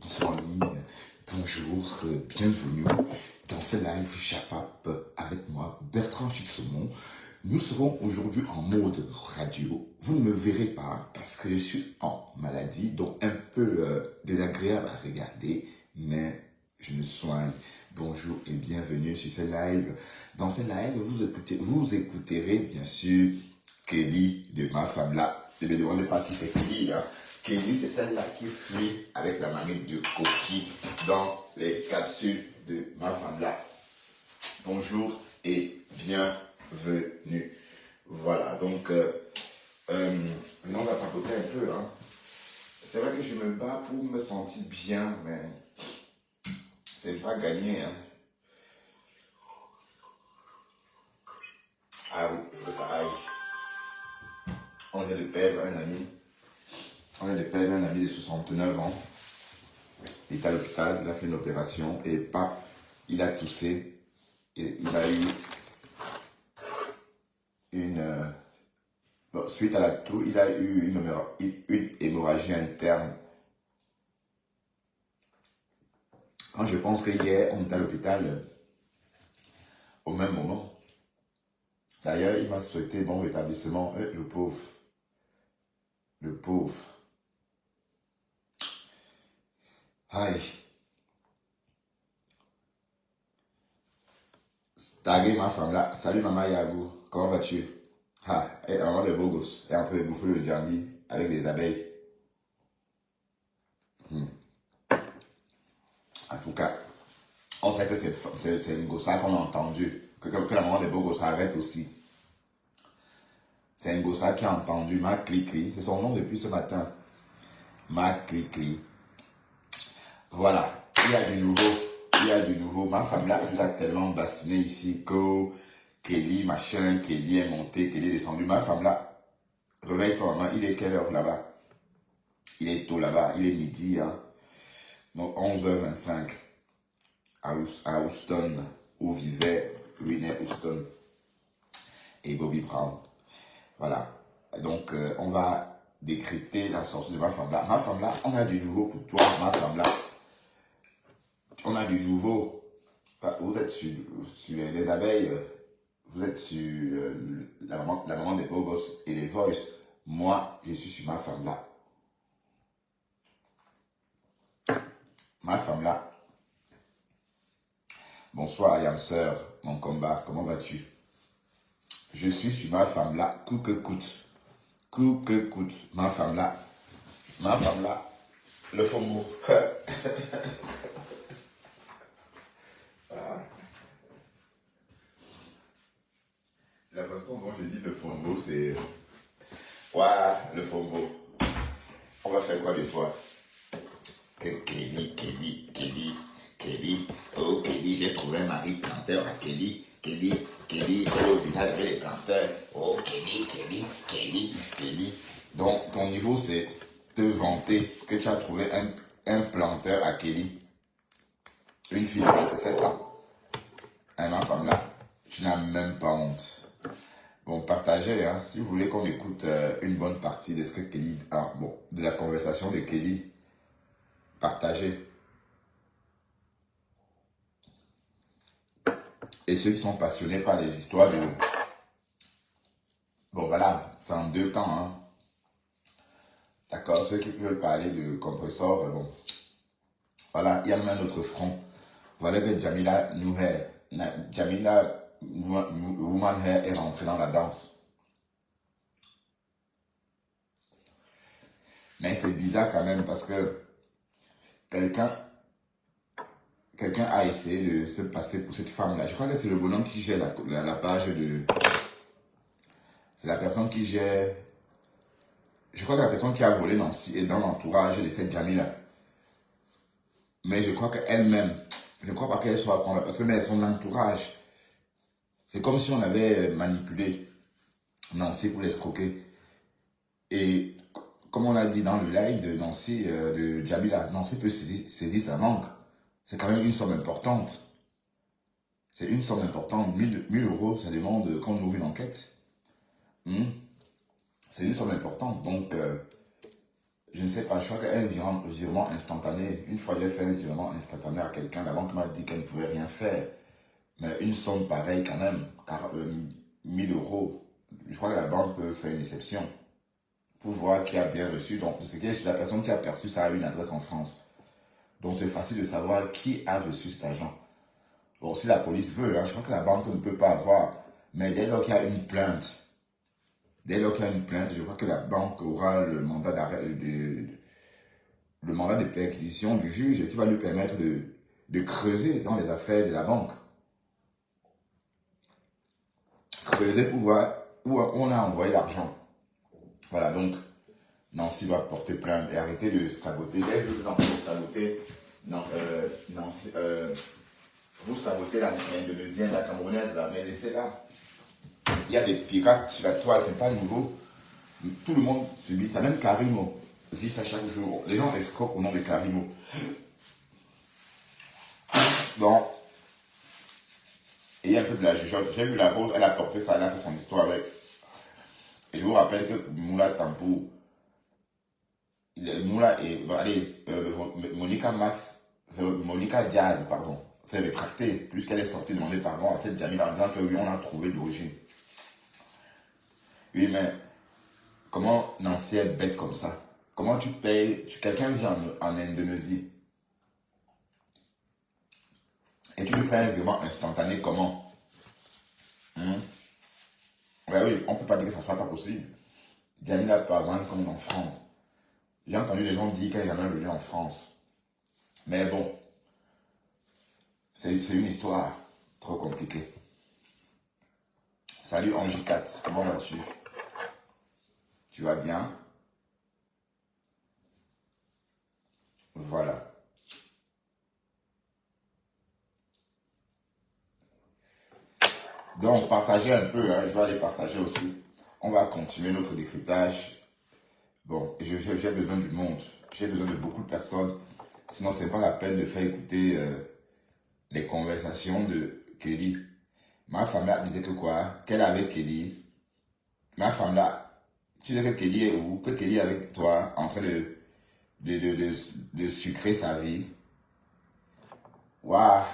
qui sont en ligne, bonjour, bienvenue dans ce live Chapap avec moi, Bertrand Chixomon. Nous serons aujourd'hui en mode radio. Vous ne me verrez pas parce que je suis en maladie, donc un peu désagréable à regarder, mais je me soigne. Bonjour et bienvenue sur ce live. Dans ce live, vous écouterez bien sûr Kelly de Ma Femme Là. Ne me demandez pas qui c'est Kelly, hein. Kelly, c'est celle-là qui fuit avec la manette de coquille dans les capsules de Ma Femme Là. Bonjour et bienvenue. Voilà, donc, maintenant on va papoter un peu. Hein. C'est vrai que je me bats pour me sentir bien, mais c'est pas gagné. Hein. Ah oui, il faut que ça aille. On vient de perdre un ami. On vient de perdre un ami de 69 ans. Il est à l'hôpital, il a fait une opération et pap, il a toussé. Et il a eu une... bon, suite à la toux, il a eu une hémorragie interne. Quand je pense que hier, on était à l'hôpital au même moment. D'ailleurs, il m'a souhaité bon rétablissement. Le pauvre. Le pauvre. Aïe. Taguer Ma Femme Là. Salut Maman Yagou. Comment vas-tu? Ah, et maman de beau gosse. Elle est en train de bouffer le jambi avec des abeilles. En tout cas, on sait que c'est une gossa qu'on a entendu. Que la maman de beau gosse arrête aussi. C'est une gossa qui a entendu Ma Cli-Cli. C'est son nom depuis ce matin. Ma Cli-Cli. Voilà. Il y a du nouveau. Il y a du nouveau. Ma Femme Là nous a tellement bassiné ici que Kelly, machin, Kelly est monté, Kelly est descendu. Ma Femme Là, réveille-toi, maman. Il est quelle heure là-bas? Il est tôt là-bas. Il est midi, hein. Donc 11h25 à Houston, où vivait Whitney Houston et Bobby Brown. Voilà. Donc, on va décrypter la sortie de Ma Femme Là. Ma Femme Là, on a du nouveau pour toi, Ma Femme Là. On a du nouveau. Vous êtes sur les abeilles, vous êtes sur la maman des beaux gosses et les voices. Moi, je suis sur Ma Femme Là. Ma Femme Là. Bonsoir, Ayam Sœur, mon combat, comment vas-tu? Je suis sur Ma Femme Là, coûte que coûte. Coûte que coûte, Ma Femme Là. Ma Femme Là, le faux mot. La façon dont je dis le faux mot, c'est... Ouais, le faux mot. On va faire quoi de toi? Kelly. Oh, Kelly, j'ai trouvé un mari planteur à Kelly. Kelly, au village avec les planteurs. Oh, Kelly. Donc, ton niveau, c'est te vanter que tu as trouvé un planteur à Kelly. Une fille de 27 ans. Ma femme là, tu n'as même pas honte. Bon, partagez, hein, si vous voulez qu'on écoute une bonne partie de ce que Kelly... Ah, bon, de la conversation de Kelly. Partagez. Et ceux qui sont passionnés par les histoires de... Bon, voilà, c'est en deux temps, hein. D'accord, ceux qui veulent parler de compresseur, bon. Voilà, il y a même un autre front. Voilà que Jamila Woman Hair est rentrée dans la danse. Mais c'est bizarre quand même parce que quelqu'un a essayé de se passer pour cette femme-là. Je crois que c'est le bonhomme qui gère la page de... C'est la personne qui gère... Je crois que la personne qui a volé Nancy est dans l'entourage de cette Jamila. Mais je crois qu'elle-même, je ne crois pas qu'elle soit prendre parce que mais son entourage, c'est comme si on avait manipulé Nancy pour l'escroquer. Et comme on l'a dit dans le live de Nancy, de Jamila, Nancy peut saisir sa manque. C'est quand même une somme importante. C'est une somme importante. 1000 euros, ça demande qu'on ouvre une enquête. C'est une somme importante. Donc, je ne sais pas, je crois qu'un virement instantané, une fois j'ai fait un virement instantané à quelqu'un, la banque m'a dit qu'elle ne pouvait rien faire. Mais une somme pareille quand même, 1000 euros, je crois que la banque peut faire une exception pour voir qui a bien reçu. Donc, c'est que la personne qui a perçu ça a une adresse en France. Donc, c'est facile de savoir qui a reçu cet argent. Bon, si la police veut, hein, je crois que la banque ne peut pas avoir. Mais dès lors qu'il y a une plainte, je crois que la banque aura le mandat d'arrêt, le mandat de perquisition du juge qui va lui permettre de creuser dans les affaires de la banque. Creuser pour voir où on a envoyé l'argent. Voilà, donc Nancy va porter plainte et arrêter de saboter. J'ai vu que Nancy saboter. Non, Nancy, vous sabotez l'Indonésienne, la Camerounaise, là, mais laissez-la. Il y a des pirates sur la toile, c'est pas nouveau. Tout le monde subit ça, même Karimo vit ça chaque jour. Les gens escroquent au nom de Karimo. Donc, et il y a un peu de la jugeote. J'ai vu la rose, elle a porté ça, elle a fait son histoire avec. Et je vous rappelle que Moula Tampou, Moula et, allez, Monica Diaz, pardon, s'est rétractée, puisqu'elle est sortie demander pardon à cette Jamila en disant que oui, on a trouvé d'origine. Oui, mais comment Nancy est bête comme ça? Comment tu payes, quelqu'un vient en Indonésie et tu lui fais un virement instantané, comment? Ben oui, on ne peut pas dire que ça ne soit pas possible. Jamila peut avoir comme en France. J'ai entendu des gens dire qu'elle est jamais venue en France. Mais bon, c'est une histoire trop compliquée. Salut Angie 4, comment vas-tu? Tu vas bien? Voilà. Donc, partagez un peu, hein, je vais aller partager aussi. On va continuer notre décryptage. Bon, j'ai besoin du monde. J'ai besoin de beaucoup de personnes. Sinon, c'est pas la peine de faire écouter les conversations de Kelly. Ma femme là disait que quoi? Qu'elle est avec Kelly. Ma femme là, tu sais que Kelly est où? Que Kelly est avec toi en train de sucrer sa vie. Waouh!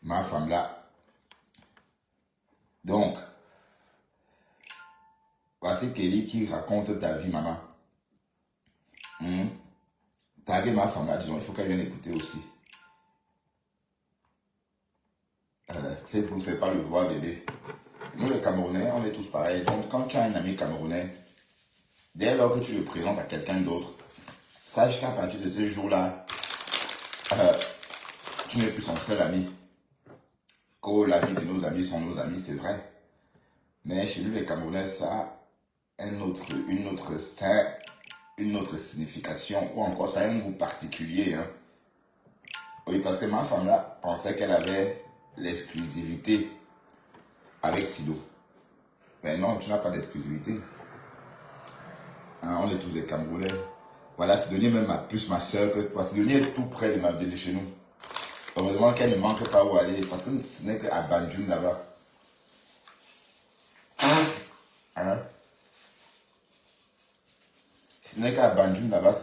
Ma femme là. Donc, voici Kelly qui raconte ta vie, maman. Taguez ma femme là, disons, il faut qu'elle vienne écouter aussi. Facebook, c'est pas le voir, bébé. Nous, les Camerounais, on est tous pareils. Donc, quand tu as un ami camerounais, dès lors que tu le présentes à quelqu'un d'autre, sache qu'à partir de ce jour-là, tu n'es plus son seul ami. Que l'ami de nos amis sont nos amis, c'est vrai. Mais chez nous, les Camerounais, ça a une autre signification, ou encore ça a un goût particulier. Hein. Oui, parce que ma femme là pensait qu'elle avait l'exclusivité avec Sido. Mais non, tu n'as pas d'exclusivité. Hein, on est tous des Camerounais. Voilà, Sidonie est même plus ma soeur que toi. Sidonie est tout près de chez nous. Heureusement qu'elle ne manque pas où aller, parce que ce n'est qu'à Banjul là-bas. Hein? Ce n'est qu'à Banjul là-bas.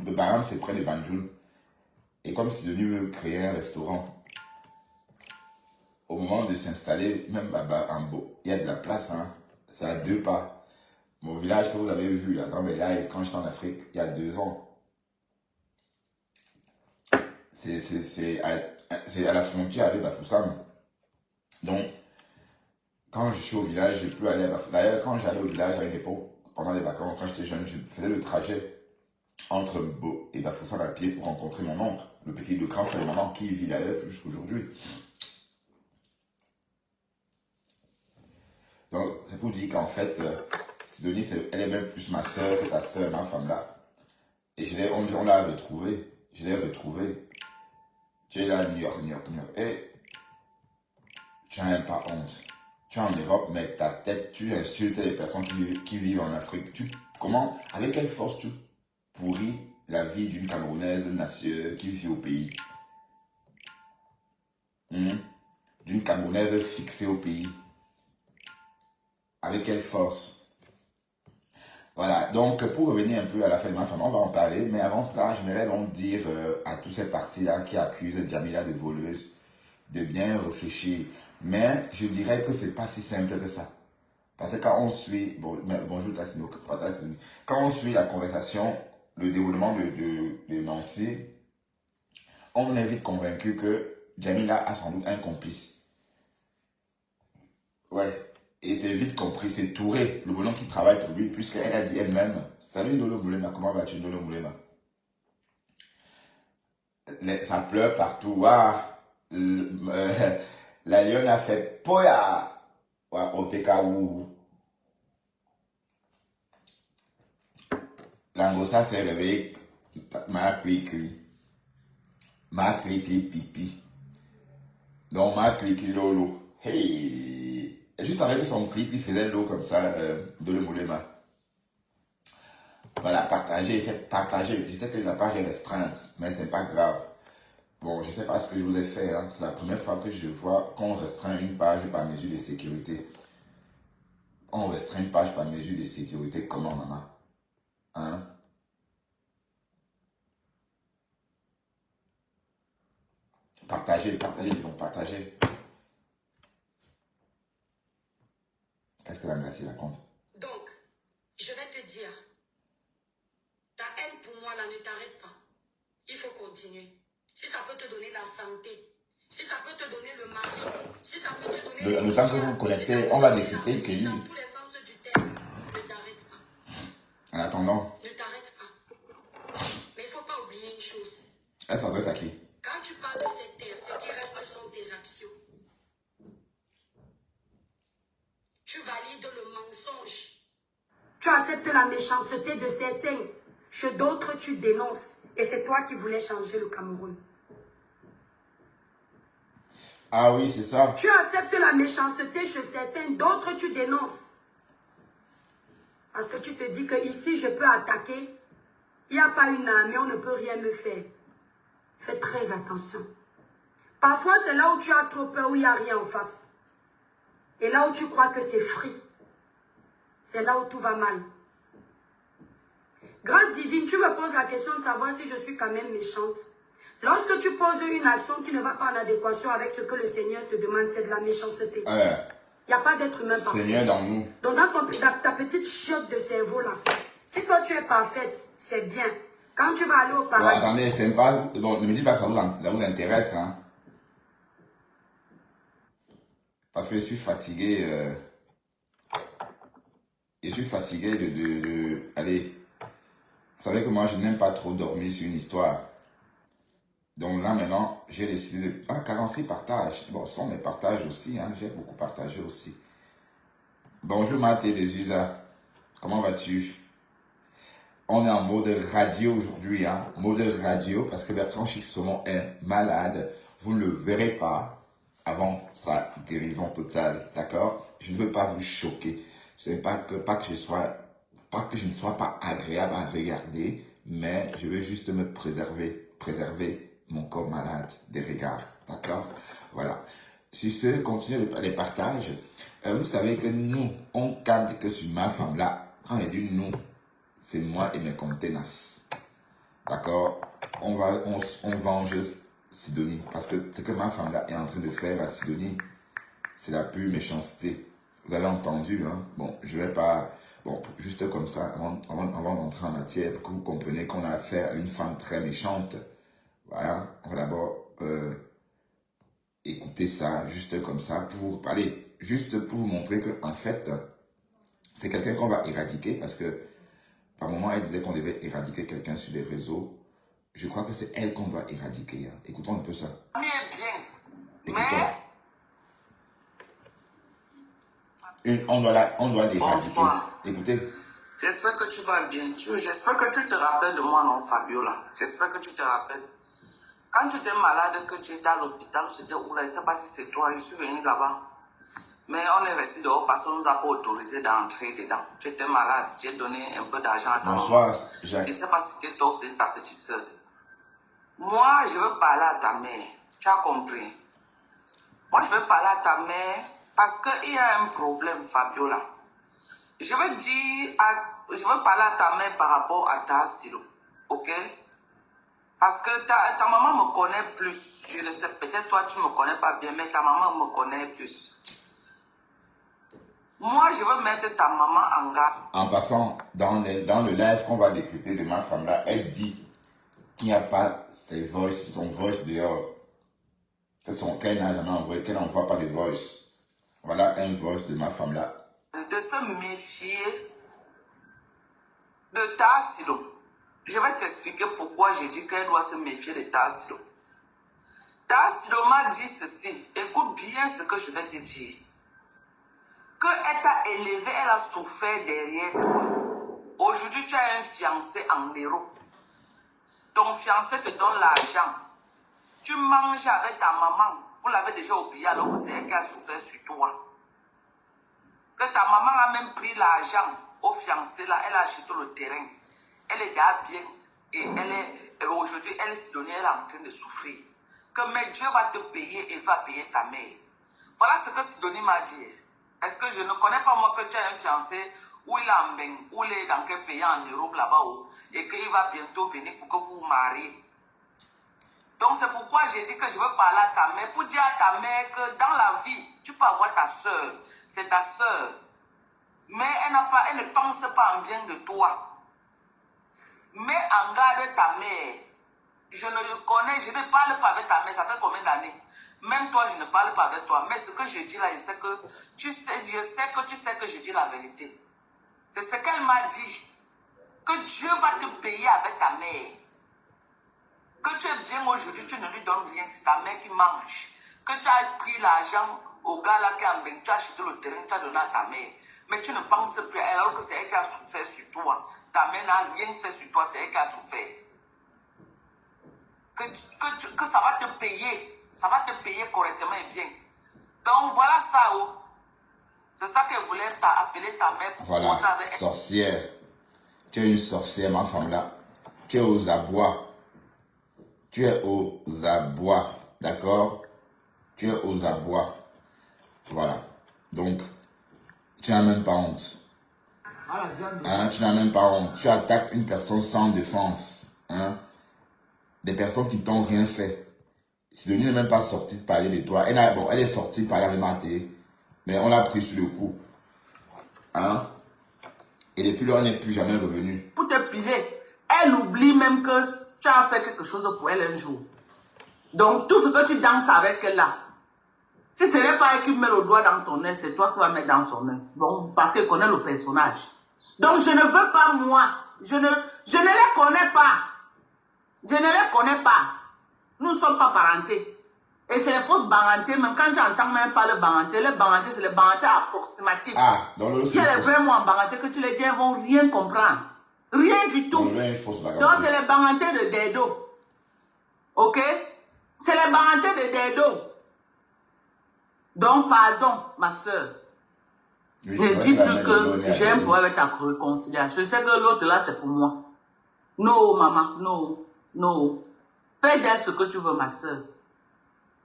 Le Baham, c'est près de Banjul. Et comme Sidonie veut créer un restaurant, au moment de s'installer, même là-bas en Beau, il y a de la place. Hein? C'est à 2 pas. Mon village que vous avez vu là, dans mes lives, quand j'étais en Afrique, il y a 2 ans. C'est à la frontière avec Bafoussam. Donc, quand je suis au village, je peux aller à Bafoussam. D'ailleurs, quand j'allais au village à une époque, pendant les vacances, quand j'étais jeune, je faisais le trajet entre Mbo et Bafoussam à pied pour rencontrer mon oncle, le grand frère de maman qui vit d'ailleurs jusqu'aujourd'hui. Donc, c'est pour dire qu'en fait, Sidonie, elle est même plus ma soeur que ta soeur, ma femme là. Et on l'a retrouvée. Je l'ai retrouvée. Tu es là à New York. Et tu n'as même pas honte. Tu es en Europe, mais ta tête, tu insultes les personnes qui vivent en Afrique. Avec quelle force tu pourris la vie d'une Camerounaise qui vit au pays? D'une Camerounaise fixée au pays. Avec quelle force? Voilà, donc pour revenir un peu à la fin de ma femme, on va en parler, mais avant ça, j'aimerais donc dire à tous ces partis-là qui accusent Djamila de voleuse de bien réfléchir. Mais je dirais que c'est pas si simple que ça. Parce que quand on suit, bonjour Tassino, quand on suit la conversation, le déroulement de Nancy, on est vite convaincu que Djamila a sans doute un complice. Ouais. Et c'est vite compris, c'est Touré, le bonhomme qui travaille pour lui, puisqu'elle a dit elle-même, salut Ndolo Moulema, comment vas-tu Ndolo Moulema? Ça pleure partout. Ah, la lionne a fait poya. Au TKU. L'angossa s'est réveillée. Ma cli-cli. Ma cli-cli pipi. Donc ma cli-cli lolo. Hey. Et juste avec son clip, il faisait l'eau comme ça, de le moulema. Voilà, partager. Je sais que la page est restreinte, mais c'est pas grave. Bon, je sais pas ce que je vous ai fait, hein. C'est la première fois que je vois qu'on restreint une page par mesure de sécurité. On restreint une page par mesure de sécurité. Comment, maman? Hein? Partagez, ils vont partager. Qu'est-ce que la Gracie raconte? Donc, je vais te dire, ta haine pour moi, là, ne t'arrête pas. Il faut continuer. Si ça peut te donner la santé, si ça peut te donner le mari, si ça peut te donner... Le temps que vous vous connectez, on va décrypter Kelly. Dans tous les sens du terme, ne t'arrête pas. En attendant. Ne t'arrête pas. Mais il ne faut pas oublier une chose. Elle s'adresse à qui? Quand tu parles de cette terre, ce qui reste sont tes actions. Tu valides le mensonge. Tu acceptes la méchanceté de certains. Chez d'autres, tu dénonces. Et c'est toi qui voulais changer le Cameroun. Ah oui, c'est ça. Tu acceptes la méchanceté chez certains, d'autres tu dénonces. Parce que tu te dis que ici je peux attaquer. Il n'y a pas une armée, on ne peut rien me faire. Fais très attention. Parfois c'est là où tu as trop peur, où il n'y a rien en face. Et là où tu crois que c'est free. C'est là où tout va mal. Grâce divine, tu me poses la question de savoir si je suis quand même méchante. Lorsque tu poses une action qui ne va pas en adéquation avec ce que le Seigneur te demande, c'est de la méchanceté. Il n'y a pas d'être humain parfait. Seigneur dans nous. Donc dans ta petite chiotte de cerveau là, si toi tu es parfaite, c'est bien. Quand tu vas aller au paradis... Bon, attendez, c'est pas... Bon, ne me dites pas que ça vous intéresse, hein. Parce que je suis fatigué... Je suis fatigué Allez... Vous savez que moi, je n'aime pas trop dormir sur une histoire. Donc là, maintenant, j'ai décidé de... Ah, 46 partages. Bon, ce sont mes partages aussi, hein. J'ai beaucoup partagé aussi. Bonjour, Mathé des USA. Comment vas-tu? On est en mode radio aujourd'hui, hein. Mode radio, parce que Bertrand Chic-Saumon est malade. Vous ne le verrez pas avant sa guérison totale, d'accord? Je ne veux pas vous choquer. Ce n'est pas que je ne sois pas agréable à regarder, mais je veux juste me préserver mon corps malade des regards, d'accord? Voilà. Si ce continue les partages, vous savez que nous, on cadre que sur ma femme là, quand elle dit nous, c'est moi et mes contenants, d'accord? On venge Sidonie, parce que ce que ma femme là est en train de faire à Sidonie, c'est la pure méchanceté. Vous avez entendu, hein? Bon, je vais pas... Bon, juste comme ça, avant d'entrer en matière, pour que vous compreniez qu'on a affaire à une femme très méchante. Voilà, on va d'abord écouter ça, juste comme ça, pour vous parler, juste pour vous montrer que en fait, c'est quelqu'un qu'on va éradiquer, parce que par moment, elle disait qu'on devait éradiquer quelqu'un sur les réseaux. Je crois que c'est elle qu'on doit éradiquer. Hein. Écoutons un peu ça. Écoutons. On doit l'éradiquer. Écoutez. J'espère que tu vas bien. J'espère que tu te rappelles de moi, non, Fabiola. J'espère que tu te rappelles. Quand tu étais malade, que tu étais à l'hôpital, c'était où là, je ne sais pas si c'est toi, je suis venu là-bas. Mais on est resté dehors parce qu'on ne nous a pas autorisé d'entrer dedans. Tu étais malade, j'ai donné un peu d'argent à ta maman. Bonsoir, Jacques. Je ne sais pas si c'était toi ou c'est ta petite soeur. Moi, je veux parler à ta mère. Tu as compris? Moi, je veux parler à ta mère parce qu'il y a un problème, Fabiola. Je veux dire à je veux parler à ta mère par rapport à ta silo. Ok? Parce que ta maman me connaît plus. Je le sais, peut-être toi tu ne me connais pas bien, mais ta maman me connaît plus. Moi, je veux mettre ta maman en garde. En passant, dans le live qu'on va décrypter de ma femme là, elle dit qu'il n'y a pas son voice dehors. Qu'elle n'a jamais envoyé, qu'elle n'envoie pas de voice. Voilà un voice de ma femme là. De se méfier de ta silo. Je vais t'expliquer pourquoi j'ai dit qu'elle doit se méfier de ta silo. Ta silo m'a dit ceci. Écoute bien ce que je vais te dire. Qu'elle t'a élevé, elle a souffert derrière toi. Aujourd'hui, tu as un fiancé en héros. Ton fiancé te donne l'argent. Tu manges avec ta maman. Vous l'avez déjà oublié alors que c'est elle qui a souffert sur toi. Que ta maman a même pris l'argent au fiancé là, elle a acheté le terrain. Elle est déjà bien et aujourd'hui, elle s'est donnée, elle est en train de souffrir. Que mais Dieu va te payer et va payer ta mère. Voilà ce que Sidonie m'a dit. Est-ce que je ne connais pas moi que tu as un fiancé où il est en Beng, où il est dans quel pays en Europe là-bas et qu'il va bientôt venir pour que vous vous mariez. Donc c'est pourquoi j'ai dit que je veux parler à ta mère pour dire à ta mère que dans la vie, tu peux avoir ta soeur. C'est ta soeur. Mais elle ne pense pas en bien de toi. Mets en garde ta mère. Je ne le connais, je ne parle pas avec ta mère. Ça fait combien d'années? Même toi, je ne parle pas avec toi. Mais ce que je dis là, je sais que tu sais que je dis la vérité. C'est ce qu'elle m'a dit. Que Dieu va te payer avec ta mère. Que tu es bien aujourd'hui, tu ne lui donnes rien. C'est ta mère qui mange. Que tu as pris l'argent au gars là qui a embêté, tu as acheté le terrain, tu as donné à ta mère. Mais tu ne penses plus à elle alors que c'est elle qui a souffert sur toi. Ta mère n'a rien fait sur toi, c'est elle qui a souffert. Que ça va te payer. Ça va te payer correctement et bien. Donc voilà ça. Oh. C'est ça qu'elle voulait appeler ta mère. Pour Voilà, sorcière. Tu es une sorcière, ma femme là. Tu es aux abois. Tu es aux abois. D'accord? Tu es aux abois. Voilà. Donc, tu n'as même pas honte. Hein? Tu n'as même pas honte. Tu attaques une personne sans défense. Hein? Des personnes qui ne t'ont rien fait. Sidonie n'est même pas sortie de parler de toi. Elle est sortie de parler avec Maté. Mais on l'a pris sur le coup. Hein? Et depuis là, on n'est plus jamais revenu. Pour te priver, elle oublie même que tu as fait quelque chose pour elle un jour. Donc, tout ce que tu danses avec elle là, si ce n'est pas elle qui met le doigt dans ton nez, c'est toi qui vas mettre dans son nez. Bon, parce qu'elle connaît le personnage. Donc, je ne veux pas moi. Je ne les connais pas. Je ne les connais pas. Nous ne sommes pas parentés. Et c'est les fausses parentés, même quand tu entends même pas le parenté, les parentés, c'est les parentés approximatifs. Ah, dans le il y a les vrais mots en parenté que tu les dis, ils ne vont rien comprendre. Rien du tout. Donc, c'est les parentés de Dedo. Ok? C'est les parentés de Dedo. Donc, pardon, ma soeur. Oui, je dis plus que j'ai un problème avec ta réconciliation. Je sais que l'autre là, c'est pour moi. Non, maman, non, non. Fais d'elle ce que tu veux, ma soeur.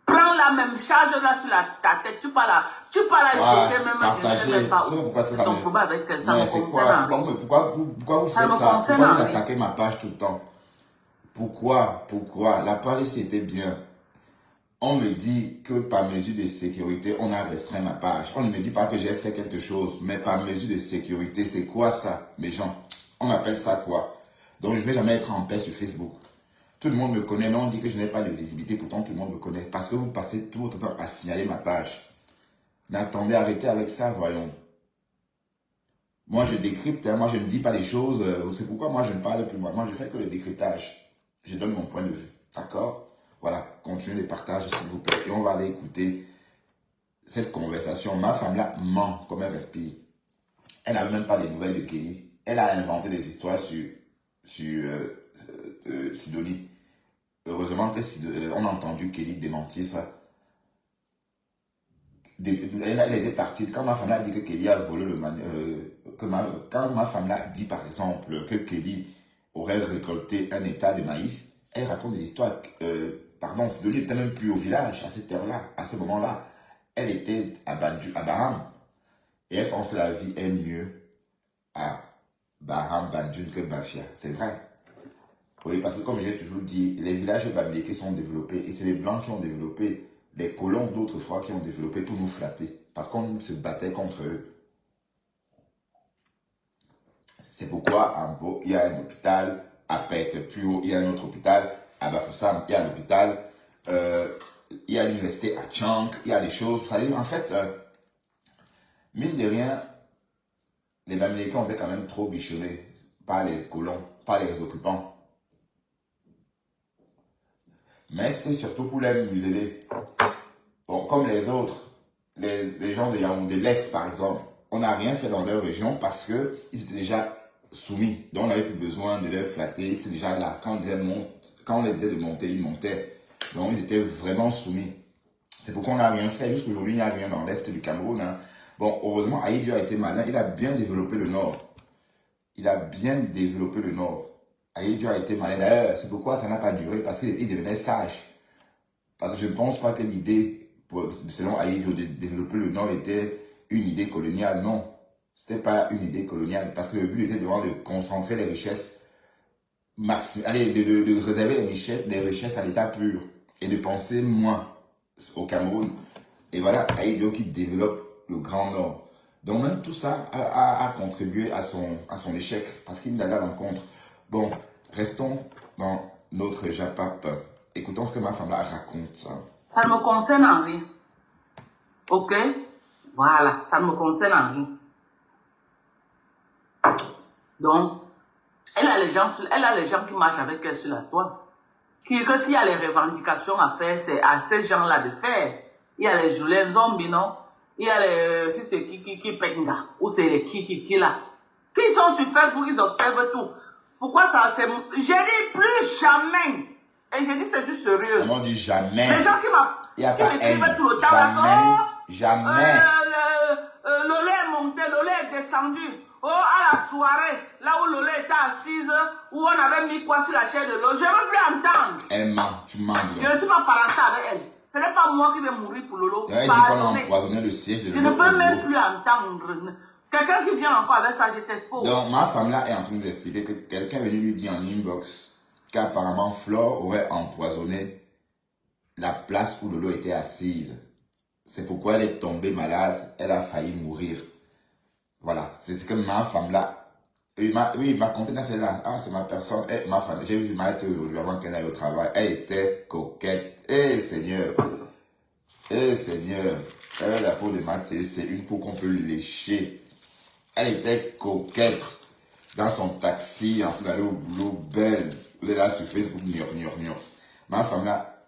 Prends-la même, charge-la sur ta tête. Tu peux la jeter même. Partager. C'est pourquoi ça ton problème avec elle. Ça c'est quoi? Pourquoi vous faites ça? Pourquoi vous attaquez ma page tout le temps? Pourquoi? La page ici était bien. On me dit que par mesure de sécurité, on a restreint ma page. On ne me dit pas que j'ai fait quelque chose, mais par mesure de sécurité, c'est quoi ça, mes gens? On appelle ça quoi? Donc, je ne vais jamais être en paix sur Facebook. Tout le monde me connaît, mais on dit que je n'ai pas de visibilité, pourtant tout le monde me connaît. Parce que vous passez tout votre temps à signaler ma page. Mais attendez, arrêtez avec ça, voyons. Moi, je décrypte, hein, moi, je ne dis pas les choses. C'est pourquoi moi, je ne parle plus. Moi, je fais que le décryptage. Je donne mon point de vue. D'accord? Voilà, continuez le partage, s'il vous plaît. Et on va aller écouter cette conversation. Ma femme là ment comme elle respire. Elle n'a même pas les nouvelles de Kelly. Elle a inventé des histoires sur Sidonie. Heureusement que on a entendu Kelly démentir ça. Elle était partie. Quand ma femme a dit que Kelly a volé quand ma femme a dit par exemple que Kelly aurait récolté un état de maïs, elle raconte des histoires. Sidonie n'était même plus au village à cette heure-là, à ce moment-là. Elle était à Baham. Et elle pense que la vie est mieux à Baham, Bandune que Bafia. C'est vrai. Oui, parce que comme j'ai toujours dit, les villages bamileke sont développés et c'est les Blancs qui ont développé, les colons d'autrefois qui ont développé pour nous flatter. Parce qu'on se battait contre eux. C'est pourquoi à Mbo, il y a un hôpital, à Pete-Puo, il y a un autre hôpital, à Bafoussam, il y a l'hôpital, il y a l'université à Chang, il y a des choses. En fait, mine de rien, les Bamileke ont été quand même trop bichonnés par les colons, par les occupants. Mais c'était surtout pour les museler. Bon, comme les autres, les gens de Yaoundé, de l'Est par exemple, on n'a rien fait dans leur région parce qu'ils étaient déjà soumis. Donc on n'avait plus besoin de les flatter, ils étaient déjà là. Quand on les disait de monter, ils montaient. Donc ils étaient vraiment soumis. C'est pourquoi on n'a rien fait. Jusqu'aujourd'hui, il n'y a rien dans l'Est du Cameroun. Hein. Bon, heureusement, Aïdjo a été malin. Il a bien développé le Nord. Il a bien développé le Nord. Aïdjo a été malin. D'ailleurs, c'est pourquoi ça n'a pas duré, parce qu'il devenait sage. Parce que je ne pense pas que l'idée, selon Aïdjo, de développer le Nord était une idée coloniale. Non, ce n'était pas une idée coloniale, parce que le but était de concentrer les richesses, de réserver les richesses à l'état pur, et de penser moins au Cameroun. Et voilà, Aïdjo qui développe le Grand Nord. Donc même tout ça a contribué à son échec, parce qu'il n'a pas rencontre. Bon, restons dans notre Japap. Écoutons ce que ma femme là raconte. Ça ne me concerne en rien. Ok? Voilà, ça ne me concerne en rien. Donc, elle a les gens qui marchent avec elle sur la toile. Que s'il y a les revendications à faire, c'est à ces gens-là de faire. Il y a les Julien Zombi, non? Il y a les... Si c'est qui Penga, ou c'est les qui là. Qui sont sur Facebook, ils observent tout. Pourquoi ça, c'est... J'ai dit plus jamais. Et j'ai dit c'est juste sérieux. On dit jamais. Les gens qui m'écrivent tout le temps. Jamais. Lolé est monté, Lolé est descendu. Oh, à la soirée, là où Lolé était assise, où on avait mis quoi sur la chaise de l'eau. Je ne veux plus entendre. Elle ment, tu mens. Je ne suis pas parenté avec elle. Ce n'est pas moi qui vais mourir pour Lolo. Elle dit qu'on a empoisonné le siège de Lolo. Je ne peux même plus entendre. Quelqu'un qui vient encore avec ça, je t'expose. Donc, ma femme là est en train d'expliquer que quelqu'un est venu lui dire en inbox qu'apparemment Flore aurait empoisonné la place où Lolo était assise. C'est pourquoi elle est tombée malade, elle a failli mourir. Voilà, c'est ce que ma femme là, il m'a conté dans celle-là. Ah, c'est ma personne, ma femme. J'ai vu Mathé aujourd'hui avant qu'elle aille au travail. Elle était coquette. Seigneur. Seigneur. La peau de Mathé, c'est une peau qu'on peut lécher. Elle était coquette dans son taxi, en train d'aller au boulot, belle. Vous êtes là sur Facebook, gnon. Ma femme là,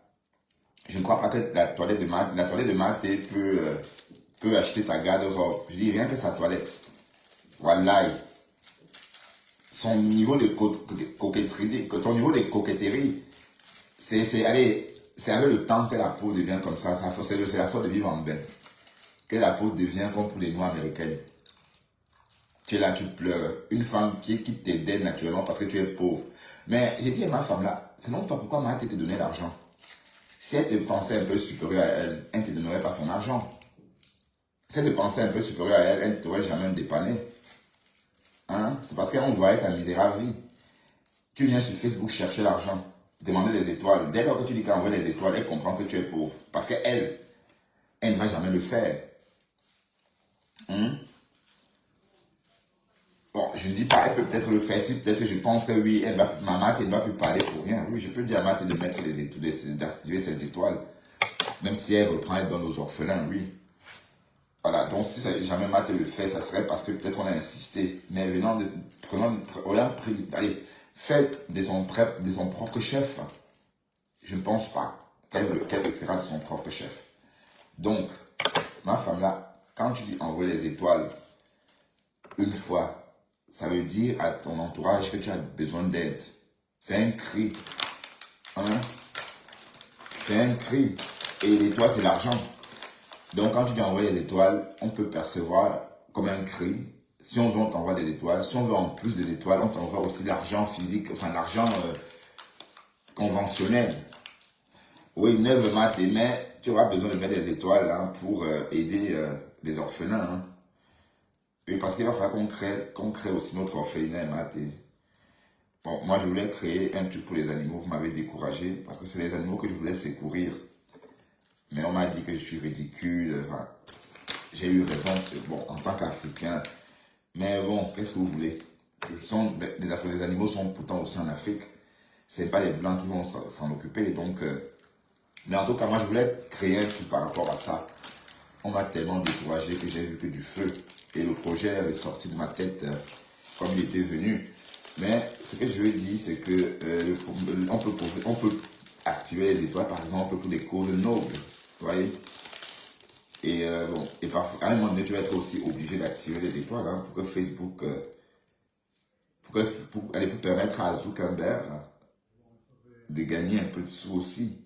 je ne crois pas que la toilette de Mathé peut acheter ta garde-robe. Je dis rien que sa toilette. Voilà. Son niveau de coquetterie, c'est avec le temps que la peau devient comme ça. C'est la faute de vivre en bain. Que la peau devient comme pour les Noirs américaines. Tu es là, tu pleures. Une femme qui t'aide naturellement parce que tu es pauvre. Mais j'ai dit à ma femme là, sinon toi, pourquoi Mathé te donnait l'argent? Si elle te pensait un peu supérieure à elle, elle ne te donnerait pas son argent. Si elle te pensait un peu supérieure à elle, elle ne t'aurait jamais dépanné. Hein? C'est parce qu'elle voyait ta misérable vie. Tu viens sur Facebook chercher l'argent, demander des étoiles. Dès lors que tu dis qu'elle envoie des étoiles, elle comprend que tu es pauvre. Parce qu'elle, elle ne va jamais le faire. Hein? Bon, je ne dis pas, elle peut peut-être le faire. Si peut-être que je pense que oui, Maman ne doit plus parler pour rien. Oui, je peux dire à Maman de mettre les étoiles, d'activer ses étoiles. Même si elle reprend, elle donne aux orphelins, oui. Voilà, donc si jamais Mathé le fait, ça serait parce que peut-être on a insisté. Mais allez, faites de son propre chef. Je ne pense pas qu'elle le fera de son propre chef. Donc, ma femme là, quand tu dis envoyer les étoiles une fois, ça veut dire à ton entourage que tu as besoin d'aide. C'est un cri. Hein? C'est un cri. Et l'étoile, c'est l'argent. Donc, quand tu dis envoyer les étoiles, on peut percevoir comme un cri. Si on veut, on t'envoie des étoiles. Si on veut en plus des étoiles, on t'envoie aussi l'argent physique, enfin l'argent conventionnel. Oui, neuve Mathé, mais tu auras besoin de mettre des étoiles hein, pour aider les orphelins. Hein. Oui, parce qu'il va falloir qu'on crée aussi notre orphelinat, Maté. Bon, moi, je voulais créer un truc pour les animaux. Vous m'avez découragé parce que c'est les animaux que je voulais secourir. Mais on m'a dit que je suis ridicule. Enfin, j'ai eu raison, bon, en tant qu'Africain. Mais bon, qu'est-ce que vous voulez? Les animaux sont pourtant aussi en Afrique. Ce n'est pas les Blancs qui vont s'en occuper. Donc, mais en tout cas, moi, je voulais créer un truc par rapport à ça. On m'a tellement découragé que j'ai vu que du feu. Et le projet est sorti de ma tête comme il était venu. Mais ce que je veux dire, c'est que on peut activer les étoiles, par exemple, pour des causes nobles. Vous voyez? Et bon, et parfois, à un moment donné, tu vas être aussi obligé d'activer les étoiles hein, pour que Facebook, pour permettre à Zuckerberg de gagner un peu de sous aussi.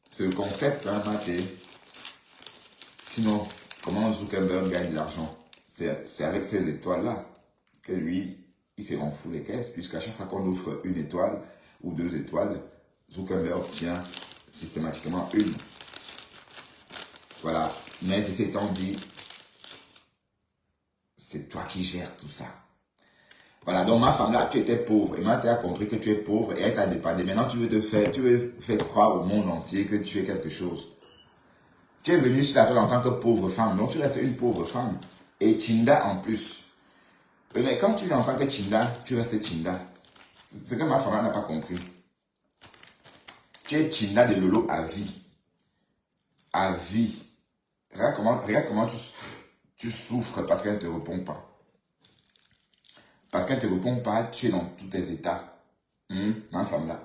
C'est le concept, hein, Maté. Sinon, comment Zuckerberg gagne de l'argent? C'est avec ces étoiles-là que lui, il se rend fou les caisses, puisqu'à chaque fois qu'on offre une étoile ou 2 étoiles, Zuckerberg obtient systématiquement une. Voilà. Mais ceci étant dit, c'est toi qui gères tout ça. Voilà, donc ma femme là, tu étais pauvre. Et maintenant, tu as compris que tu es pauvre et elle t'a dépanné. Maintenant, tu veux faire croire au monde entier que tu es quelque chose. Tu es venu sur la toile en tant que pauvre femme. Non, tu restes une pauvre femme. Et Chinda en plus. Mais quand tu es en tant que Chinda, tu restes Chinda. C'est ce que ma femme n'a pas compris. Tu es Chinda de Lolo à vie. À vie. Regarde comment tu souffres parce qu'elle ne te répond pas. Parce qu'elle ne te répond pas, tu es dans tous tes états. Ma femme là.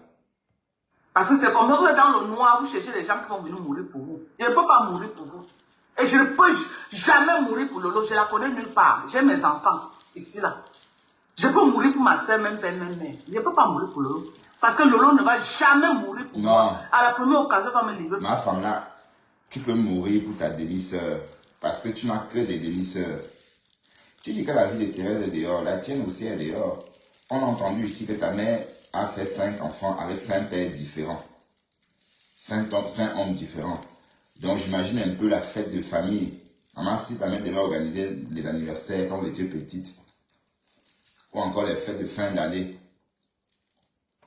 Parce que c'est comme ça, vous êtes dans le noir, vous cherchez les gens qui vont venir mourir pour vous. Je ne peux pas mourir pour vous. Et je ne peux jamais mourir pour Lolo. Je la connais nulle part. J'ai mes enfants ici là. Je peux mourir pour ma soeur, même père, même mère. Je ne peux pas mourir pour Lolo. Parce que Lolo ne va jamais mourir pour moi. À la première occasion, quand me livre. Ma femme là, tu peux mourir pour ta demi-sœur. Parce que tu n'as que des demi-sœurs. Tu dis que la vie de Thérèse est dehors. La tienne aussi est dehors. On a entendu ici que ta mère a fait 5 enfants avec 5 pères différents. 5 hommes différents. Donc j'imagine un peu la fête de famille. Maman, si ta mère devait organiser les anniversaires quand vous étiez petite. Ou encore les fêtes de fin d'année.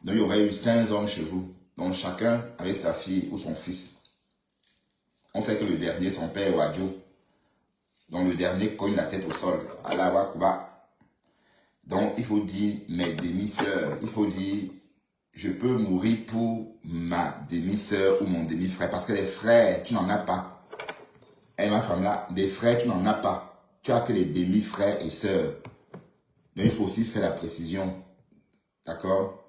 Donc il y aurait eu 5 hommes chez vous. Donc chacun avec sa fille ou son fils. On sait que le dernier, son père Wadjo. Donc le dernier cogne la tête au sol. Allah Kuba. Donc il faut dire mes demi-sœurs. Il faut dire je peux mourir pour ma demi-sœur ou mon demi-frère. Parce que les frères, tu n'en as pas. Et ma femme là, des frères, tu n'en as pas. Tu as que les demi-frères et sœurs. Donc il faut aussi faire la précision. D'accord?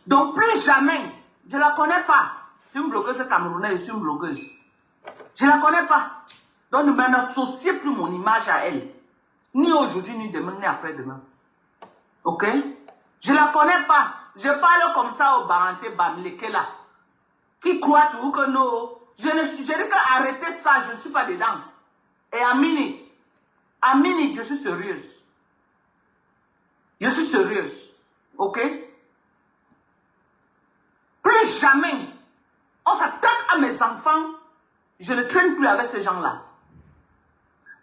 Donc plus jamais, je ne la connais pas. C'est une blogueuse camerounaise, je suis une blogueuse. Je ne la connais pas. Donc ne m'associez plus mon image à elle. Ni aujourd'hui, ni demain, ni après-demain. Ok? Je ne la connais pas. Je parle comme ça au Baranté Bamleke là. Qui croit tout que non. Je dis qu'arrêtez ça, je ne suis pas dedans. Et à minute, je suis sérieuse. Je suis sérieuse. Ok? Plus jamais, on s'attaque à mes enfants. Je ne traîne plus avec ces gens-là.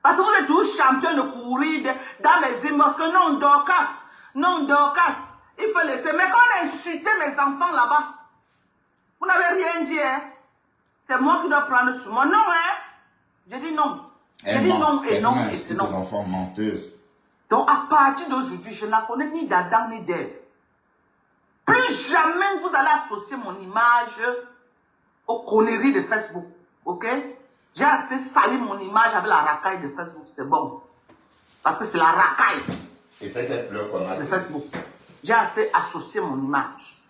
Parce que vous êtes tous champions de courir dans mes émotions. Non, Dorcas. Non, Dorcas. Il faut laisser. Mais quand on a insulté mes enfants là-bas, vous n'avez rien dit, hein? C'est moi qui dois prendre sur moi. Non, hein? J'ai dit non. J'ai dit non et non et c'est non. Tes enfants menteuses. Donc à partir d'aujourd'hui, je ne la connais ni d'Adam ni d'Ève. Plus jamais vous allez associer mon image aux conneries de Facebook. Ok? J'ai assez sali mon image avec la racaille de Facebook, c'est bon. Parce que c'est la racaille. Et c'est qu'elle pleure qu'on a de Facebook. J'ai assez associé mon image.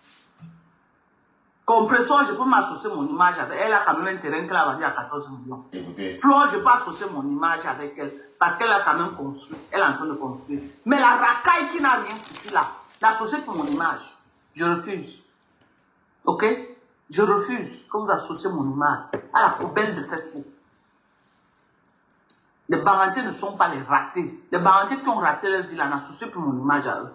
Compressor, je peux m'associer mon image avec elle. Elle a quand même un terrain qu'elle a vendu à 14 millions. Écoutez. Flore, je peux associer mon image avec elle. Parce qu'elle a quand même construit. Elle est en train de construire. Mais la racaille qui n'a rien foutu là, l'associer pour mon image, je refuse. Ok? Je refuse que vous associez mon image à la poubelle de Facebook. Les Barantés ne sont pas les ratés. Les Barantés qui ont raté leur vie, là, n'associent plus mon image à eux.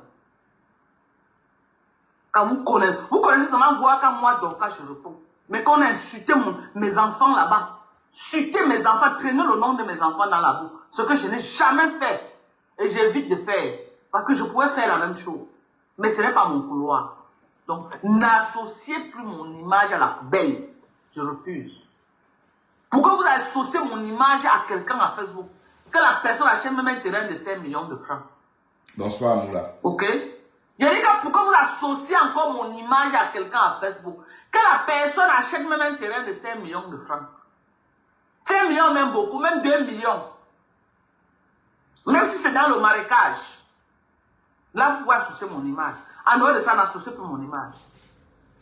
Quand vous connaissez seulement voir quand moi, donc, je réponds. Mais quand on a insulté mes enfants là-bas, chuter mes enfants, traîner le nom de mes enfants dans la boue. Ce que je n'ai jamais fait. Et j'évite de faire. Parce que je pourrais faire la même chose. Mais ce n'est pas mon couloir. Donc, n'associez plus mon image à la poubelle. Je refuse. Pourquoi vous associez mon image à quelqu'un à Facebook? Que la personne achète même un terrain de 5 millions de francs. Bonsoir, Moula. Ok? Je dis que pourquoi vous associez encore mon image à quelqu'un à Facebook? Que la personne achète même un terrain de 5 millions de francs. 5 millions même beaucoup, même 2 millions. Même si c'est dans le marécage. Là, vous pouvez associer mon image. En dehors de ça, n'associez plus mon image.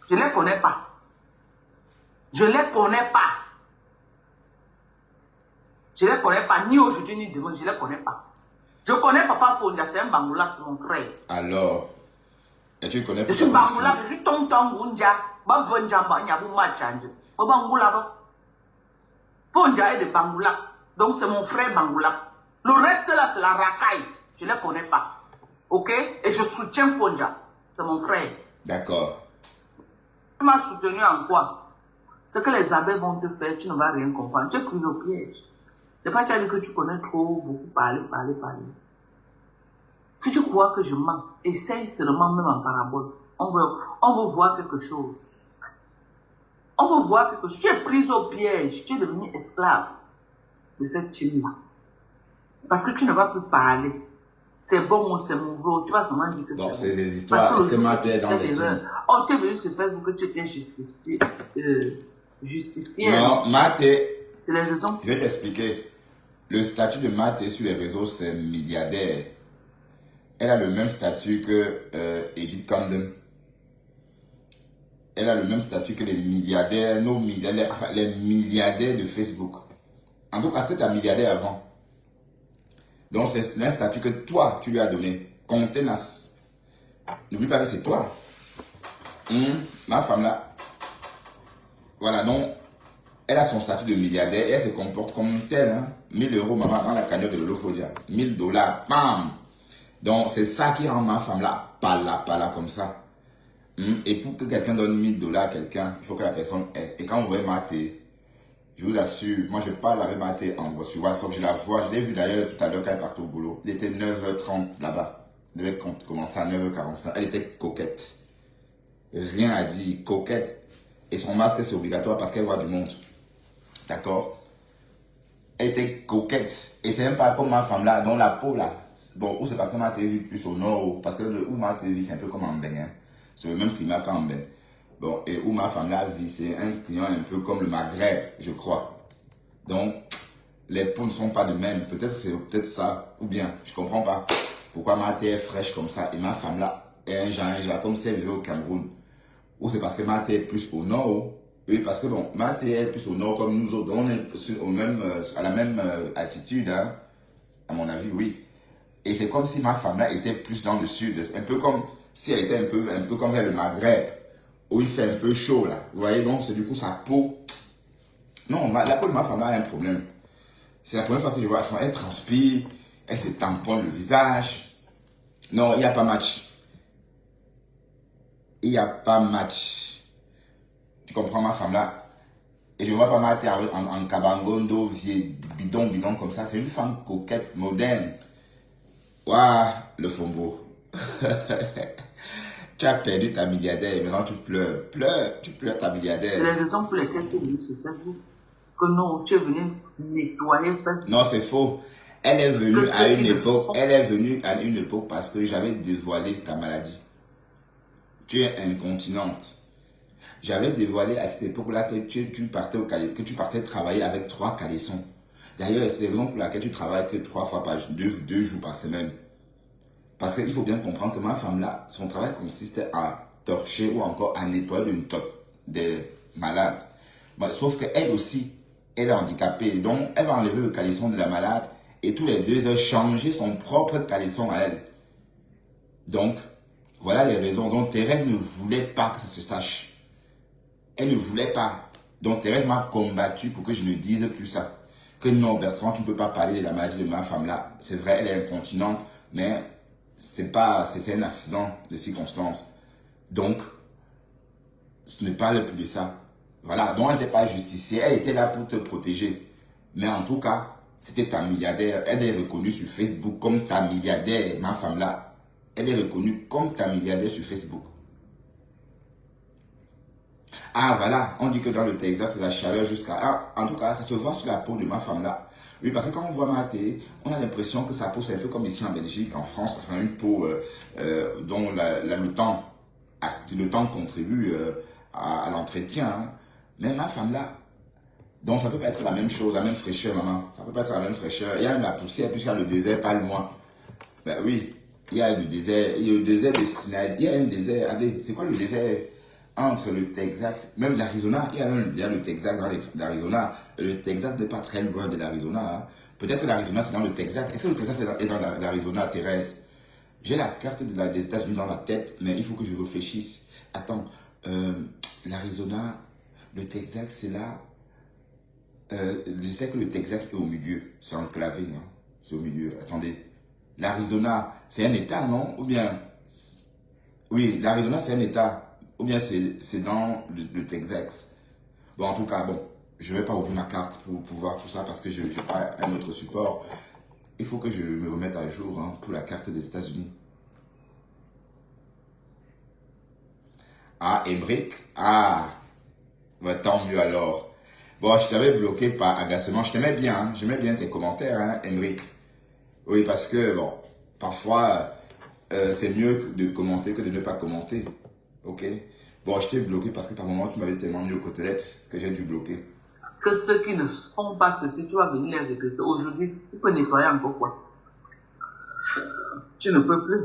Je ne les connais pas. Je ne les connais pas. Je ne les connais pas, ni aujourd'hui, ni demain, je ne les connais pas. Je connais Papa Fondia, c'est un Bangoula, c'est mon frère. Alors, et tu connais Je suis Bangoula, je suis Tonton Gunja, Babonja, Nyabou Machange. Bangoula, Fondia est de Bangoula. Donc c'est mon frère Bangoula. Le reste là, c'est la racaille. Je ne les connais pas. Ok? Et je soutiens Fondia. C'est mon frère. D'accord. Tu m'as soutenu en quoi? Ce que les abeilles vont te faire, tu ne vas rien comprendre. Tu es pris au piège. C'est pas tu as dit que tu connais trop, beaucoup parler. Si tu crois que je mens, essaye seulement même en parabole. On veut voir quelque chose. On veut voir quelque chose. Tu es prise au piège. Tu es devenu esclave de cette team-là. Parce que tu ne vas plus parler. C'est bon ou c'est mauvais. Tu vas seulement dire que bon, c'est bon. Des histoires. Est-ce que Matt est dans les teams? Oh, tu es venu sur Facebook que tu étais justicier. Non, Matt est... C'est les raisons. Je vais t'expliquer. Le statut de Matt sur les réseaux, c'est milliardaire. Elle a le même statut que Edith Camden. Elle a le même statut que les milliardaires, nos milliardaires, enfin les milliardaires de Facebook. En tout cas, c'était un milliardaire avant. Donc, c'est un statut que toi, tu lui as donné. Contenace. N'oublie pas que c'est toi. Ma femme là. Voilà, donc, elle a son statut de milliardaire et elle se comporte comme tel. Hein. 1000 euros, maman, dans la cagnotte de l'Olofodia. 1000 $, bam. Donc, c'est ça qui rend ma femme là, pas là, comme ça. Et pour que quelqu'un donne 1000 $ à quelqu'un, il faut que la personne ait. Et quand vous voyez Maté, je vous assure, moi je parle avec Maté sur WhatsApp, je la vois, je l'ai vu d'ailleurs tout à l'heure quand elle partait au boulot. Il était 9h30 là-bas. Il devait commencer à 9h45. Elle était coquette. Rien à dire, coquette. Et son masque c'est obligatoire parce qu'elle voit du monde. D'accord? Elle était coquette. Et c'est même pas comme ma femme là, dans la peau là. Bon, ou c'est parce que ma TV plus au nord, parce que où ma TV c'est un peu comme en Bénin. Hein. C'est le même climat qu'en Bénin. Bon, et où ma femme là vit, c'est un climat un peu comme le Maghreb, je crois. Donc, les peaux ne sont pas de même. Peut-être que c'est peut-être ça, ou bien, je comprends pas. Pourquoi ma TV est fraîche comme ça et ma femme là est un genre, comme si elle vivait au Cameroun. Ou c'est parce que ma TV est plus au nord. Oui, parce que bon, ma TV est plus au nord comme nous autres. On est à la même altitude, hein. À mon avis, oui. Et c'est comme si ma femme là était plus dans le sud. Un peu comme si elle était un peu comme vers le Maghreb. Où il fait un peu chaud là. Vous voyez, donc c'est du coup sa peau. Non, la peau de ma femme là a un problème. C'est la première fois que je vois la femme. Elle transpire. Elle se tamponne le visage. Non, il n'y a pas match. Il n'y a pas match. Tu comprends ma femme là? Et je ne vois pas ma tête en cabangondo, bidon comme ça. C'est une femme coquette, moderne. Waouh, le fombo. Tu as perdu ta milliardaire et maintenant tu pleures. Tu pleures ta milliardaire. C'est la raison pour laquelle tu es venu sur Facebook. Que non, tu es venu nettoyer Facebook. Non, c'est faux. Elle est venue à une époque parce que j'avais dévoilé ta maladie. Tu es incontinente. J'avais dévoilé à cette époque-là que tu partais travailler avec 3 calissons. D'ailleurs, c'est la raison pour laquelle tu travailles que 3 fois par jour, 2 jours par semaine. Parce qu'il faut bien comprendre que ma femme là, son travail consistait à torcher ou encore à nettoyer une top des malades. Sauf qu'elle aussi, elle est handicapée. Donc, elle va enlever le calisson de la malade et tous les 2 heures changer son propre calisson à elle. Donc, voilà les raisons. Donc, Thérèse ne voulait pas que ça se sache. Elle ne voulait pas. Donc, Thérèse m'a combattu pour que je ne dise plus ça. Que non, Bertrand, tu ne peux pas parler de la maladie de ma femme là. C'est vrai, elle est incontinente, mais c'est un accident de circonstance. Donc, ce n'est pas le plus de ça. Voilà, donc elle n'était pas justicière, elle était là pour te protéger. Mais en tout cas, c'était ta milliardaire. Elle est reconnue sur Facebook comme ta milliardaire, ma femme là. Elle est reconnue comme ta milliardaire sur Facebook. Ah voilà, on dit que dans le Texas, c'est la chaleur jusqu'à... Ah, en tout cas, ça se voit sur la peau de ma femme là. Oui, parce que quand on voit ma télé, on a l'impression que sa peau, c'est un peu comme ici en Belgique, en France, enfin une peau dont le temps contribue à l'entretien. Hein. Mais ma femme là, donc ça peut pas être la même chose, la même fraîcheur, maman. Ça peut pas être la même fraîcheur. Il y a même la poussière, puisqu'il y a le désert, pas loin. Ben oui, il y a le désert de Sinaï, il y a un désert. Allez, c'est quoi le désert entre le Texas, même l'Arizona? Il y a même le Texas dans l'Arizona. Le Texas n'est pas très loin de l'Arizona. Hein. Peut-être que l'Arizona c'est dans le Texas. Est-ce que le Texas est dans l'Arizona, Thérèse? J'ai la carte des États-Unis dans la tête, mais il faut que je réfléchisse. Attends, l'Arizona, le Texas, c'est là. Je sais que le Texas est au milieu, c'est enclavé, hein. C'est au milieu. Attendez, l'Arizona, c'est un État, non? Ou bien, oui, l'Arizona, c'est un État. Ou bien c'est dans le Texas. Bon, en tout cas, bon, je ne vais pas ouvrir ma carte pour voir tout ça parce que je n'ai pas un autre support. Il faut que je me remette à jour hein, pour la carte des États-Unis. Ah, Emmerich? Ah, bah, tant mieux alors. Bon, je t'avais bloqué par agacement. Je t'aimais bien, hein. J'aimais bien tes commentaires, hein, Emmerich. Oui, parce que, bon, parfois, c'est mieux de commenter que de ne pas commenter. Ok? Bon, je t'ai bloqué parce que par moment, tu m'avais tellement mis aux côtelettes que j'ai dû bloquer. Que ceux qui ne font pas ceci, tu vas venir les régresser. Aujourd'hui, tu peux nettoyer encore quoi? Tu ne peux plus.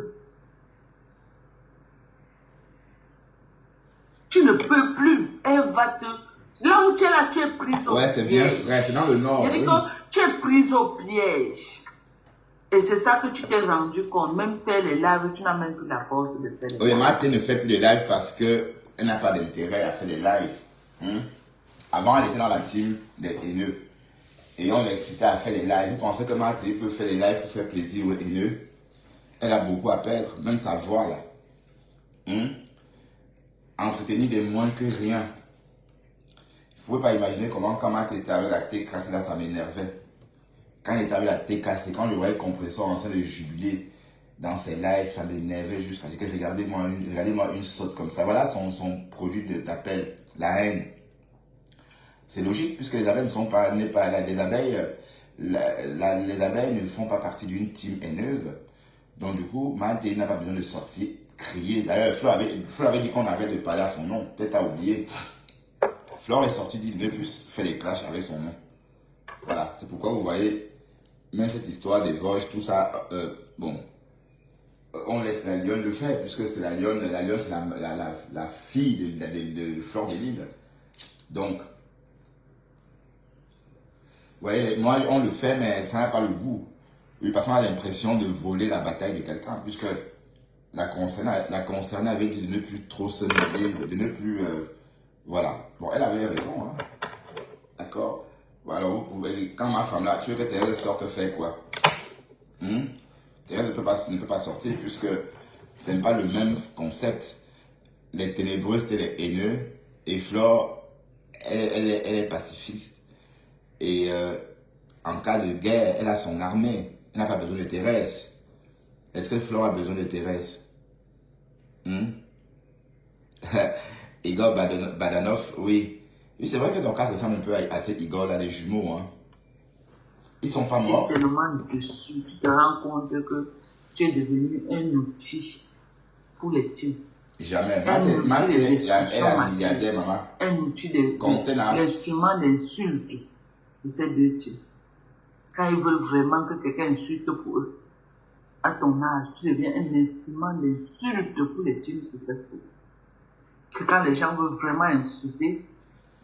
Tu ne peux plus. Elle va te... Là où tu es là, tu es prise au piège. Ouais, c'est bien frais, c'est dans le nord. Oui. Tu es prise au piège. Et c'est ça que tu t'es rendu compte. Même faire les lives, tu n'as même plus la force de faire les lives. Oui, Marthe ne fait plus les lives parce qu'elle n'a pas d'intérêt à faire les lives. Hein? Avant, elle était dans la team des haineux. Et on l'excitait à faire les lives. Vous pensez que Marthe peut faire les lives pour faire plaisir aux haineux? Elle a beaucoup à perdre, même sa voix là. Hein? Entretenir des moins que rien. Vous ne pouvez pas imaginer comment quand Marthe était avec la tête cassée là, ça m'énervait. Quand il était avec la tête cassée, quand je voyais le compresseur en train de jubiler dans ses lives, ça m'énervait jusqu'à dire que regardez-moi une saute comme ça. Voilà son produit d'appel, la haine. C'est logique puisque les abeilles ne sont pas, les abeilles ne font pas partie d'une team haineuse. Donc du coup, Marthe n'a pas besoin de sortir, crier. D'ailleurs, Fleur avait dit qu'on arrête de parler à son nom. Peut-être à oublier. Fleur est sortie, dit ne plus faire des clashs avec son nom. Voilà, c'est pourquoi vous voyez, même cette histoire des Vosges, tout ça, bon, on laisse la lionne le faire, puisque c'est la lionne c'est la fille de Fleur de Lille. Donc, vous voyez, moi, on le fait, mais ça n'a pas le goût. Oui, parce qu'on a l'impression de voler la bataille de quelqu'un, puisque la concernée avait dit de ne plus trop se mêler, de ne plus... voilà. Bon, elle avait raison, hein. D'accord. Alors, quand ma femme là, tu veux que Thérèse sorte faire quoi? Thérèse ne peut pas sortir puisque ce n'est pas le même concept. Les ténébreuses, c'est les haineux. Et Flore, elle est pacifiste. Et en cas de guerre, elle a son armée. Elle n'a pas besoin de Thérèse. Est-ce que Flore a besoin de Thérèse? Igor Badanov, oui. Oui, c'est vrai que ton cas ressemble un peu à ces Igor là, les jumeaux. Hein. Ils sont pas morts. Tu es tellement dessus, tu te rends compte que tu es devenu un outil pour les teams. Jamais. Elle a milliardaire, maman. Un outil d'instrument d'insulte de ces deux teams. Quand ils veulent vraiment que quelqu'un insulte pour eux, à ton âge, tu deviens un instrument d'insulte pour les teams sur Facebook. Que quand les gens veulent vraiment insulter,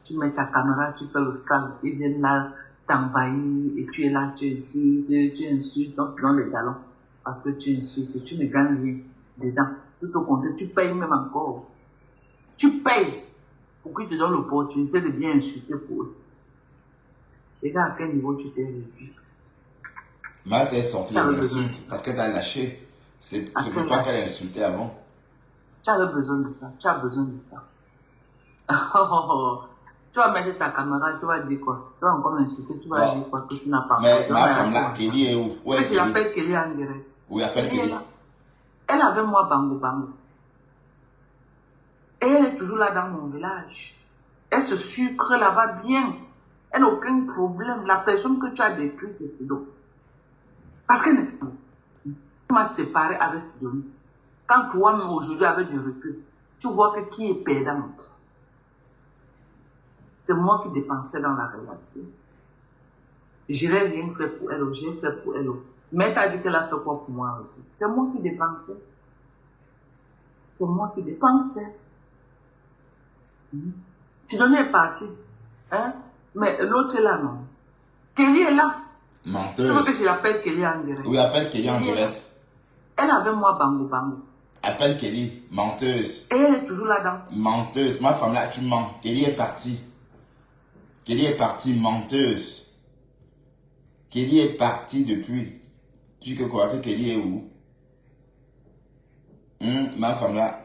tu mets ta caméra, tu fais le sale, ils viennent là t'envahir et tu es là, tu insultes, donc tu donnes les galons parce que tu insultes, tu ne gagnes rien dedans. Tout au contraire, tu payes même encore. Tu payes pour qu'ils te donnent l'opportunité de bien insulter pour eux. Regarde à quel niveau tu t'es réduit. Matt est sortie des insultes parce qu'elle t'a lâché. C'est pour toi qu'elle a insulté avant. Tu avais besoin de ça, tu as besoin de ça. Tu vas mettre ta caméra, tu vas dire quoi? Tu vas encore m'insulter, tu vas dire quoi que tu n'as pas. Mais ma femme là, Kelly est où? Ouais, je l'appelle Kelly en direct. Oui, appelle Kelly. Elle avait moi bango bango. Et elle est toujours là dans mon village. Elle se sucre là-bas bien. Elle n'a aucun problème. La personne que tu as détruite, c'est Sido. Parce qu'elle m'a séparé avec Sidonie. Quand toi-même aujourd'hui avec du recul, tu vois que qui est perdant. C'est moi qui dépensais dans la relation. Je n'ai rien fait pour elle, j'ai fait pour elle. Mais tu as dit qu'elle a fait quoi pour moi aussi? C'est moi qui dépensais. C'est moi qui dépensais. Sidonie est partie. Hein? Mais l'autre est là, non? Kelly est là. Menteuse. Tu veux que je l'appelle Kelly en direct? Oui, appelle Kelly en direct. Elle avait moi bango bango. Appelle Kelly, menteuse. Et elle est toujours là-dedans. Menteuse. Ma femme là, tu mens. Kelly est partie. Kelly est partie, menteuse. Kelly est partie depuis. Tu dis que quoi? Que Kelly est où? Ma femme là.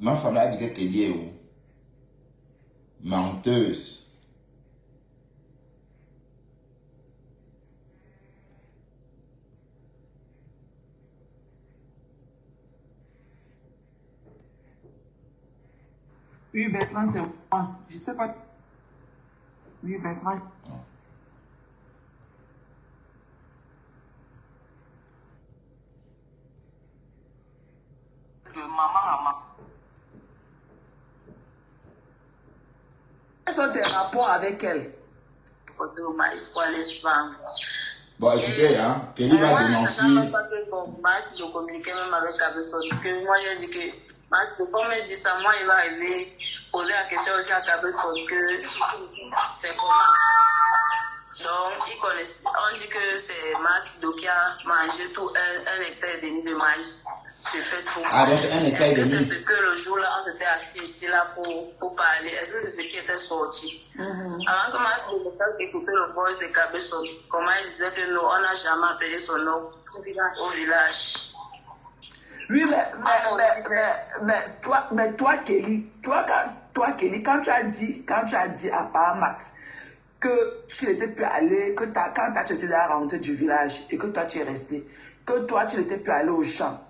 Ma femme là dit que Kelly est où? Menteuse. Oui, Bertrand, c'est moi. Je sais pas. Oui, Bertrand. De maman à maman. Quels sont tes rapports avec elle? Bon, écoutez, hein, Kelly va démentir. Mas de communiquer même avec Cabesson. Que moi, j'ai dit que Mas de comme elle dit ça, moi, il va arriver poser la question aussi à Cabesson que c'est comment. Donc, ils connaissent, on dit que c'est Mas qui a mangé tout un hectare et demi de maïs sur Facebook. Ah, donc c'est un hectare et demi. Est-ce que c'est ce que le jour-là, on s'était assis ici là pour parler? Est-ce que c'est ce qui était sorti? Avant que Mas de écouter le voice de Cabesson, comment il disait que nous, on n'a jamais appelé son nom au village. Oui, mais toi, Kelly, Kelly, quand tu as dit à Max que tu n'étais plus allé, que quand tu étais à la rentrée du village et que toi tu es resté, que toi tu n'étais plus allé au champ.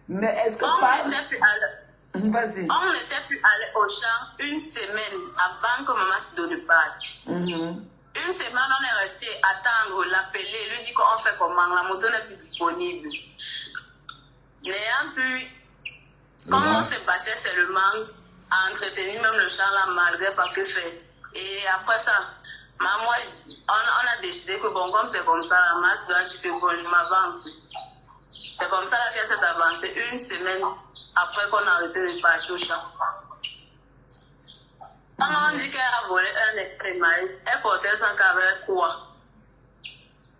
Mais est-ce que Vas-y. On n'était plus allé au champ une semaine avant que maman Sido ne parte. Une semaine, on est resté attendre, l'appeler, lui dire qu'on fait comment, la moto n'est plus disponible. N'ayant plus, comment on se battait seulement à entretenir même le champ là, malgré pas que fait. Et après ça, moi, on a décidé que bon, comme c'est comme ça, la masse doit dire que bon, je m'avance. C'est comme ça qu'elle s'est avancée une semaine après qu'on a arrêté de partir au champ. Quand on dit qu'elle a volé un hectare de maïs, elle portait son carré quoi?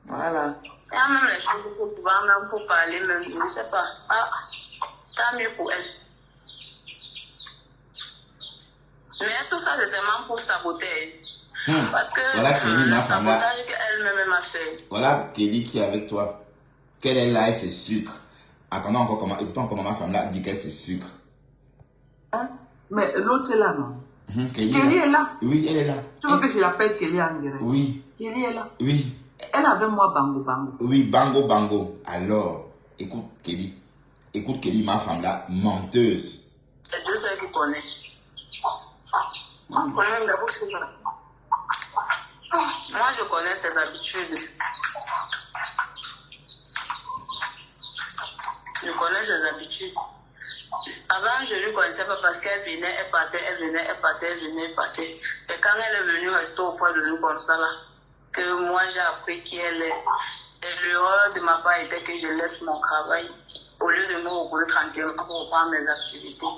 Voilà. Et a même les choses pour pouvoir même pour parler, même, je ne sais pas. Ah, tant mieux pour elle. Mais tout ça, c'est seulement pour saboter. Parce que voilà Kelly, ma femme là. qu'elle-même a fait. Voilà Kelly qui est avec toi. Qu'elle est là et c'est sucre. Attendons encore comment, écoutons encore ma femme là dit qu'elle c'est sucre. Hein? Mais l'autre est là, non? Kelly est là. Oui, elle est là. Tu veux que je l'appelle Kelly en direct? Oui. Kelly est là. Oui. Elle avait moi bango bango. Oui, bango bango. Alors, écoute Kelly, ma femme là, menteuse. C'est deux seuls qui connaissent. Moi, je connais ses habitudes. Je connais ses habitudes. Avant, je ne lui connaissais pas parce qu'elle venait, elle partait, elle venait, elle partait, elle venait, elle partait. Et quand elle est venue rester auprès de nous comme ça, là, que moi j'ai appris qui elle est. Et l'erreur de ma part était que je laisse mon travail au lieu de me reposer tranquillement pour reprendre mes activités.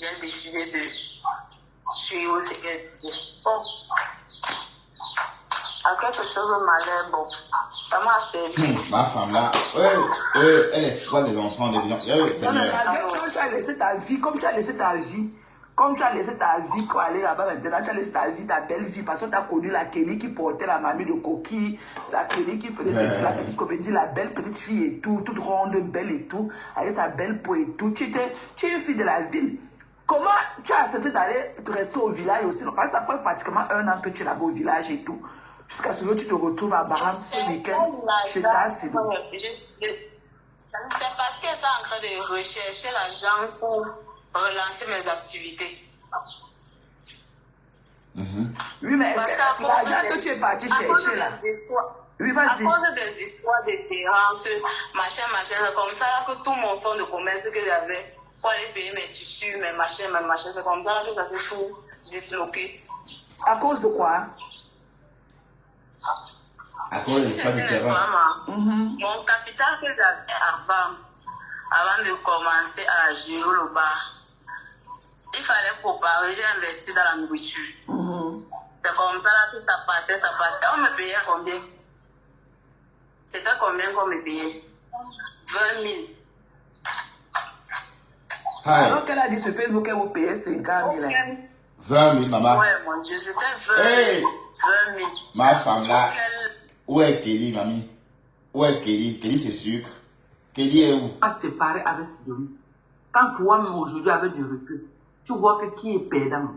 J'ai décidé de suivre ce qu'elle disait. Bon, à quelque chose de malheur, bon, ça m'a servi. Ma femme là, elle exploite les enfants des gens. Seigneur. Comme tu as laissé ta vie, Comme tu as laissé ta vie pour aller là-bas maintenant, tu as laissé ta vie, ta belle vie, parce que tu as connu la Kelly qui portait la mamie de coquille, la Kelly qui faisait la petite comédie, la belle petite fille et tout, toute ronde, belle et tout, avec sa belle peau et tout. Tu es une fille de la ville. Comment tu as accepté d'aller rester au village aussi? Parce que ça fait pratiquement 1 an que tu es là-bas au village et tout. Jusqu'à ce que tu te retrouves à Baham ce week-end chez ta Sido. C'est parce qu'elle est en train de rechercher l'argent pour relancer mes activités. Oui, mais l'argent que tu es parti chercher là. Oui, vas-y. À cause des histoires de terrain, machin, c'est comme ça que tout mon fonds de commerce que j'avais pour aller payer mes tissus, mes machins, c'est comme ça que ça s'est tout disloqué. À cause de quoi? À cause des histoires de terrain. Mon capital que j'avais avant de commencer à gérer le bar, il fallait préparer, j'ai investi dans la nourriture. C'est comme ça là que ça partait. On me payait combien? C'était combien qu'on me payait? 20 000. Alors qu'elle a dit sur Facebook qu'elle vous payait 50 000. 20 000, maman. Ouais, mon Dieu, c'était 20 000. 20 000. Ma femme là. Où est Kelly, mamie? Où est Kelly? Kelly, c'est sucre. Kelly est où? On va se séparer avec Sidonie. Quand toi-même aujourd'hui avec du recul, tu vois que qui est perdant?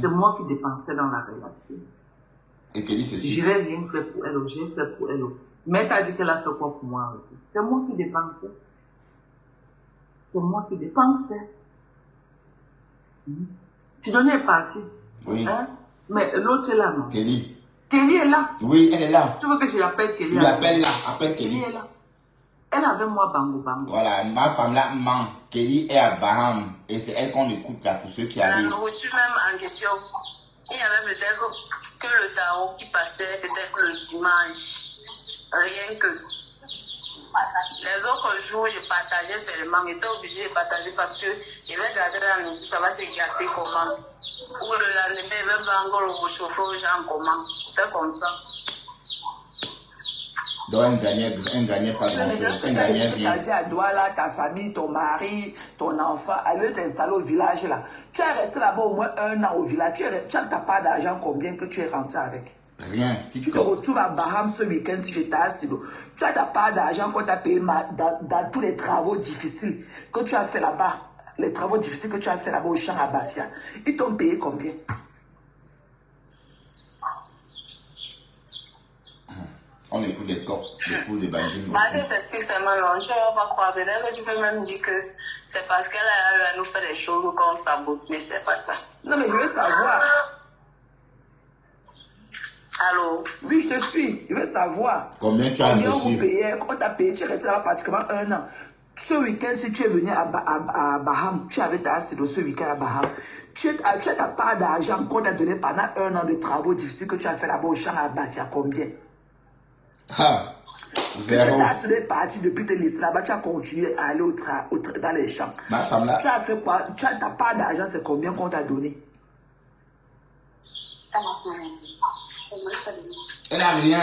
C'est moi qui dépensais dans la relation. Et Kelly, c'est sucre. Je n'ai rien fait pour elle, j'ai fait pour elle. Mais tu as dit qu'elle a fait quoi pour moi? C'est moi qui dépensais. C'est moi qui dépensais. Sidonie est partie. Oui. Hein? Mais l'autre est là, non? Kelly. Kelly est là. Oui, elle est là. Tu veux que je l'appelle Kelly? Tu l'appelles là, appelle Kelly. Kelly est là. Elle avait moi bango. Voilà, ma femme là ment. Kelly est à Baham et c'est elle qu'on écoute là pour ceux qui La arrivent. nourriture même en question, il y avait peut-être que le tarot qui passait, peut-être le dimanche. Rien que. Les autres jours, je partageais seulement. J'étais obligée de partager parce que je vais garder la nourriture, ça va se gâter comment. Ou le lendemain, je vais encore le réchauffer aux gens comment. C'est comme ça. Donc elle gagnait pas grand-chose. Elle gagnait rien. Tu as dit à Douala, ta famille, ton mari, ton enfant, allez t'installer au village là. Tu es resté là-bas au moins 1 an au village. Tu n'as pas d'argent, combien que tu es rentré avec? Rien. Tu te retrouves à Baham ce week-end si j'étais à Sido. Tu n'as pas d'argent qu'on t'a payé dans tous les travaux difficiles que tu as fait là-bas. Les travaux difficiles que tu as fait là-bas au champ à Batia. Ils t'ont payé combien? On écoute des coqs, des poules, des bandines Bah, aussi. je t'explique seulement, non, tu vas pas croire. Peut-être que tu peux même dire que c'est parce qu'elle a nous fait des choses qu'on sabote, mais c'est pas ça. Non, mais je veux savoir. Allô? Oui, je te suis. Je veux savoir. Combien tu as Combien vous reçu? payez? Quand tu as payé, tu es resté là pratiquement 1 an. Ce week-end, si tu es venu à Baham, tu avais ta Sido ce week-end à Baham. Tu as ta part d'argent qu'on t'a donné pendant 1 an de travaux difficiles que tu as fait là-bas au champ à Batia. Combien? Ah, zéro. Tu as assuré parti depuis te laisser là-bas, tu as continué à aller dans les champs. Ma femme là. Tu as fait quoi? Ta part d'argent, c'est combien qu'on t'a donné? Elle n'a rien.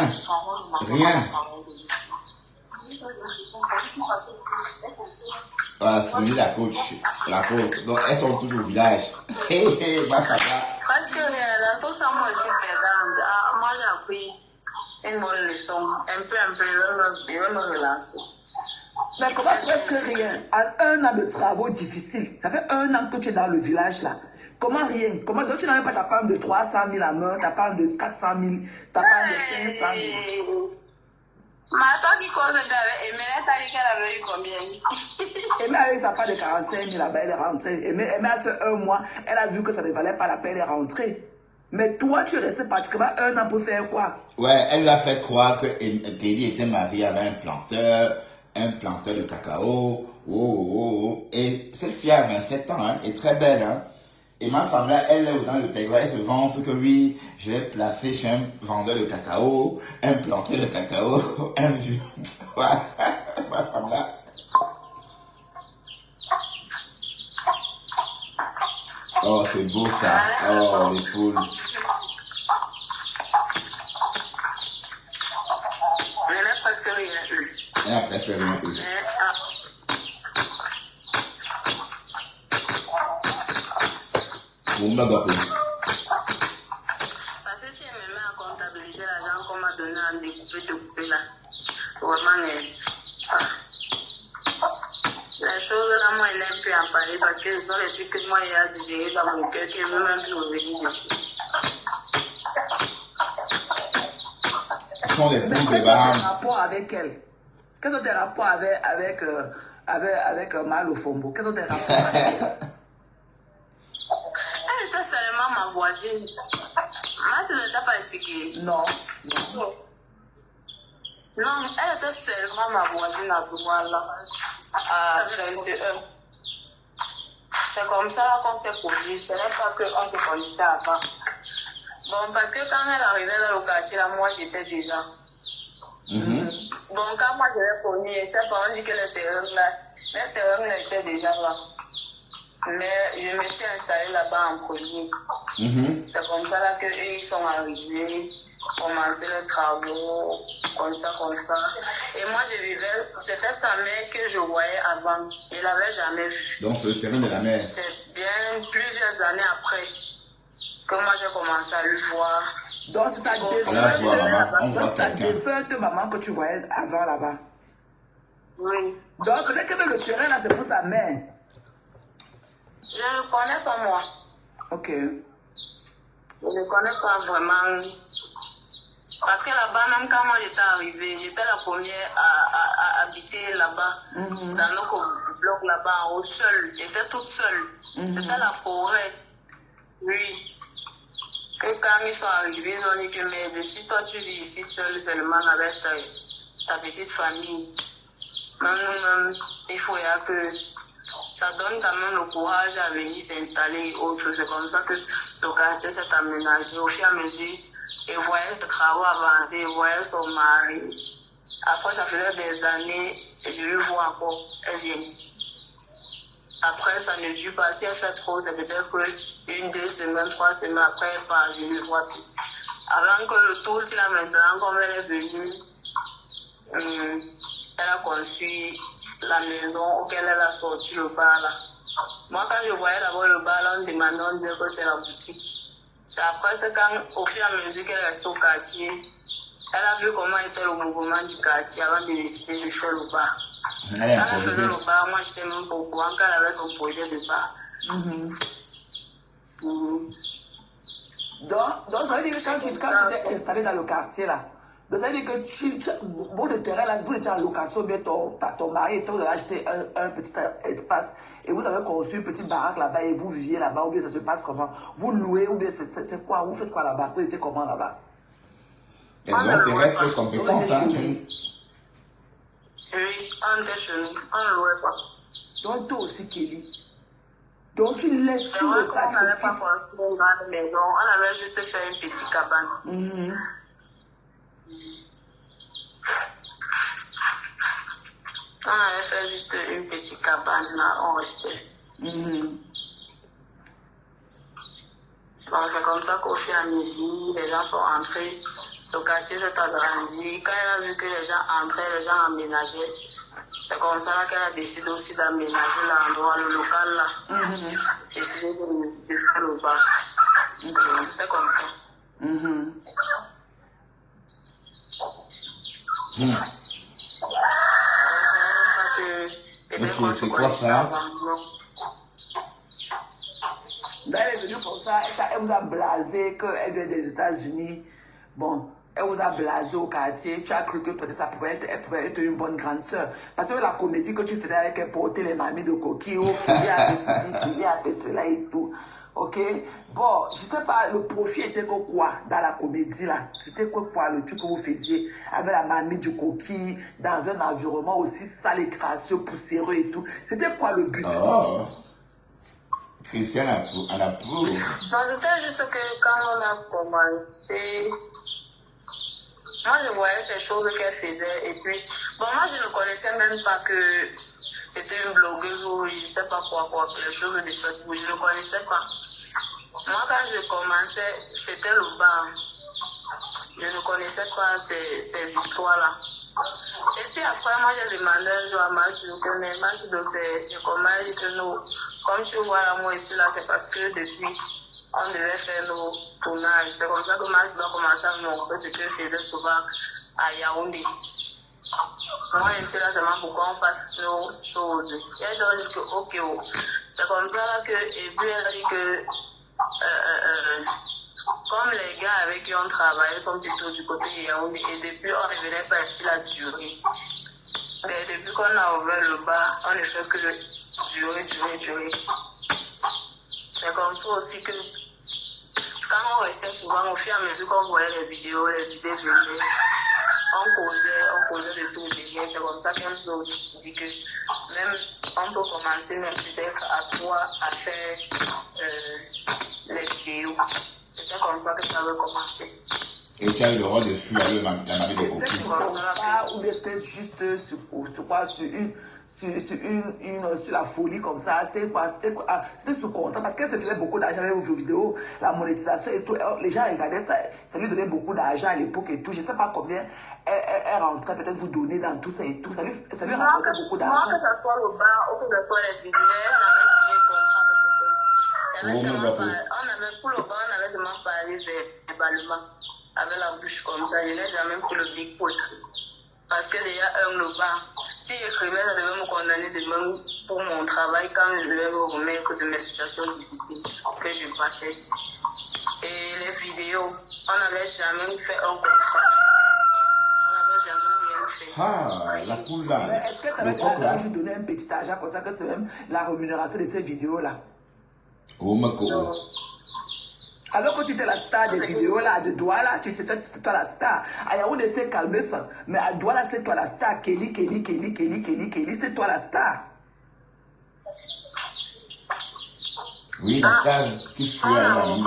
Rien. Ah, c'est lui la coach. La pauvre. Donc, elles sont toutes au village. Hé, hé, ma femme là. Parce que dans tout ça, moi, je suis perdante. Moi, j'ai appris une bonne leçon. Un peu, je vais me relancer. Mais comment presque rien? En 1 an de travaux difficiles, ça fait 1 an que tu es dans le village là. Comment rien? Comment donc tu n'avais pas ta part de 300 000 à main, ta part de 400 000, ta part de 500 000? Ma tante qui cause avec Aimé, elle t'a dit qu'elle avait eu combien? Aimé a eu sa part de 45 000 là-bas, elle est rentrée. Aimé a fait 1 mois, elle a vu que ça ne valait pas la peine, elle est rentrée. Mais toi, tu es resté pratiquement 1 an pour faire quoi? Ouais, elle lui a fait croire que Kelly était mariée avec un planteur de cacao. Et cette fille a 27 ans, hein, est très belle, hein. Et ma femme là, elle est dans le Tégua, elle se vante que oui, je l'ai placé chez un vendeur de cacao, un planteur de cacao, un vieux. Ouais, ma femme là. Oh, c'est beau ça. Oh, les poules. Elle n'a presque rien eu. Elle a presque rien eu. Pour me rappeler. Parce que si elle me met à comptabiliser l'argent qu'on m'a donné à découper là, vraiment, la chose là, moi, elle n'aime plus en parler parce que ce sont les trucs que moi, il a digéré dans mon cœur qui ne veut même plus revenir dessus. Ce sont les Mais plus quels des sont tes barres. rapports avec elle? Quels sont tes rapports avec Malo Fombo? Quels sont tes rapports avec elle? Elle était seulement ma voisine. Moi, je ne t'ai pas expliqué. Non. Non, elle était seulement ma voisine à Douala, à 21. C'est comme ça qu'on s'est connus. Ce n'est pas qu'on se connaissait avant. Bon, parce que quand elle arrivait dans le quartier, là, moi, j'étais déjà. Bon, quand moi, je l'ai connue, c'est pas on dit que le terrain était déjà là. Mais je me suis installée là-bas en premier. C'est comme ça là qu'ils sont arrivés, commencé les travaux, comme ça. Et moi, je vivais, c'était sa mère que je voyais avant. Je ne l'avais jamais vue. Donc, c'est le terrain de la mer. C'est bien plusieurs années après que moi, j'ai commencé à lui voir. Donc, c'est ta défunte maman que tu voyais avant là-bas. Oui. Donc, dès que le terrain là, c'est pour sa mère. Je ne le connais pas moi. Ok. Je ne le connais pas vraiment. Parce que là-bas, même quand moi j'étais arrivée, j'étais la première à habiter là-bas, dans notre bloc là-bas en haut, seule. J'étais toute seule. C'était la forêt. Oui. Que quand ils sont arrivés, ils ont dit que mais si toi tu vis ici seule seulement avec ta petite famille, même il faut que ça donne quand même le courage à venir s'installer et autres. C'est comme ça que le quartier s'est aménagé au fur et à mesure. Et voyait les travaux avancer, voyait son mari. Après, ça faisait des années, je lui vois encore, elle vient. Après, ça ne dure pas. Si elle fait trop, c'est peut-être que 1, 2 semaines, 3 semaines après, elle part, je ne vois plus. Avant que le tour, si là maintenant, comme elle est venue, elle a construit la maison auquel elle a sorti le bar là. Moi, quand je voyais d'abord le bar là, on demandait, on disait que c'est la boutique. C'est après que quand, au fur et à mesure qu'elle reste au quartier, elle a vu comment était le mouvement du quartier avant de décider de faire le bar. Quand elle faisait le bar, moi j'étais même pas au courant qu'elle avait son projet de bar. Donc, ça veut dire que quand tu t'es installé dans le quartier là, donc ça veut dire que votre terrain là, vous étiez en location, bien ton mari et toi, vous avez acheté un petit espace et vous avez construit une petite baraque là-bas et vous viviez là-bas, ou bien ça se passe comment? Vous louez, ou bien c'est quoi? Vous faites quoi là-bas? Vous étiez comment là-bas? Elle doit être compétente, hein? Oui, on était chez nous, on ne louait pas. Donc toi aussi, Kelly. Donc tu laisses tout le sacrifice. On n'avait pas construit une grande maison, on avait juste fait une petite cabane. On avait fait juste une petite cabane là, on restait. Bon, c'est comme ça qu'au fur et à mesure, les gens sont entrés, le quartier s'est agrandi. Quand elle a vu que les gens entraient, les gens aménageaient, c'est comme ça qu'elle a décidé aussi d'aménager l'endroit, le local là. Décidé de faire le bar. C'était comme ça. Ok, c'est quoi ça? Là, elle est venue pour ça, elle vous a blasé qu'elle vient des États-Unis. Bon, elle vous a blasé au quartier. Tu as cru que peut-être ça pouvait être une bonne grande sœur. Parce que la comédie que tu faisais avec elle, porter les mamies de coquille, il a fait ceci, il a fait cela et tout. Ok? Bon, je sais pas, le profit était quoi dans la comédie là? C'était quoi le truc que vous faisiez avec la mamie du coquille dans un environnement aussi sale et crasseux, poussiéreux et tout? C'était quoi le but? Oh! Christiane à la prouve. Non, c'était juste que quand on a commencé, moi je voyais ces choses qu'elle faisait et puis, bon, moi je ne connaissais même pas que c'était une blogueuse ou je ne sais pas quoi, les choses de Facebook, je ne connaissais pas. Moi quand je commençais, c'était le bar. Je ne connaissais pas ces histoires-là. Et puis après, moi j'ai demandé un jour à Massilo que c'est comment elle dit que nous, comme tu vois là, moi ici là, c'est parce que depuis on devait faire nos tournages. C'est comme ça que Max doit commencer à me montrer ce que je faisais souvent à Yaoundé. Moi, je sais là seulement pourquoi on fasse nos choses. Et elle a dit que, ok, oh. C'est comme ça là que, et puis elle a dit que, comme les gars avec qui on travaille sont plutôt du côté de Yaoundé, et depuis on ne venait pas ici la durée. Et depuis qu'on a ouvert le bar, on ne fait que le durer. C'est comme ça aussi que, quand on restait souvent, au fur et à mesure qu'on voyait les vidéos venaient, on causait de tout derrière. C'est comme ça qu'un jour dit que même on peut commencer même peut-être à toi à faire les vidéos. C'était comme ça que ça avait commencé. Et tu as eu le rôle de fuir la marée de C'était sur contrat ou c'était juste sur la folie comme ça? C'était quoi? C'était sous contrat parce qu'elle se faisait beaucoup d'argent avec vos vidéos, la monétisation et tout. Les gens regardaient ça, ça lui donnait beaucoup d'argent à l'époque et tout. Je ne sais pas combien elle rentrait peut-être vous donner dans tout ça et tout. Ça lui rapportait beaucoup d'argent. Moi, que ce soit le bar ou que ce soit les vidéos, jamais signé le contrat de pour le bar, on avait seulement parlé verbalement avec la bouche comme ça. Je n'ai jamais pris le big pot. Parce que déjà, le bar, si j'écrivais, ça devait me condamner de même pour mon travail quand je devais me remettre de mes situations difficiles que je passais. Et les vidéos, on n'avait jamais fait un contrat. On n'avait jamais rien fait. Ah, la poule là. Mais est-ce que tu avais lui donner un petit argent comme ça que c'est même la rémunération de ces vidéos-là? Oh, ma co. Alors que tu étais la star des vidéos là, de Douala, tu étais toi la star. À Yaoundé, c'était Calmesson. Mais à Douala, c'est toi la star. Kelly, c'est toi la star. Oui, la star qui fuit à la nuit.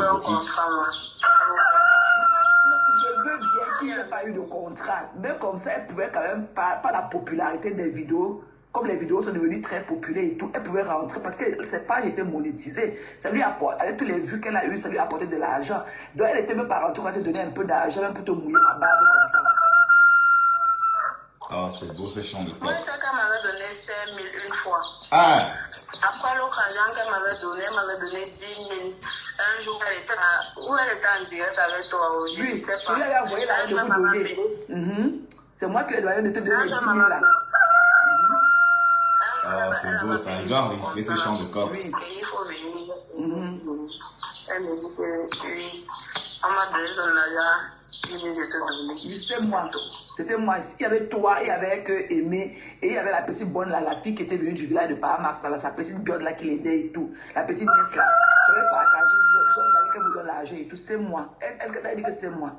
Je veux bien qu'il n'y ait pas eu de contrat. Mais comme ça, elle pouvait quand même, pas la popularité des vidéos. Comme les vidéos sont devenues très populaires et tout, elle pouvait rentrer parce que ses pages étaient monétisées. Ça lui apporte, avec tous les vues qu'elle a eues, ça lui apportait de l'argent. Donc elle était même pas rentrée quand elle te donnait un peu d'argent, même pour te mouiller la barbe comme ça. Oh, c'est beau ce chant de Moi, corps. ça qu'elle m'avait donné 5 000 une fois. Ah! Après l'autre argent qu'elle m'avait donné 10 000. Un jour, elle était en direct avec toi. Je Oui, ne sais je pas. lui avais envoyé l'argent de vous donner. C'est moi qui lui ai demandé de te donner 10 000 là. Oh, c'est beau, ça. Il doit enregistrer ce chant de corps. Oui. Et il faut venir. Elle me dit que oui, on m'a donné son argent. Je vais te donner. C'était moi. C'était moi. Il y avait toi, il y avait que Aimé, et il y avait la petite bonne là, la fille qui était venue du village de Paramax, sa petite bionde là qui l'aidait et tout. La petite nièce là. J'avais partagé, on allait qu'elle vous donne l'argent et tout. C'était moi. Est-ce que tu as dit que c'était moi?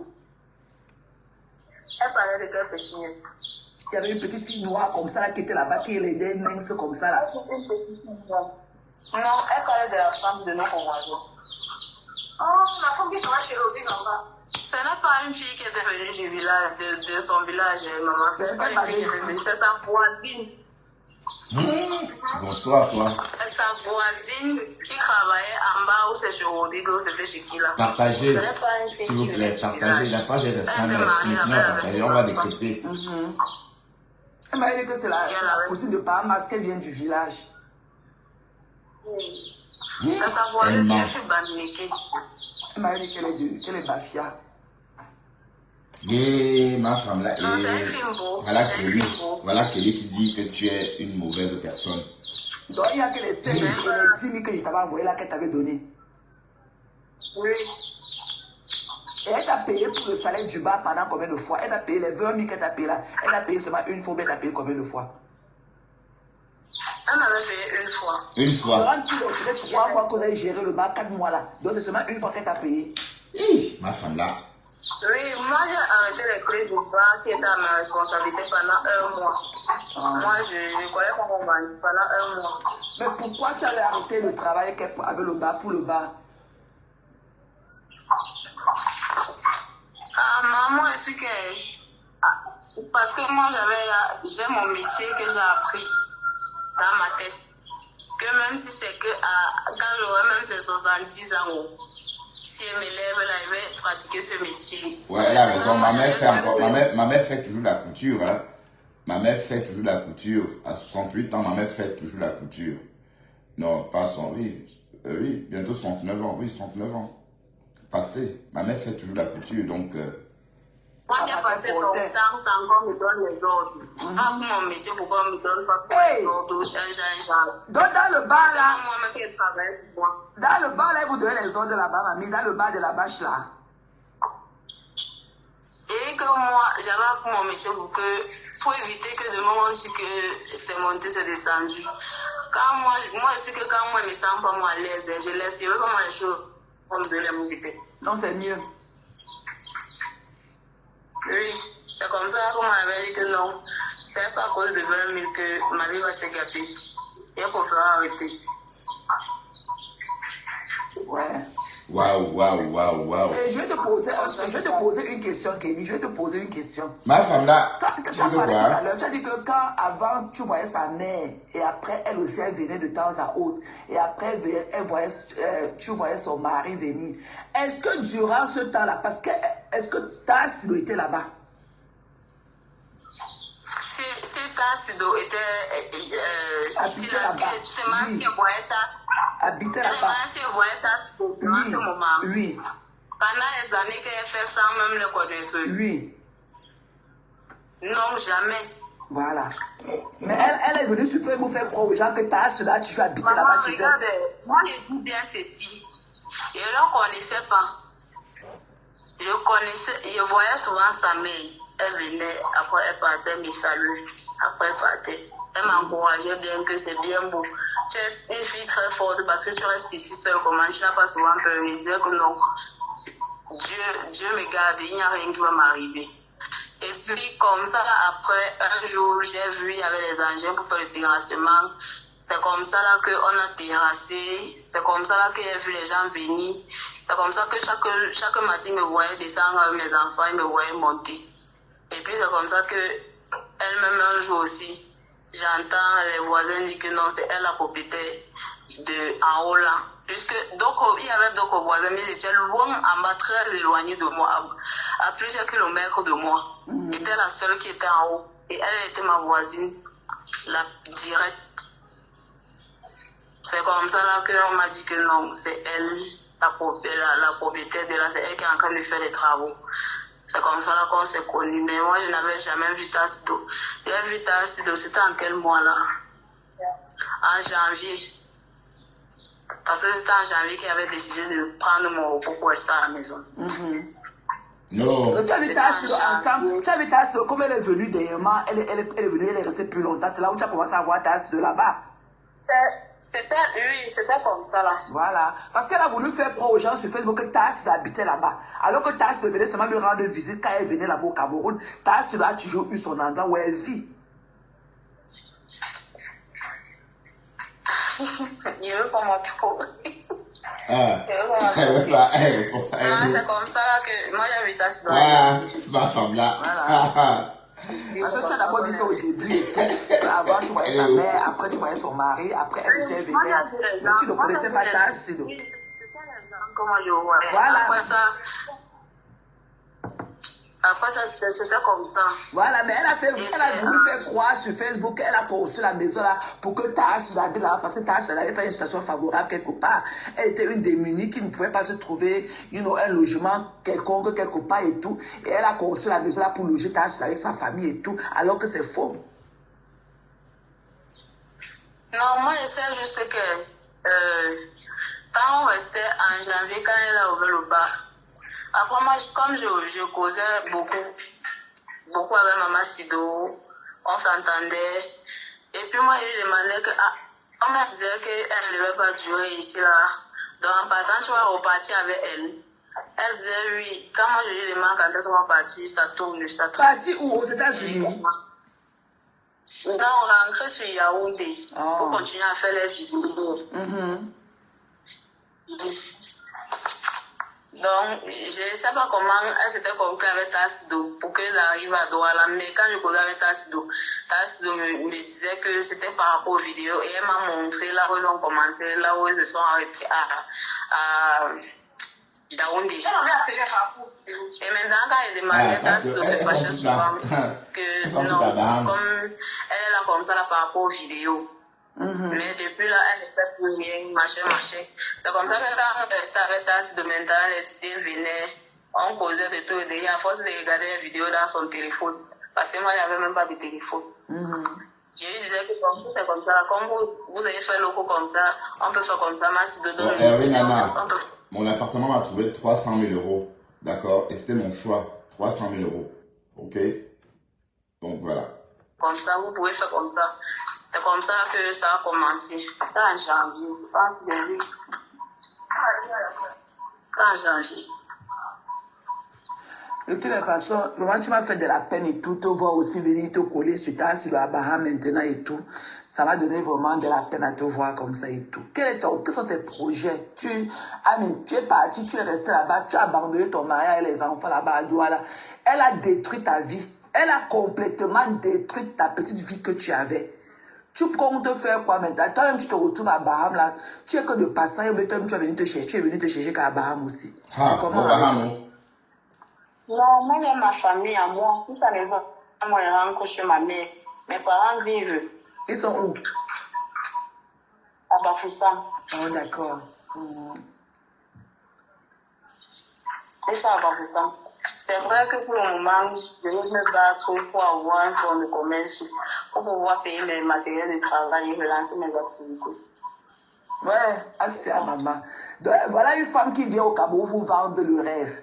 Elle parlait de quelle petite nièce? Il y avait une petite fille noire comme ça là qui était là-bas, qui l'aidait, mince comme ça là. Non, elle parlait de la femme de notre voisin. Oh, la femme qui travaille chez Rosine en bas. Ce n'est pas une fille qui était venue du village, de son village, maman. C'est pas une fille qui est venue, c'est sa voisine. Bonsoir, toi. C'est sa voisine qui travaillait en bas où c'est chez Rosine, où c'était chez qui là. Partagez, s'il vous plaît, partagez. La page est restreinte, mais continuez à partager. On va décrypter. Elle m'a dit que c'est la cousine de Paramax qui vient du village. C'est sa voisine, c'est une fille baminiquée. Elle m'a dit qu'elle est Bafia. Et ma femme là, Non, c'est un film beau. voilà Kelly qui dit que tu es une mauvaise personne. Donc il y a que les 5 000 et les 10 000 que je t'avais envoyé là, qu'elle t'avait donné. Oui. Et elle t'a payé pour le salaire du bar pendant combien de fois? Elle t'a payé les 20 000 qu'elle t'a payé là. Elle t'a payé seulement une fois, mais elle t'a payé combien de fois? Elle m'avait payé une fois. Une fois. Ça fait 3 mois qu'on a géré le bar, 4 mois là. Donc c'est seulement une fois qu'elle t'a payé. Ma femme là. Oui, moi j'ai arrêté les clés du bar qui étaient à ma responsabilité pendant 1 mois. Moi je croyais qu'on vendait pendant 1 mois. Mais pourquoi tu avais arrêté le travail avec le bar pour le bar? Maman, est-ce que... parce que moi j'ai mon métier que j'ai appris dans ma tête. Que même si c'est que quand j'aurai même ces 70 ans, si elle me lève là, elle va pratiquer ce métier. Ouais, elle a raison. Ma mère fait toujours la couture. Hein. Ma mère fait toujours la couture. À 68 ans, ma mère fait toujours la couture. Non, pas son oui. Oui, bientôt 39 ans. Oui, 39 ans. Passé. Ma mère fait toujours la couture, donc... Moi, j'ai passé longtemps quand on me donne les ordres. Ah, mon monsieur, pourquoi on me donne pas les ordres? Donc, dans le bar, là... Moi-même qui travaille pour moi. Dans le bar, là, vous donnez les ordres là-bas, mamie. Dans le bar de la bâche, là. Et que moi, j'avais pour mon monsieur pour éviter que de moment où que c'est monté, c'est descendu. Quand moi, je sais que quand moi, je me sens pas moi à l'aise, je laisse, je veux pas moi les choses comme de les m'occuper. Non, c'est mieux. Oui, c'est comme ça qu'on m'avait dit que non, c'est pas à cause de 20 000 que ma vie va se gâter. Il faut faire arrêter. Ouais. Waouh. Et je vais te poser une question, Kelly. Je vais te poser une question. Ma femme là, Tu as dit que quand avant tu voyais sa mère et après elle aussi elle venait de temps à autre et après tu voyais son mari venir. Est-ce que durant ce temps-là, parce que est-ce que ta Sido était là-bas? Si ta Sido était ici là-bas, justement, si elle voyait ta... Habiter là-bas. Si elle voyait ta durant ce moment. Oui. Pendant les années qu'elle fait sans même le connaître. Oui. Non, jamais. Voilà. Mais elle est venue sur Facebook faire croire aux gens que ta Sido, tu vas habiter là-bas chez elle. Moi, je dis bien ceci. Je ne le connaissais pas. Je voyais souvent sa mère. Elle venait, après elle partait, me saluait. Après elle partait. Elle m'encourageait bien que c'est bien beau. Tu es une fille très forte parce que tu restes ici seule. Comment tu n'as pas souvent peur. Je me disais que non. Dieu me garde, il n'y a rien qui va m'arriver. Et puis comme ça, après un jour, j'ai vu, il y avait les engins pour faire le terrassement. C'est comme ça là qu'on a terrassé. C'est comme ça là que j'ai vu les gens venir. C'est comme ça que chaque matin, ils me voyaient descendre avec mes enfants, ils me voyaient monter. Et puis c'est comme ça que elle-même un jour aussi, j'entends les voisins dire que non, c'est elle la propriétaire en haut là. Puisque il y avait d'autres voisins, mais ils étaient loin en bas, très éloignés de moi, à plusieurs kilomètres de moi. J'étais la seule qui était en haut. Et elle était ma voisine, la directe. C'est comme ça là qu'on m'a dit que non, c'est elle la propriétaire de là, c'est elle qui est en train de faire les travaux. C'est comme ça là qu'on s'est connus. Mais moi, je n'avais jamais vu ta Sido. J'ai vu ta Sido, c'était en quel mois là? En janvier. Parce que c'était en janvier qu'il avait décidé de prendre mon repos pour rester à la maison. Non. Tu as vu ta Sido ensemble. Tu as vu ta Sido, comme elle est venue dernièrement, elle est venue, elle est restée plus longtemps. C'est là où tu as commencé à voir ta Sido là-bas. C'était comme ça là. Voilà. Parce qu'elle a voulu faire croire aux gens sur Facebook que ta Sido habitait là-bas. Alors que ta Sido venait seulement lui rendre visite quand elle venait là-bas au Cameroun. Ta Sido a toujours eu son endroit où elle vit. Je veux pas m'en trop. C'est comme ça là que moi j'ai vu ta Sido. Ma femme là. Voilà. Parce que tu as d'abord dit ça au début. Avant, tu voyais ta mère, après, tu voyais son mari, après, elle s'est venue. Mais tu ne connaissais pas ta Sido. Comment je vois. Voilà. Après ça, c'était comme ça. Voilà, mais elle a voulu faire croire sur Facebook qu'elle a construit la maison là pour que ta Sido habite là, parce que ta Sido n'avait pas une situation favorable quelque part. Elle était une démunie qui ne pouvait pas se trouver un logement quelconque quelque part et tout. Et elle a construit la maison là pour loger ta Sido avec sa famille et tout, alors que c'est faux. Non, moi je sais juste que quand on restait en janvier, quand elle a ouvert le bar, après moi, comme je causais beaucoup avec Maman Sido, on s'entendait. Et puis moi, je lui demandais que, on me disait qu'elle ne devait pas durer ici là. Donc en partant, je vais repartir avec elle. Elle disait oui. Quand moi je lui demande quand est-ce qu'on va partir, ça tourne. Partir où? Aux États-Unis? Donc on rentrait sur Yaoundé pour continuer à faire les vidéos. Donc, je ne sais pas comment elle s'était compris avec ta Sido pour qu'elle arrive à Douala. Mais quand je causais avec ta Sido me disait que c'était par rapport aux vidéos. Et elle m'a montré là où ils ont commencé, là où ils se sont arrêtés à Yaoundé. Et maintenant, quand elle demandait ta Sido, c'est pas souvent que non, comme elle est là comme ça là par rapport aux vidéos. Mais depuis là, elle ne fait plus rien, machin. C'est comme ça que quand on restait avec Tassi de maintenant, les cités venaient, on causait de tout et de rien, à force de regarder les vidéos dans son téléphone. Parce que moi, il n'y avait même pas de téléphone. Je lui disais que comme c'est comme ça, comme vous avez fait le coup comme ça, on peut faire comme ça, merci de donner. Hervé Nana, mon appartement m'a trouvé 300 000 euros. D'accord? Et c'était mon choix. 300 000 euros. Ok? Donc voilà. Comme ça, vous pouvez faire comme ça. C'est comme ça que ça a commencé. C'était en janvier. Je pense début. C'était en janvier. De toutes les façons, le moment où tu m'as fait de la peine et tout, te voir aussi venir te coller sur le Abraham maintenant et tout, ça va donner vraiment de la peine à te voir comme ça et tout. Quels sont tes projets? Tu es parti, tu es resté là-bas, tu as abandonné ton mari et les enfants là-bas à Douala. Elle a détruit ta vie. Elle a complètement détruit ta petite vie que tu avais. Tu comptes faire quoi maintenant? Toi-même, tu te retrouves à Baham là. Tu es que de passage, mais toi-même, tu es venu te chercher qu'à Baham aussi. Ah, comment Baham? Non, moi, j'ai ma famille à moi. Toute la maison, moi, je rentre chez ma mère. Mes parents vivent. Ils sont où? À Bafoussam. Oh, d'accord. Ils sont à Bafoussam. C'est vrai que pour le moment, je vais me battre pour avoir un fonds de commerce, pour pouvoir payer mes matériels de travail et relancer mes activités. Ouais, c'est à maman. Donc, voilà une femme qui vient au Cameroun vous vendre le rêve.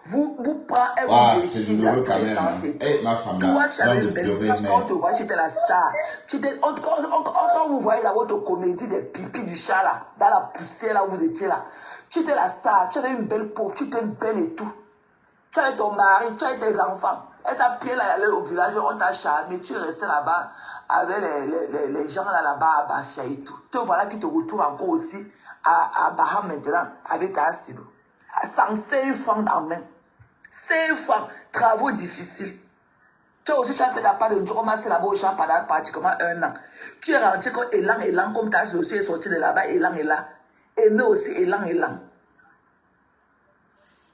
Vous prenez, elle vous déchire la puissance. Eh, ma femme toi, là, tu avais une belle femme, quand on te voit, tu étais la star. Quand vous voyez dans votre comédie des pipis du chat là, dans la poussière là où vous étiez là, tu étais la star, tu avais une belle peau, tu étais belle et tout. Tu avais ton mari, tu avais tes enfants. Elle t'a pris là, aller au village, on t'a charmé, tu es resté là-bas avec les gens là-bas à Bafia et tout. Te voilà qui te retrouve encore aussi à Baham maintenant, avec ta Asido. Sans 5 francs en main. 5 francs, travaux difficiles. Toi aussi, tu as fait la part de ramasser là-bas au champ pendant pratiquement 1 an. Tu es rentré comme élan, comme ta Asido aussi est sorti de là-bas, élan. Aimé aussi, élan.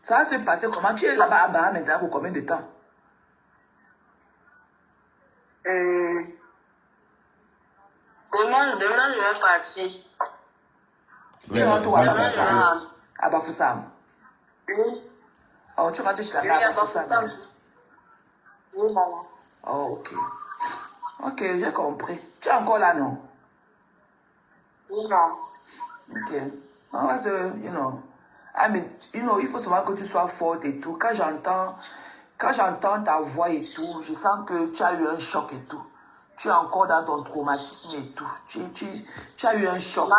Ça va se passer comment? Tu es là-bas à Baham maintenant pour combien de temps? Demain, je vais partir. Tu rentres à Bafoussam. Oui. Oh, tu rentres là-bas à Bafoussam. Oui, maman. Oh, ok. Ok, j'ai compris. Tu es encore là, non? Oui, maman. Ok. On va se, il faut seulement que tu sois forte et tout. Quand j'entends ta voix et tout, je sens que tu as eu un choc et tout. Tu es encore dans ton traumatisme et tout. Tu as eu un choc. Non,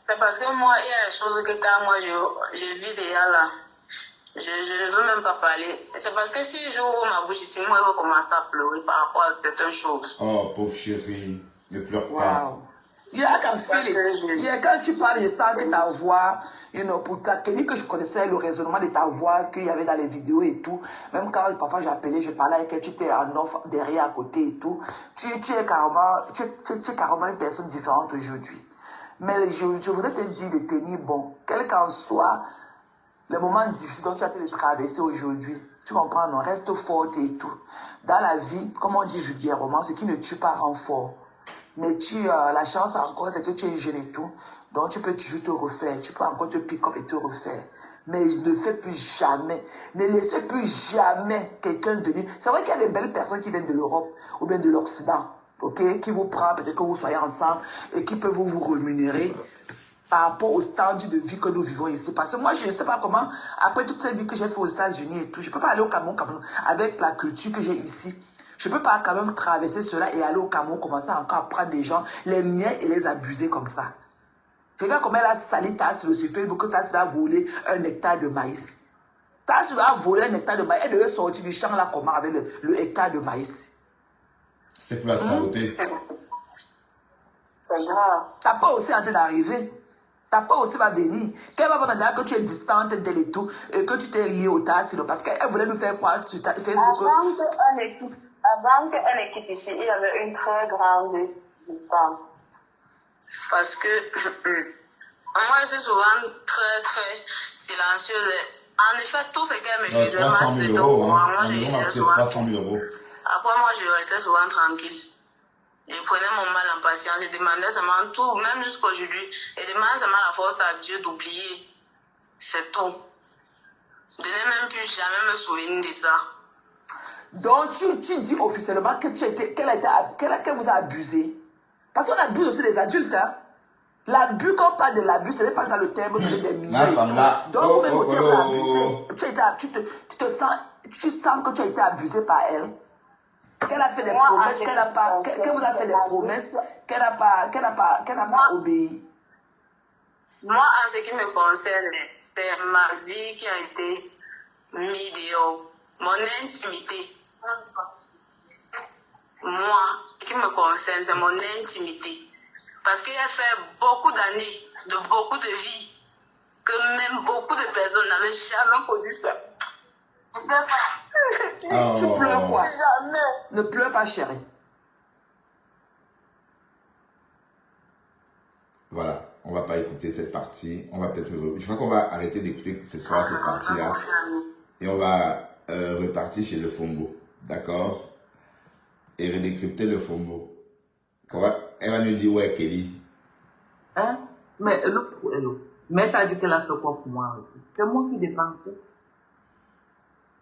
c'est parce que moi, il y a des choses que quand moi je vis déjà là, je ne veux même pas parler. C'est parce que si j'ouvre ma bouche ici, moi, je vais commencer à pleurer par rapport à certaines choses. Oh, pauvre chérie, ne pleure pas. Wow. Quand tu parles, je sens que ta voix, pour ta que je connaissais le raisonnement de ta voix qu'il y avait dans les vidéos et tout. Même quand parfois j'appelais, je parlais avec elle, tu étais en offre derrière à côté et tout. Tu es carrément une personne différente aujourd'hui. Mais je voudrais te dire de tenir bon. Quel qu'en soit le moment difficile dont tu as été de traverser aujourd'hui. Tu comprends, non? Reste forte et tout. Dans la vie, comme on dit vulgairement, ce qui ne tue pas rend fort. Mais la chance encore, c'est que tu es jeune et tout. Donc tu peux toujours te refaire. Tu peux encore te pick up et te refaire. Mais ne fais plus jamais. Ne laissez plus jamais quelqu'un venir. C'est vrai qu'il y a des belles personnes qui viennent de l'Europe ou bien de l'Occident. Ok, qui vous prend, peut-être que vous soyez ensemble et qui peuvent vous rémunérer par rapport au standard de vie que nous vivons ici. Parce que moi, je ne sais pas comment, après toute cette vie que j'ai fait aux États-Unis et tout, je ne peux pas aller au Cameroun avec la culture que j'ai ici. Je ne peux pas quand même traverser cela et aller au Cameroun, commencer encore à prendre des gens, les miens et les abuser comme ça. Regarde comment elle a sali Tassi sur Facebook, que Tassi a volé 1 hectare de maïs. Tassi a volé 1 hectare de maïs. Elle devait sortir du champ là comment avec le hectare de maïs. C'est pour la saleté. C'est grave. Ta part aussi en train d'arriver. Ta part aussi va venir. Qu'elle va voir que tu es distante d'elle et tout, et que tu t'es lié au Tassi, parce qu'elle voulait nous faire croire sur Facebook. Avant qu'elle quitte ici, il y avait une très grande distance. Parce que moi, je suis souvent très, très silencieuse. En effet, tout ce qu'elle me faisait, 300 000 euros, hein. On m'a pris 300 000 euros. Après, moi, je restais souvent tranquille. Je prenais mon mal en patience, je demandais seulement tout, même jusqu'aujourd'hui. Je demandais seulement la force à Dieu d'oublier. C'est tout. Je n'ai même plus jamais me souvenir de ça. Donc, tu dis officiellement que qu'elle vous a abusé. Parce qu'on abuse aussi les adultes. Hein? L'abus, quand on parle de l'abus, ce n'est pas ça le terme de des mineurs. Ma femme là. Donc, vous-même aussi, vous avez abusé. Tu sens que tu as été abusé par elle. Qu'elle a fait des promesses, qu'elle vous a fait des promesses, qu'elle n'a pas obéi. Moi, en ce qui me concerne, c'est ma vie qui a été mise dehors. Mon intimité. Moi, ce qui me concerne, c'est mon intimité. Parce qu'il a fait beaucoup d'années, de beaucoup de vies, que même beaucoup de personnes n'avaient jamais connu ça. Je ne pleure pas. Tu pleures quoi? Jamais. Ne pleure pas, chérie. Voilà, on va pas écouter cette partie. On va peut-être... Je crois qu'on va arrêter d'écouter ce soir cette partie-là. Et on va repartir chez le Fombo. D'accord? Et redécrypter le Fombo. Elle va nous dire, ouais, Kelly. Hein? Mais mais t'as dit qu'elle a fait quoi pour moi? C'est moi qui dépensais.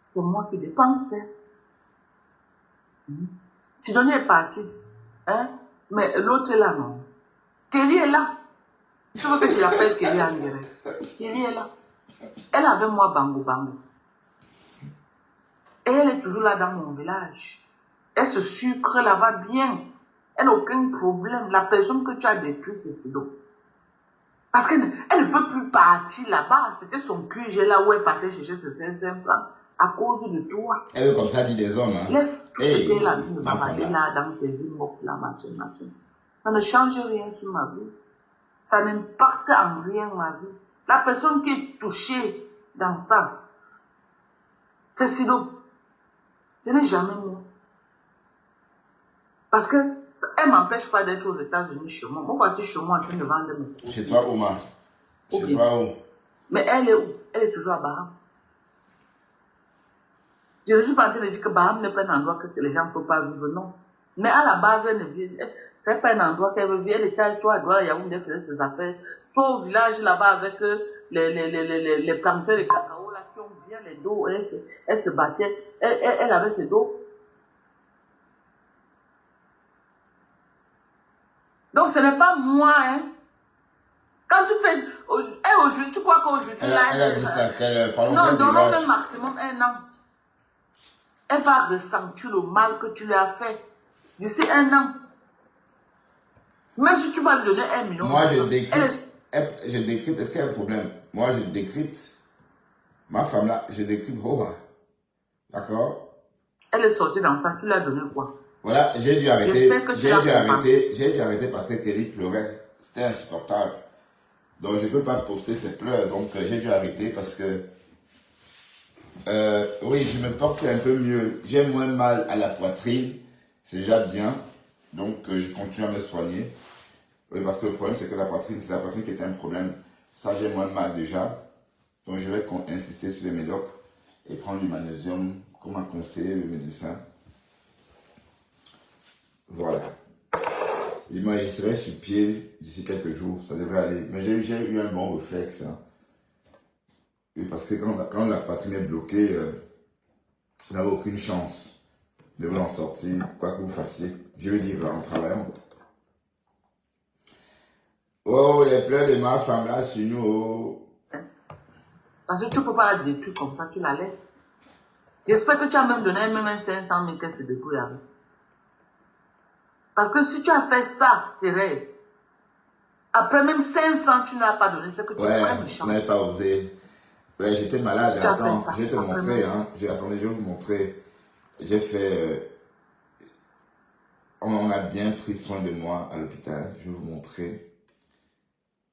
C'est moi qui dépensais. Sidonie est partie. Hein? Mais l'autre est là, non? Kelly est là. Tu veux que je l'appelle Kelly en direct? Kelly est là. Elle est avec moi, bango, bango. Et elle est toujours là dans mon village. Elle se sucre là-bas bien. Elle n'a aucun problème. La personne que tu as détruite, c'est Sido. Parce qu'elle ne peut plus partir là-bas. C'était son QG là où elle partait chercher ses 500 francs à cause de toi. Elle veut comme ça dire des hommes. Hein? Laisse tout Hey, ce qu'elle a dit de ma femme là dans tes immeubles là, machin. Ça ne change rien sur ma vie. Ça n'impacte en rien ma vie. La personne qui est touchée dans ça, c'est Sido. Ce n'est jamais moi. Parce que elle ne m'empêche pas d'être aux États-Unis chez moi. Moi, voici chez moi en train de vendre mes produits. Chez toi, Omar. Chez Okay. toi, où? Mais elle est où? Elle est toujours à Baham. Je ne suis pas en train de dire que Baham n'est pas un endroit que les gens ne peuvent pas vivre, non. Mais à la base, elle ne vit. Ce n'est pas un endroit qu'elle veut vivre. Elle était avec toi à Douala Yaoundé, faisait ses affaires. Soit au village là-bas avec les planteurs de cacao là, qui ont bien les dos. Elle se battait. Elle avait ses dos. Donc ce n'est pas moi, hein. Quand tu fais... Et aujourd'hui, tu crois qu'aujourd'hui... Elle a dit ça, qu'elle parle Non, qu'elle dans dégage. le maximum 1 an. Elle va ressentir le mal que tu lui as fait. D'ici 1 an. Même si tu vas lui donner 1 million. Moi, je décrypte. Je décrypte. Est-ce qu'il y a un problème? Moi, je décrypte. Ma femme là, je décrypte. D'accord? Elle est sortie dans ça. Tu lui as donné quoi? Voilà, j'ai dû arrêter. J'espère que tu J'ai l'as dû compris. arrêter parce que Kelly pleurait. C'était insupportable. Donc, je ne peux pas poster ses pleurs. Donc, j'ai dû arrêter parce que... oui, je me porte un peu mieux. J'ai moins mal à la poitrine. C'est déjà bien. Donc, je continue à me soigner. Oui, parce que le problème, c'est que la poitrine, c'est la poitrine qui était un problème. Ça, j'ai moins mal déjà. Donc, je vais insister sur les médocs et prendre du magnésium, comme a conseillé le médecin. Voilà. Et moi, je serai sur pied d'ici quelques jours. Ça devrait aller. Mais j'ai eu un bon réflexe. Hein. Oui, parce que quand la poitrine est bloquée, vous n'avez aucune chance de vous en sortir, quoi que vous fassiez. Je veux dire, en travaillant. Oh, les pleurs de ma femme là sur nous. Oh. Parce que tu ne peux pas la détruire comme ça, tu la laisses. J'espère que tu as même donné même 500 000 qu'elle se débrouille avec. Parce que si tu as fait ça, Thérèse, après même 500, tu n'as pas donné, c'est que tu es très méchant. Ouais, je n'avais pas osé. Ouais, j'étais malade. Attends, je vais te montrer. Hein. Attendez, je vais vous montrer. J'ai fait... on a bien pris soin de moi à l'hôpital. Je vais vous montrer.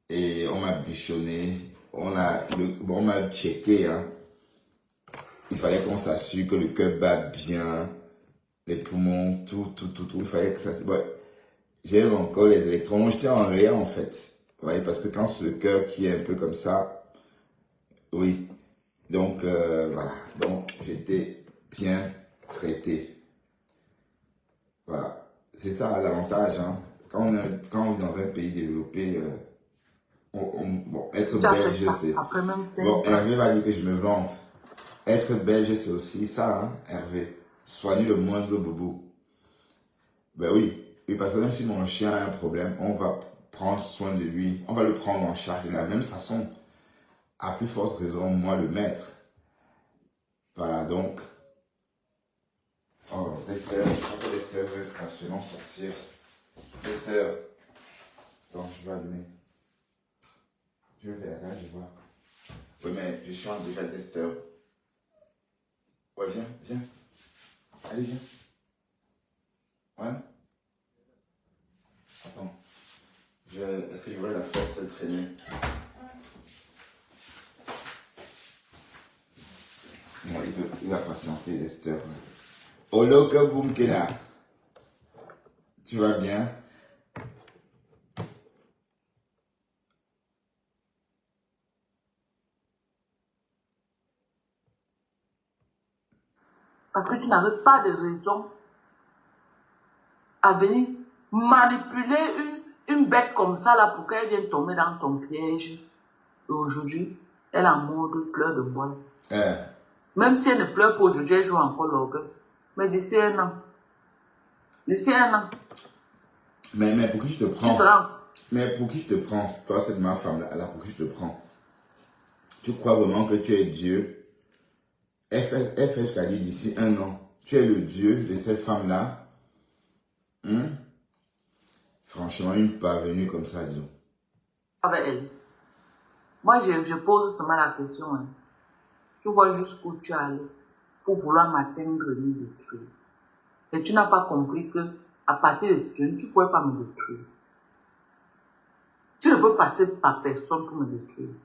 Et on m'a bichonné. On m'a checké. Hein. Il fallait qu'on s'assure que le cœur bat bien. Les poumons, tout. Il fallait que ça... Ouais. J'ai encore les électrons. J'étais en rien en fait. Vous voyez, parce que quand c'est le cœur qui est un peu comme ça... Oui. Donc, voilà. Donc, j'étais bien traité. Voilà. C'est ça l'avantage. Hein. Quand on vit dans un pays développé, bon, être belge, c'est... Bon, Hervé va dire que je me vante. Être belge, c'est aussi ça, hein, Hervé. Soigner le moindre boubou. Ben oui, parce que même si mon chien a un problème, on va prendre soin de lui. On va le prendre en charge de la même façon. À plus forte raison, moi, le maître. Voilà, donc... Oh, Lester, je crois que Lester veut absolument sortir. Lester. Donc, je vais allumer. Je vais faire la cage, je vois. Oui, mais je suis en déjà Lester. Ouais, viens. Allez, viens. Ouais. Attends. Est-ce que je vois la force traîner? Non, il va patienter, Lester. Oloka Boumkela. Tu vas bien? Parce que tu n'avais pas de raison à venir manipuler une bête comme ça là pour qu'elle vienne tomber dans ton piège. Et aujourd'hui, elle est en mode pleurs de bois. Même si elle ne pleure pas aujourd'hui, elle joue encore l'orgueil. Mais d'ici un an. Mais pour qui je te prends? Mais pour qui je te prends? Toi, c'est ma femme là, pour qui je te prends? Tu crois vraiment que tu es Dieu? Elle fait jusqu'à dire d'ici un an. Tu es le Dieu de cette femme-là. Franchement, une parvenue comme ça, disons. Avec elle. Moi, je pose seulement la question. Hein. Tu vois jusqu'où tu es allé pour vouloir m'atteindre et me détruire. Et tu n'as pas compris que à partir de ce que tu ne pouvais pas me détruire. Tu ne peux passer par personne pour me détruire.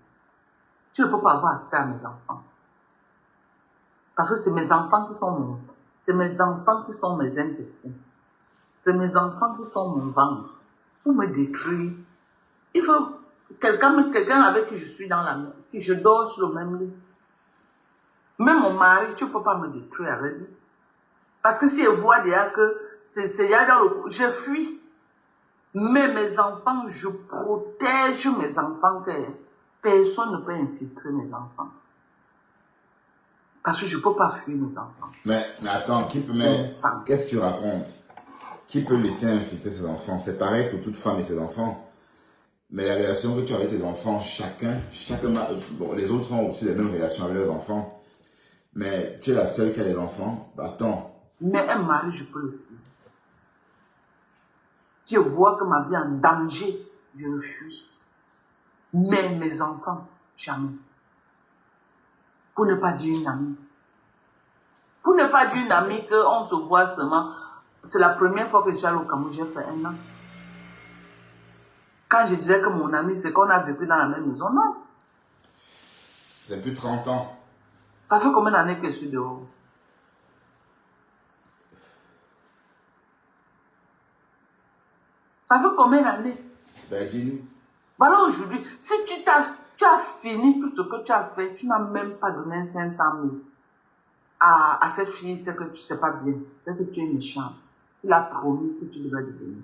Tu ne peux pas avoir accès à mes enfants. Parce que c'est mes enfants qui sont mon... C'est mes enfants qui sont mes intestins. C'est mes enfants qui sont mon ventre. Pour me détruire, il faut quelqu'un avec qui je suis dans la main, qui je dors sur le même lit. Même mon mari, tu ne peux pas me détruire avec lui. Parce que si elle voit déjà que c'est dans le... Je fuis. Mais mes enfants, je protège mes enfants. Que personne ne peut infiltrer mes enfants. Parce que je ne peux pas fuir mes enfants. Mais attends, qu'est-ce que tu racontes? Qui peut laisser infiltrer ses enfants? C'est pareil pour toute femme et ses enfants. Mais la relation que tu as avec tes enfants, chacun, bon, les autres ont aussi les mêmes relations avec leurs enfants. Mais tu es la seule qui a les enfants. Bah, attends. Mais un mari, je peux le tuer. Si je vois que ma vie est en danger, je le fuis. Mais mes enfants, jamais. Pour ne pas dire une amie. Pour ne pas dire une amie qu'on se voit seulement. C'est la première fois que je suis allée au Cameroun, j'ai fait 1 an. Quand je disais que mon ami, c'est qu'on a vécu dans la même maison, non. C'est plus 30 ans. Ça fait combien d'années que je suis dehors? Ça fait combien d'années? Ben, dis-nous. Voilà, aujourd'hui, si tu as fini tout ce que tu as fait, tu n'as même pas donné 500 000 à cette fille, c'est que tu ne sais pas bien, c'est que tu es méchant. Il a promis que tu devais devenir.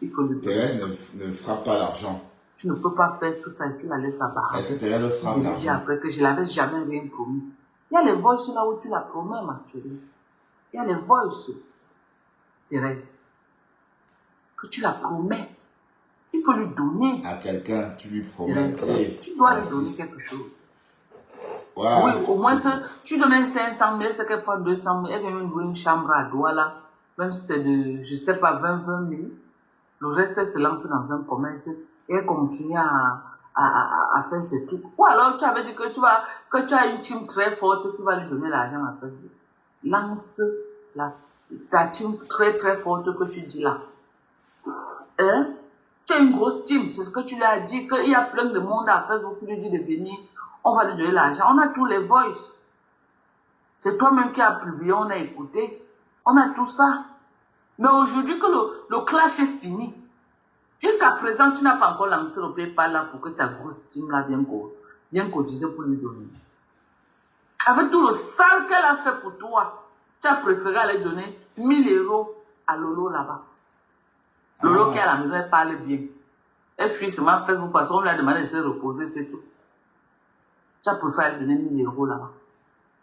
Il faut le dire. Thérèse ne frappe pas l'argent. Tu ne peux pas faire tout ça et tu la laisses à barre. Est-ce que Thérèse frappe l'argent? Je dis après que je ne l'avais jamais rien promis. Il y a les voices là où tu la promets, ma chérie. Il y a les voices, Thérèse, que tu la promets. Il faut lui donner. À quelqu'un, tu lui promets. Tu dois lui donner quelque chose. Wow. Oui, au moins, tu donnes 500 000, c'est qu'elle prend 200 000, elle vient me louer une chambre à Douala, même si c'est de, je ne sais pas, 20 000. Le reste, elle se lance dans un commerce et elle continue à faire ses trucs. Ou alors, tu avais dit que tu as une team très forte qui va lui donner l'argent à Facebook. Lance ta team très très forte que tu dis là. Hein? Tu as une grosse team, c'est ce que tu lui as dit, qu'il y a plein de monde à Facebook qui lui dit de venir, on va lui donner l'argent. On a tous les voices. C'est toi-même qui as publié, on a écouté. On a tout ça. Mais aujourd'hui que le clash est fini, jusqu'à présent, tu n'as pas encore lancé le PayPal là pour que ta grosse team là vienne cotiser pour lui donner. Avec tout le sale qu'elle a fait pour toi, tu as préféré aller donner 1 000 € à Lolo là-bas. Lolo qui est à la maison, elle parle bien. Elle suit seulement Facebook parce qu'on lui a demandé de se reposer, c'est tout. Ça préfère donner 1000 € là-bas.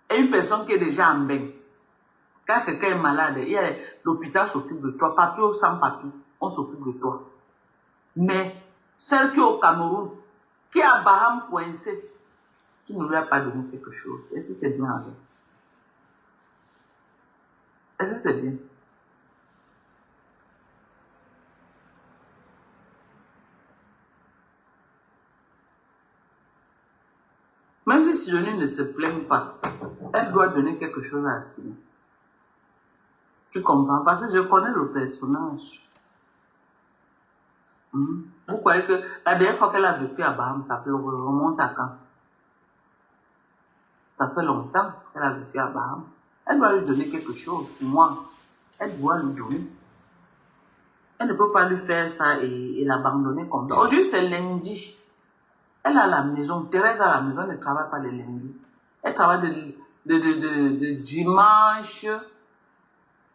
Et une personne qui est déjà en bain, quand quelqu'un est malade, l'hôpital s'occupe de toi, papier ou sans papier, on s'occupe de toi. Mais celle qui est au Cameroun, qui est à Baham coincée, qui ne lui a pas donné quelque chose, est-ce que c'est bien avec? Est-ce que c'est bien? Même si Sidonie ne se plaigne pas, elle doit donner quelque chose à Sina. Tu comprends? Parce que je connais le personnage. Vous croyez que la dernière fois qu'elle a vécu à Baham, ça remonte à quand? Ça fait longtemps qu'elle a vécu à Baham. Elle doit lui donner quelque chose. Moi, elle doit lui donner. Elle ne peut pas lui faire ça et l'abandonner comme ça. Aujourd'hui, c'est lundi. Elle est à la maison. Thérèse à la maison, elle ne travaille pas le lundi. Elle travaille de dimanche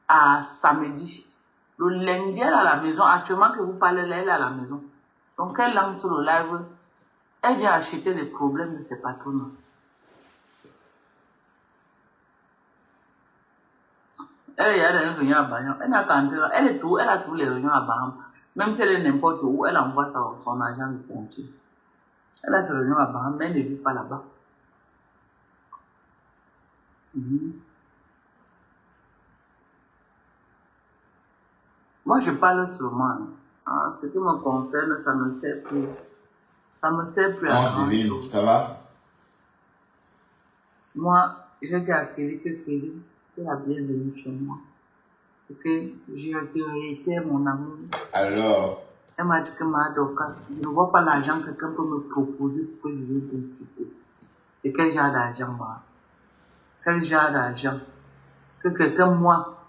à samedi. Le lundi, elle est à la maison. Actuellement que vous parlez là, elle est à la maison. Donc, elle lance sur le live. Elle vient acheter les problèmes de ses patrons. Elle y a des réunions à Baham. Elle a tous les réunions à Baham. Même si elle est n'importe où, elle envoie son argent de compte. Elle a ses réunions à Baham, mais elle ne vit pas là-bas. Moi, je parle seulement. Ce qui me concerne, ça ne me sert plus. Ça me sert plus à grand chose. Ça va? Moi, j'ai dit à Kelly que Kelly, c'est la bienvenue chez moi. Et que j'ai été mon amour. Alors? Elle m'a dit que ma Dorcas, je ne vois pas l'argent que quelqu'un peut me proposer pour que je lui donne un petit peu. Et quel genre d'argent, moi? Quel genre d'argent? Que quelqu'un, moi,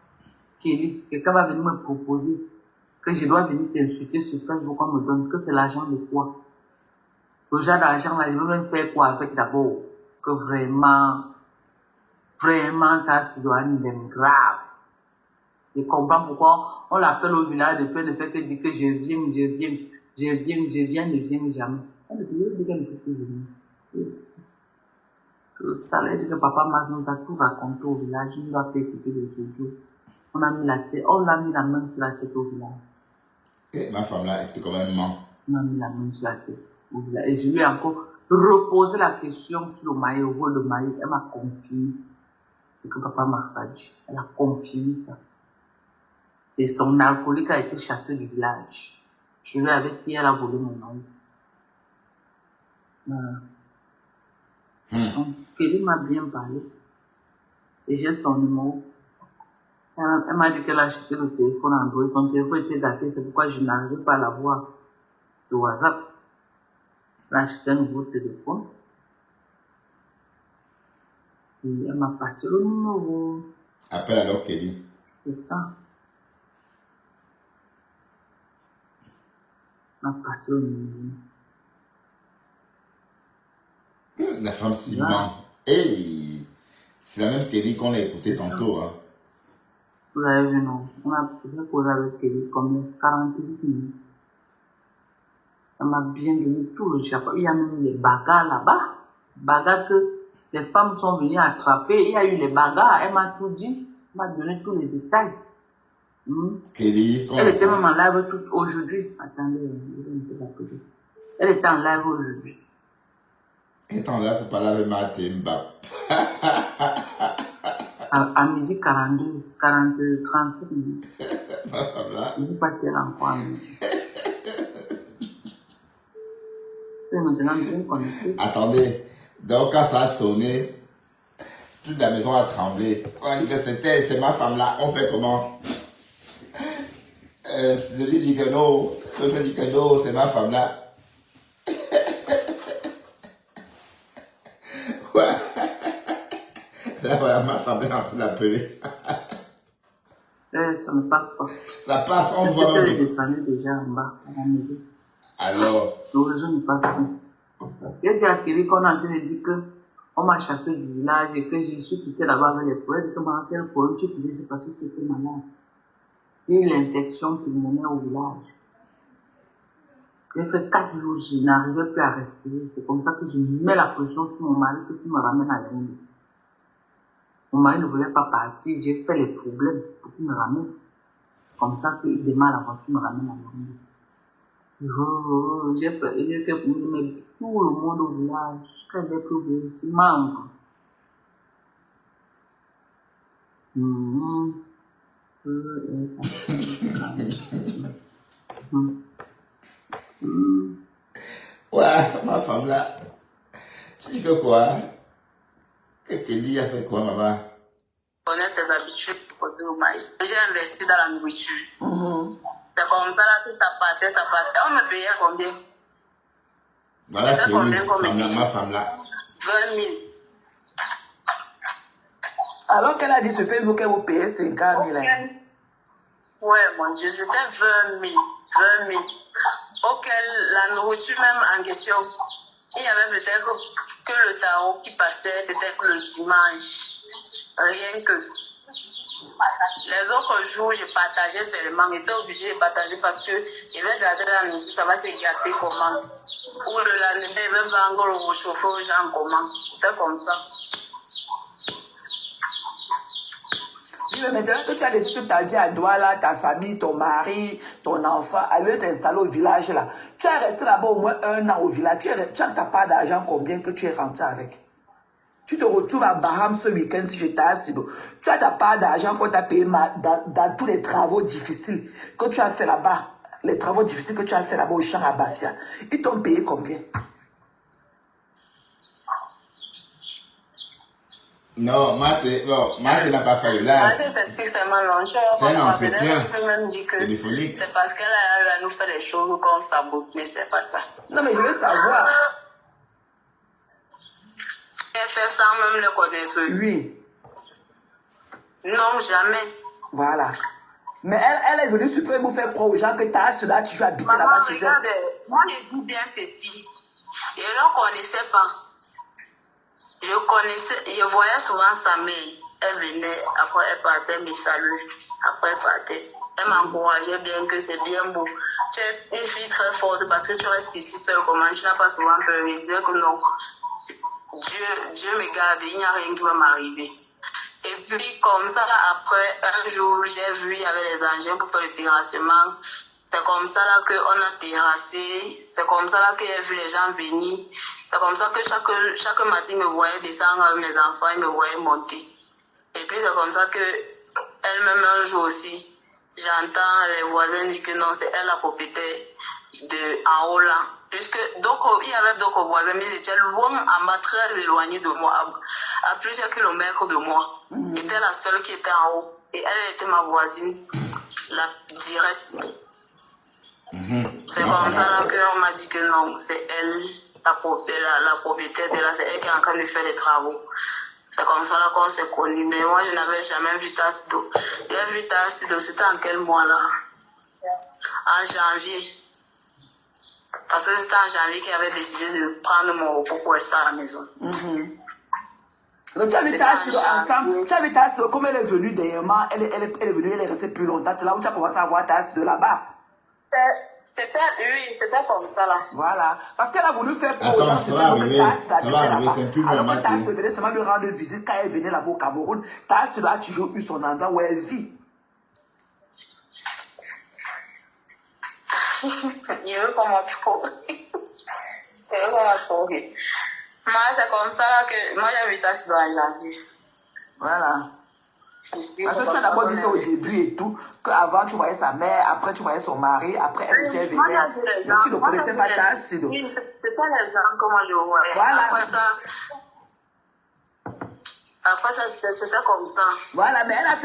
Kelly, quelqu'un va venir me proposer que je dois venir t'insulter sur Facebook, on me donne que c'est l'argent de quoi? Le genre d'argent là, je veux même faire quoi avec d'abord? Que vraiment ta Sidonie est grave. Je comprends pourquoi on l'appelle au village de toi, ne fait que dire que je viens, ne viens jamais. Elle me dit qu'elle ne peut plus venir. Ça veut dire que papa Marc nous a tout raconté au village, il nous a fait écouter les autres jours. On l'a mis la main sur la tête au village. Et ma femme là, elle était quand même ment. On a mis la main sur la tête au village. Et je lui ai encore reposé la question sur le maillot, le maillot. Elle m'a confirmé ce que papa Marc a dit. Elle a confirmé ça. Et son alcoolique a été chassé du village. Je lui avais dit, elle a volé mon maïs. Donc, Kelly m'a bien parlé. Et j'ai son numéro. Elle m'a dit qu'elle a acheté le téléphone Android. Son téléphone était daté, c'est pourquoi je n'arrivais pas à la voir sur WhatsApp. Elle a acheté un nouveau téléphone. Et elle m'a passé le numéro. Appelle alors Kelly. C'est ça. Elle m'a passé le numéro. La femme si ment. Hey, c'est la même Kelly qu'on a écouté tantôt. Hein. Vous avez vu, non? On a causé avec Kelly combien? 48 minutes. Elle m'a bien donné tout le chapeau. Il y a même les bagarres là-bas. Bagarres que les femmes sont venues attraper. Il y a eu les bagarres. Elle m'a tout dit. Elle m'a donné tous les détails. Kelly, elle était même en live tout aujourd'hui. Attendez, je vais me faire la photo. Elle était en live aujourd'hui. Elle est en live pour parler avec Martin Mbap. À midi 42, 37 minutes. Voilà. Je ne sais pas si elle a encore à midi. C'est maintenant bien connecté. Attendez, donc quand ça a sonné, toute la maison a tremblé. On a dit que c'est ma femme là, on fait comment? Celui dit que non, l'autre dit que non, c'est ma femme là. Ouais. Là voilà, ma femme est en train d'appeler. Ça ne passe pas. Ça passe, on voit même. Elle est descendue déjà en bas, à la maison. Alors? Le réseau ne passe plus. Il y a dit à Kelly qu'on a en train de dire qu'on m'a chassé du village et que je suis quitté là-bas avec les problèmes. Que quel problème tu pouvais se passer, tu étais malade. J'ai eu l'infection pulmonaire au village. J'ai fait 4 jours, je n'arrivais plus à respirer. C'est comme ça que je mets la pression sur mon mari que tu me ramènes à Yaoundé. Mon mari ne voulait pas partir, j'ai fait les problèmes pour qu'il me ramène. Comme ça qu'il démarre la voiture, me ramène à Yaoundé. J'ai fait pour lui mettre tout le monde au village. Je vais trouver, c'est manque. Ouais, ma femme là. Tu dis que quoi? Que Kelly a fait quoi, maman? Connaît ses habitudes pour côté au maïs. J'ai investi dans la nourriture. C'est comme ça là que ça partait. On me payait combien? Voilà Kelly, ma femme là. 20 000. Alors qu'elle a dit sur Facebook qu'elle vous payait 50 000. Ouais, mon Dieu, c'était 20 000. 20 000. Auquel la nourriture même en question, il y avait peut-être que le tarot qui passait peut-être le dimanche. Rien que. Les autres jours, je partageais seulement. J'étais obligée de partager parce que je vais garder la nourriture, ça va se gâter comment. Ou le lendemain, je vais vendre au chauffeur aux gens comment. C'était comme ça. Mais maintenant que tu as laissé toute ta vie à Douala, ta famille, ton mari, ton enfant, à lieu t'installer au village là, tu es resté là-bas au moins 1 an au village, tu n'as pas d'argent, combien que tu es rentré avec? Tu te retrouves à Baham ce week-end si je t'assiste. Tu as ta part d'argent qu'on t'a payé dans tous les travaux difficiles que tu as fait là-bas. Les travaux difficiles que tu as fait là-bas au champ à Batia. Ils t'ont payé combien? Non, Marthe n'a pas fait le live. C'est un entretien téléphonique. C'est parce qu'elle a nous fait des choses qu'on sabote, mais c'est pas ça. Non, mais je veux savoir. Elle fait ça même le connaître. Oui. Non, jamais. Voilà. Mais elle est venue sur Facebook faire croire aux gens que t'as cela, tu vas habiter là-bas chez elle. Regarde, moi je dis bien ceci. Je ne le connaissais pas. Je voyais souvent sa mère. Elle venait, après elle partait, me saluait. Après elle partait. Elle m'encourageait bien que c'est bien beau. Tu es une fille très forte parce que tu restes ici seule. Comment tu n'as pas souvent peur de me dire que non. Dieu me garde, il n'y a rien qui va m'arriver. Et puis comme ça, après un jour, j'ai vu, il y avait les engins pour faire le terrassement. C'est comme ça là qu'on a terrassé. C'est comme ça là que j'ai vu les gens venir. C'est comme ça que chaque matin, ils me voyaient descendre avec mes enfants, ils me voyaient monter. Et puis c'est comme ça que elle-même un jour aussi, j'entends les voisins dire que non, c'est elle la propriétaire en haut là. Puisque il y avait d'autres voisins, mais ils étaient loin en bas, très éloignés de moi, à plusieurs kilomètres de moi. J'étais la seule qui était en haut. Et elle était ma voisine, la directe. C'est comme ça qu'on m'a dit que non, c'est elle, la propriétaire de là, c'est elle qui est en train de faire les travaux. C'est comme ça qu'on s'est connus. Mais moi, je n'avais jamais vu Tassido. J'ai vu Tassido, c'était en quel mois là? En janvier. Parce que c'était en janvier qu'il avait décidé de prendre mon repos pour rester à la maison. Donc tu avais Tassido ensemble, tu avais Tassido, comme elle est venue dernièrement, elle est venue, elle est restée plus longtemps. C'est là où tu as commencé à voir Tassido là-bas. C'était comme ça là. Voilà. Parce qu'elle a voulu faire pour Attends, ça va arriver, c'est plus alors normal. que Tassido venait seulement lui rendre visite quand elle venait là-bas au Cameroun. Tassido a toujours eu son endroit où elle vit. Je veux qu'on m'approuve. Moi, c'est comme ça là que moi j'ai vu Tassido en janvier. Voilà. Parce que tu as d'abord dit ça au début et tout, qu'avant tu voyais sa mère, après tu voyais son mari, après elle aussi elle venait. Mais tu ne connaissais pas Tassido. Oui, c'est pas les gens que moi je voyais. Voilà. Après ça, c'était comme ça. Voilà, mais elle a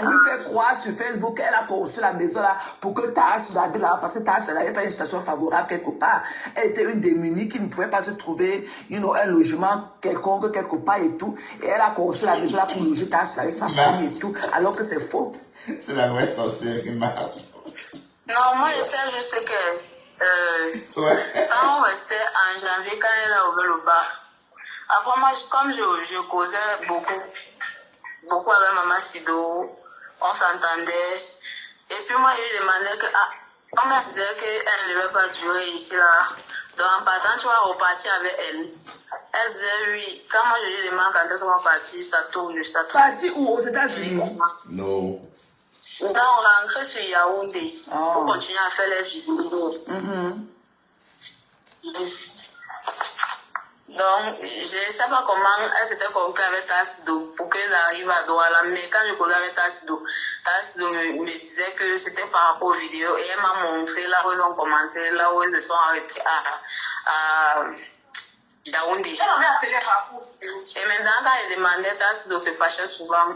voulu faire croire sur Facebook qu'elle a construit la maison là pour que Tassido habite là, parce que Tassido n'avait pas une situation favorable quelque part. Elle était une démunie qui ne pouvait pas se trouver un logement quelconque quelque part et tout. Et elle a construit la maison là pour loger Tassido avec sa famille et tout, alors que c'est faux. C'est la vraie sorcière qui marche. Non, moi je sais juste que quand on restait en janvier, quand elle a ouvert le bar, après moi, comme je causais beaucoup avec Maman Sido, on s'entendait. Et puis moi, je lui demandais que, on me disait qu'elle ne devait pas durer ici, là. Donc en passant, tu vas repartir avec elle. Elle disait oui. Quand moi je lui demande quand est-ce qu'on va partir, ça tourne juste à tout. Parti où? Aux États-Unis? Non. Donc on rentrait sur Yaoundé pour continuer à faire les vidéos. Donc, je ne sais pas comment elle s'était compris avec Tassido pour qu'ils arrivent à Douala. Mais quand je causais avec Tassido me disait que c'était par rapport aux vidéos. Et elle m'a montré là où ils ont commencé, là où ils se sont arrêtés à Yaoundé. Et maintenant, quand elle demandait, Tassido se fâchait souvent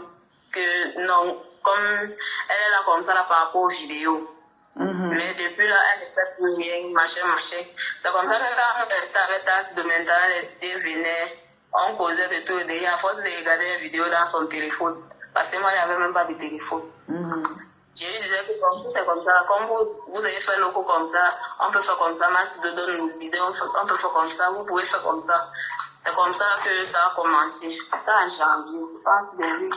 que non, comme elle est là comme ça là, par rapport aux vidéos. Mais depuis là, elle ne fait plus rien, machin. C'est comme ça que quand on restait avec Tassido, maintenant, les idées venaient, on causait de tout. Et à force de regarder les vidéos dans son téléphone, parce que moi, il n'y avait même pas de téléphone. Je lui disais que comme c'est comme ça, comme vous avez fait le coup comme ça, on peut faire comme ça, Tassido donne une vidéo, on peut faire comme ça, vous pouvez faire comme ça. C'est comme ça que ça a commencé. C'était en janvier, je pense, début.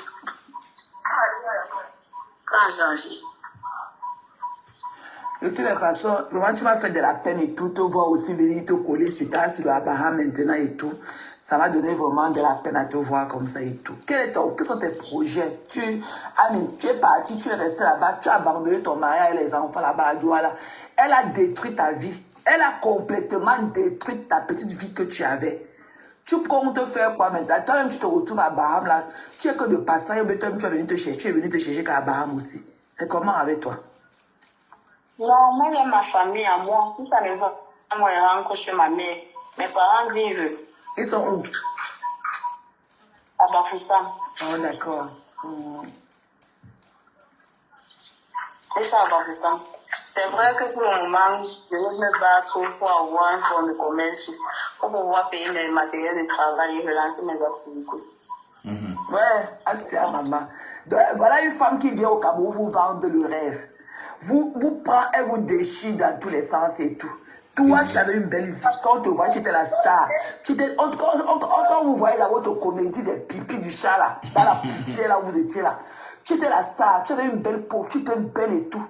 En janvier. De toutes les façons, vraiment tu m'as fait de la peine et tout, te voir aussi venir te coller sur le Abraham maintenant et tout. Ça m'a donné vraiment de la peine à te voir comme ça et tout. Quels sont tes projets? Tu es parti, tu es resté là-bas, tu as abandonné ton mari et les enfants là-bas à Douala. Elle a détruit ta vie. Elle a complètement détruit ta petite vie que tu avais. Tu comptes faire quoi maintenant? Toi-même, tu te retrouves à Baham là. Tu es que de passage, mais toi-même, tu es venu te chercher qu'à Baham aussi. C'est comment avec toi? Non, moi j'ai ma famille à moi. Si ça ne va pas, moi je rentre chez ma mère. Mes parents vivent. Ils sont où? À Bafoussam. Oh, d'accord. C'est ça à Bafoussam. C'est vrai que pour le moment, je vais me battre pour avoir un fonds de commerce, pour pouvoir payer mes matériels de travail et relancer mes activités. Ouais, c'est à maman. Donc, voilà une femme qui vient au Cameroun vous vendre le rêve. Vous prend, elle vous déchire dans tous les sens et tout. Toi, tu avais une belle vie. Quand on te voit, tu étais la star. Quand vous voyez dans votre comédie des pipis du chat là, dans la poussière là où vous étiez là, tu étais la star, tu avais une belle peau, tu étais belle et tout.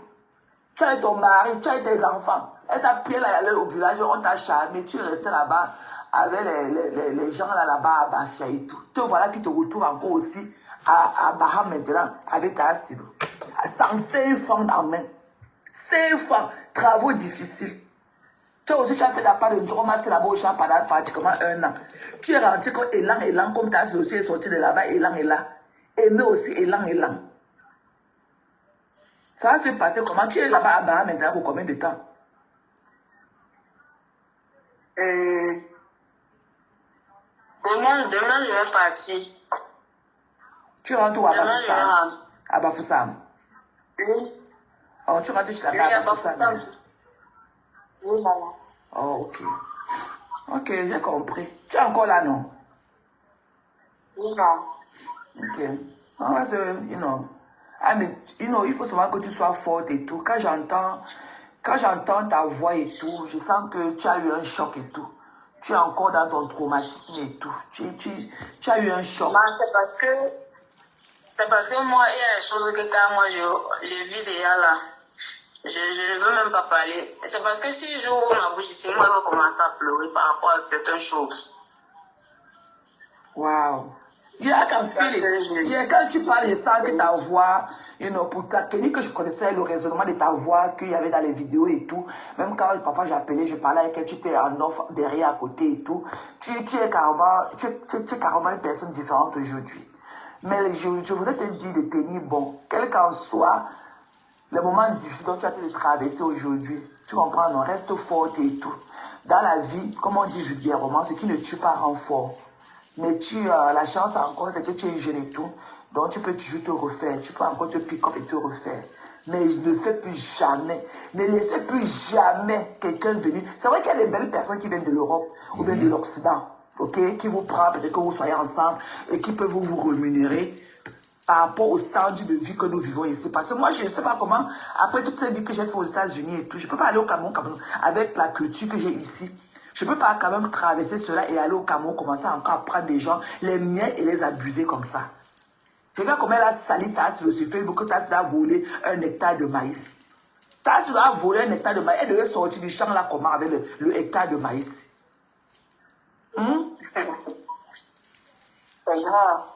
Tu avais ton mari, tu avais tes enfants. Elle t'a pris là, elle allait au village, on t'a charmé, tu restais là-bas avec les gens là-bas à Bafia et tout. Te voilà qui te retrouve encore aussi à Baham maintenant avec ta Tassido. Sans 5 francs en main. 5 francs, travaux difficiles. Toi aussi, tu as fait la part de ramasser là-bas au champ pendant pratiquement 1 an. Tu es rentré comme élan, comme ta aussi est sorti de là-bas, élan. Aimer aussi, élan. Ça va se passer comment? Tu es là-bas à Baham maintenant pour combien de temps? Demain, je vais partir. Tu rentres où à Demain, je vais Bafoussam? rentrer. À Bafoussam? Oui. Oh, tu rentres chez Oui, la à Bafoussam? Bafoussam. Oui, maman. Oh, ok. Ok, j'ai compris. Tu es encore là, non? Oui, maman. Ok. On va se, il faut seulement que tu sois forte et tout. Quand j'entends ta voix et tout, je sens que tu as eu un choc et tout. Tu es encore dans ton traumatisme et tout. Tu as eu un choc. Non, c'est parce que moi, il y a des choses que quand moi je vis déjà là, je ne veux même pas parler. C'est parce que si j'ouvre ma bouche ici, moi, je vais commencer à pleurer par rapport à certaines choses. Wow. Yeah, I can feel it. Yeah, quand tu parles, je sens que ta voix, pour Kelly, que je connaissais le raisonnement de ta voix qu'il y avait dans les vidéos et tout. Même quand parfois j'appelais, je parlais avec elle, tu étais en offre derrière à côté et tout. Tu es carrément une personne différente aujourd'hui. Mais je voudrais te dire de tenir bon. Quel qu'en soit le moment difficile dont tu as de traverser aujourd'hui. Tu comprends, non? Reste forte et tout. Dans la vie, comme on dit vulgairement, ce qui ne tue pas rend fort. Mais la chance encore, c'est que tu es jeune et tout. Donc tu peux toujours te refaire. Tu peux encore te pick-up et te refaire. Mais ne fais plus jamais. Ne laissez plus jamais quelqu'un venir. C'est vrai qu'il y a des belles personnes qui viennent de l'Europe ou bien de l'Occident. Ok, qui vous prend, peut-être que vous soyez ensemble et qui peuvent vous rémunérer par rapport au standard de vie que nous vivons ici. Parce que moi, je ne sais pas comment, après toute cette vie que j'ai fait aux États-Unis et tout, je ne peux pas aller au Cameroun avec la culture que j'ai ici. Je ne peux pas quand même traverser cela et aller au Cameroun, commencer encore à prendre des gens, les miens et les abuser comme ça. Regarde comment elle a sali Tassilo sur Facebook que Tassilo a volé un hectare de maïs. Tassilo a volé un hectare de maïs. Elle devait sortir du champ là comment avec le hectare de maïs.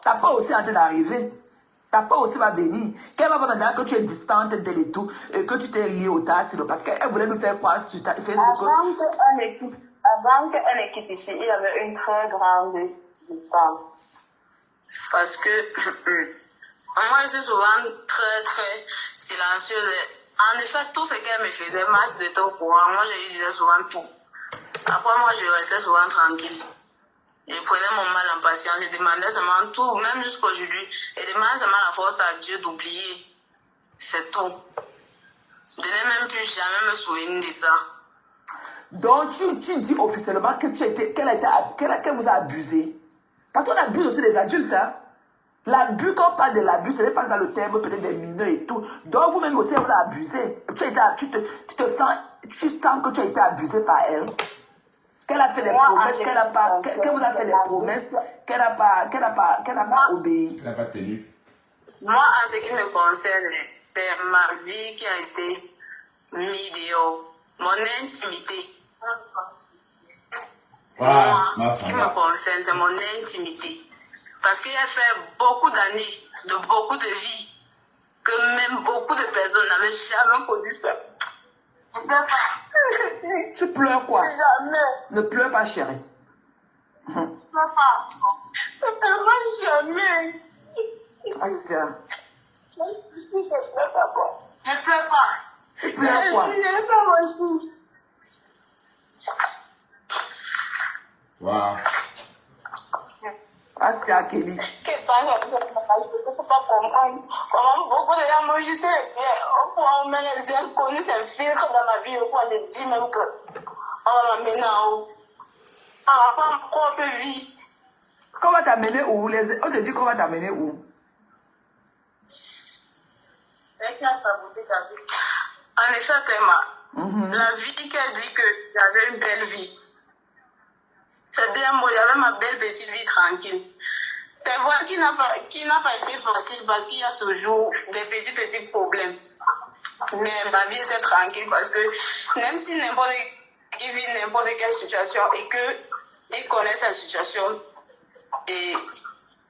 Ta part aussi en train d'arriver. Ta part aussi va venir. Qu'elle va voir maintenant que tu es distante d'elle et tout, et que tu t'es lié au Tassilo parce qu'elle voulait nous faire croire sur Facebook. Avant qu'elle quitte ici, il y avait une très grande distance. Parce que moi, je suis souvent très silencieuse. En effet, tout ce qu'elle me faisait, moi, j'étais au courant. Moi, je lui disais souvent tout. Après, moi, je restais souvent tranquille. Je prenais mon mal en patience. Je demandais seulement tout, même jusqu'à aujourd'hui. Je demandais seulement la force à Dieu d'oublier. C'est tout. Je n'ai même plus jamais me souvenir de ça. Donc, tu dis officiellement que qu'elle vous a abusé. Parce qu'on abuse aussi des adultes. Hein? L'abus, quand on parle de l'abus, ce n'est pas dans le terme peut-être des mineurs et tout. Donc, vous-même aussi, elle vous a abusé. Tu sens que tu as été abusé par elle. Qu'elle a fait des promesses, qu'elle vous a fait des promesses, qu'elle n'a pas obéi. Elle n'a pas tenu. Moi, en ce qui me concerne, c'est ma vie qui a été mise dehors. Mon intimité. Voilà, Moi, ce qui me concerne, c'est mon intimité. Parce qu'il a fait beaucoup d'années, de beaucoup de vies, que même beaucoup de personnes n'avaient jamais connu ça. Je ne pleure pas. Tu pleures quoi? Jamais. Ne pleure pas, chérie. Je ne pleure pas. Je ne pleure pas jamais. Ah, tiens. Je ne pleure pas. Je ne pleure pas. Tu pleures quoi? Je ne pleure pas. Waouh. Ah, c'est Kelly. Je ne peux pas comprendre comment beaucoup de gens m'ont juste au point où même les inconnus s'infiltrent dans ma vie, au point de dire même que on va m'amener en haut. On va pas ma propre vie. Qu'on va t'amener où? On te dit qu'on va t'amener où? C'est qui a saboté ta vie? En effet, Théma, la vie qu'elle dit que j'avais une belle vie. C'est bien moi, j'avais ma belle petite vie tranquille. C'est vrai qu'il n'a pas été facile parce qu'il y a toujours des petits problèmes. Mais ma vie était tranquille parce que même si n'importe qui vit n'importe quelle situation et qu'il connaît sa situation et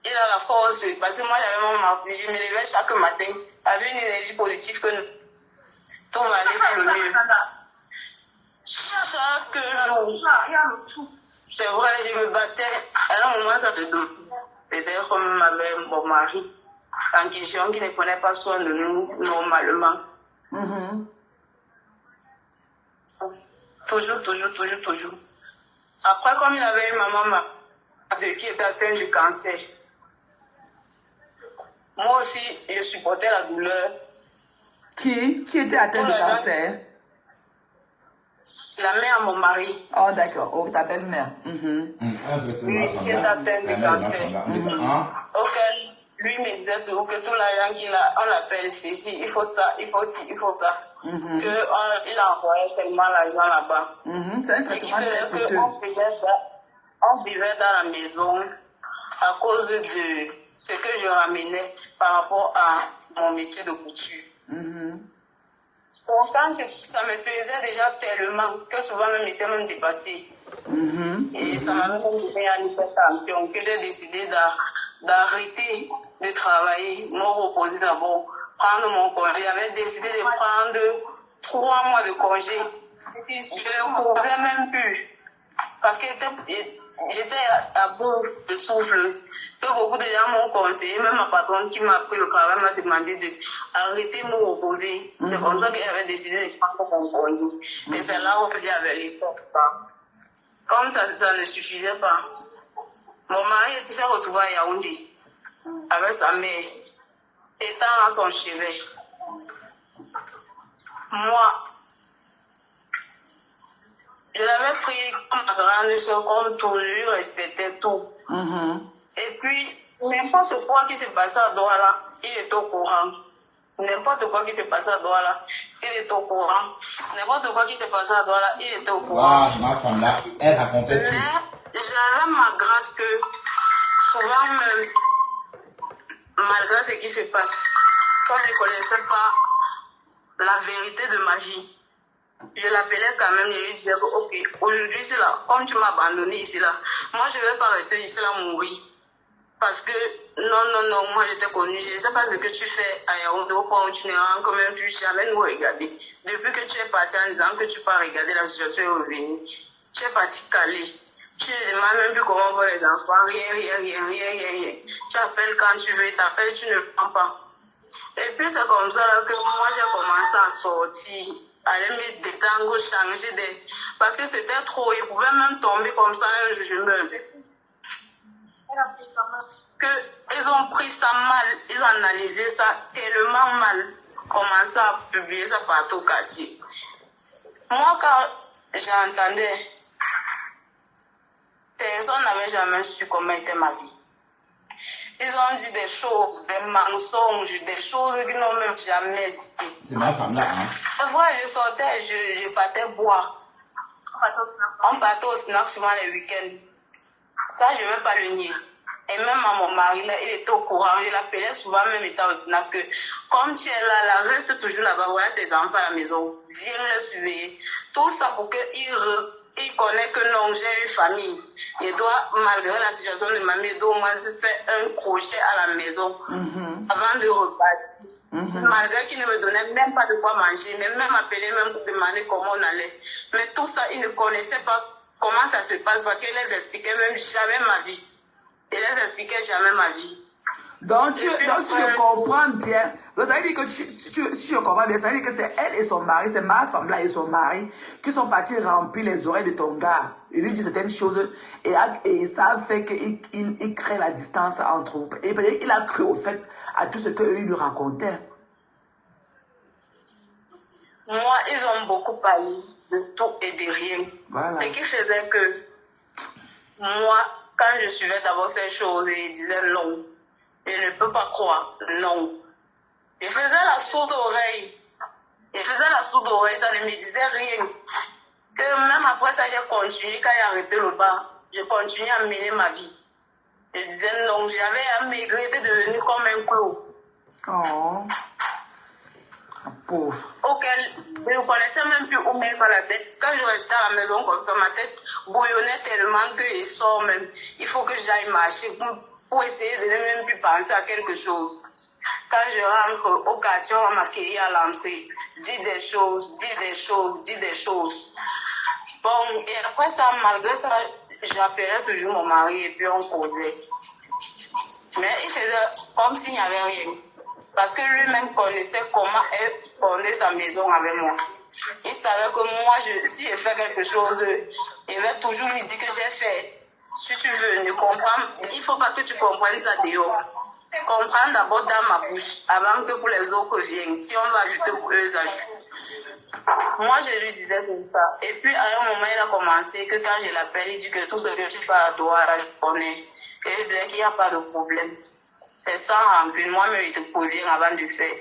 il a la force, parce que moi j'avais mon mari, je me levais chaque matin avec une énergie positive que tout m'allait pour le mieux. Chaque jour, c'est vrai, je me battais. À un moment, ça te donne. C'était comme avec mon mari, en question, qui ne prenait pas soin de nous normalement. Toujours. Après, comme il avait une maman qui était atteinte du cancer, moi aussi, je supportais la douleur. Qui était atteint de cancer? La mère de mon mari. Oh, d'accord. Oh, ta belle-mère. Lui qui est atteint de cancer. Auquel lui me disait toujours que tout l'argent qu'il a, on l'appelle ceci, il faut ça, il faut ci, il faut ça. Qu'il envoyait tellement l'argent là-bas. C'est un traitement très coûteux. On vivait dans la maison à cause de ce que je ramenais par rapport à mon métier de couture. Pourtant, ça me faisait déjà tellement que souvent même j'étais même dépassée. Et ça m'a même donné à une tension que j'ai décidé d'arrêter de travailler, me reposer d'abord, prendre mon congé. J'avais décidé de prendre 3 mois de congé. Je ne causais même plus parce que j'étais à bout de souffle. Que beaucoup de gens m'ont conseillé, même ma patronne qui m'a pris le travail m'a demandé d'arrêter de me reposer. C'est comme ça que j'avais décidé de prendre mon congé. Mais c'est là où j'avais l'histoire. Comme ça ne suffisait pas. Mon mari s'est retrouvé à Yaoundé avec sa mère, étant à son chevet. Moi, je l'avais pris comme ma grande soeur, comme toujours, respectais tout. Et puis, n'importe quoi qui se passait à Douala, il est au courant. N'importe quoi qui se passait à Douala, il est au courant. N'importe quoi qui se passait à Douala, il était au courant. Waouh, ma femme là, elle racontait tout. Mais j'avais ma grâce que souvent même, malgré ce qui se passe, comme je ne connaissais pas la vérité de ma vie, je l'appelais quand même et lui disais que, ok, aujourd'hui c'est là, comme tu m'as abandonné ici là, moi je ne vais pas rester ici là mourir. Parce que, non, moi je t'ai connu, je ne sais pas ce que tu fais à Yaoundé au point où tu ne rentres quand même plus jamais nous regarder. Depuis que tu es parti en disant que tu pars regarder la situation est revenue, tu es parti caler. Tu ne demandes même plus comment vont les enfants, rien. Tu appelles quand tu veux, t'appelles, tu ne prends pas. Et puis c'est comme ça là, que moi j'ai commencé à sortir, aller me détendre, changer de... Parce que c'était trop, il pouvait même tomber comme ça, je meurs. Ils ont pris ça mal, ils ont analysé ça tellement mal, commencé à publier ça partout au quartier. Moi, quand j'entendais, personne n'avait jamais su comment était ma vie. Ils ont dit des choses, des mensonges, des choses qu'ils n'ont même jamais citées. C'est ma femme là, hein? C'est vrai, je sortais, je partais boire. On partait au snack souvent les week-ends. Ça, je ne vais pas le nier. Et même à mon mari, là, il était au courant. Je l'appelais souvent, même étant au snack, que comme tu es là, reste toujours là-bas, voilà tes enfants à la maison, viens les surveiller. Tout ça pour qu'il connaisse que non, j'ai une famille. Il doit, malgré la situation de ma mère, au moins faire un crochet à la maison avant de repartir. Malgré qu'il ne me donnait même pas de quoi manger, mais même appelé même pour demander comment on allait. Mais tout ça, il ne connaissait pas comment ça se passe, parce qu'il les expliquait même jamais ma vie. Il les expliquait jamais ma vie. Donc, si je comprends bien, donc ça veut dire que si je comprends bien, ça veut dire que c'est elle et son mari, c'est ma femme là et son mari, qui sont partis remplir les oreilles de ton gars. Il lui dit certaines choses et ça fait qu'il crée la distance entre vous. Et peut-être qu'il a cru au fait à tout ce qu'eux lui racontaient. Moi, ils ont beaucoup parlé de tout et de rien. Voilà. Ce qui faisait que moi, quand je suivais d'abord ces choses, et ils disaient non, je ne peux pas croire, non. Je faisais la sourde oreille. Ça ne me disait rien. Que même après ça, j'ai continué, quand j'ai arrêté le bar, je continuais à mener ma vie. Je disais non, j'avais amaigri, j'étais devenu comme un clou. Oh. Pauvre. Auquel je ne connaissais même plus où mettre la tête. Quand je restais à la maison comme ça, ma tête bouillonnait tellement que je sors même. Il faut que j'aille marcher pour essayer de ne même plus penser à quelque chose. Quand je rentre au quartier, on va m'accueillir à l'entrée. Dis des choses. Bon, et après ça, malgré ça, j'appelais toujours mon mari et puis on causait. Mais il faisait comme s'il n'y avait rien. Parce que lui-même connaissait comment elle fondait sa maison avec moi. Il savait que moi, si je fais quelque chose, il va toujours lui dire que j'ai fait. Si tu veux, ne comprends, il ne faut pas que tu comprennes ça dehors. Comprends d'abord dans ma bouche, avant que pour les autres viennent. Si on va ajouter pour eux, ils ajoutent. Moi, je lui disais comme ça. Et puis, à un moment, il a commencé que quand je l'appelle, il dit que tout ce que tu fais à toi, il connaît. Et je disais qu'il n'y a pas de problème. C'est sans rancune. Moi-même, je te préviens avant de faire.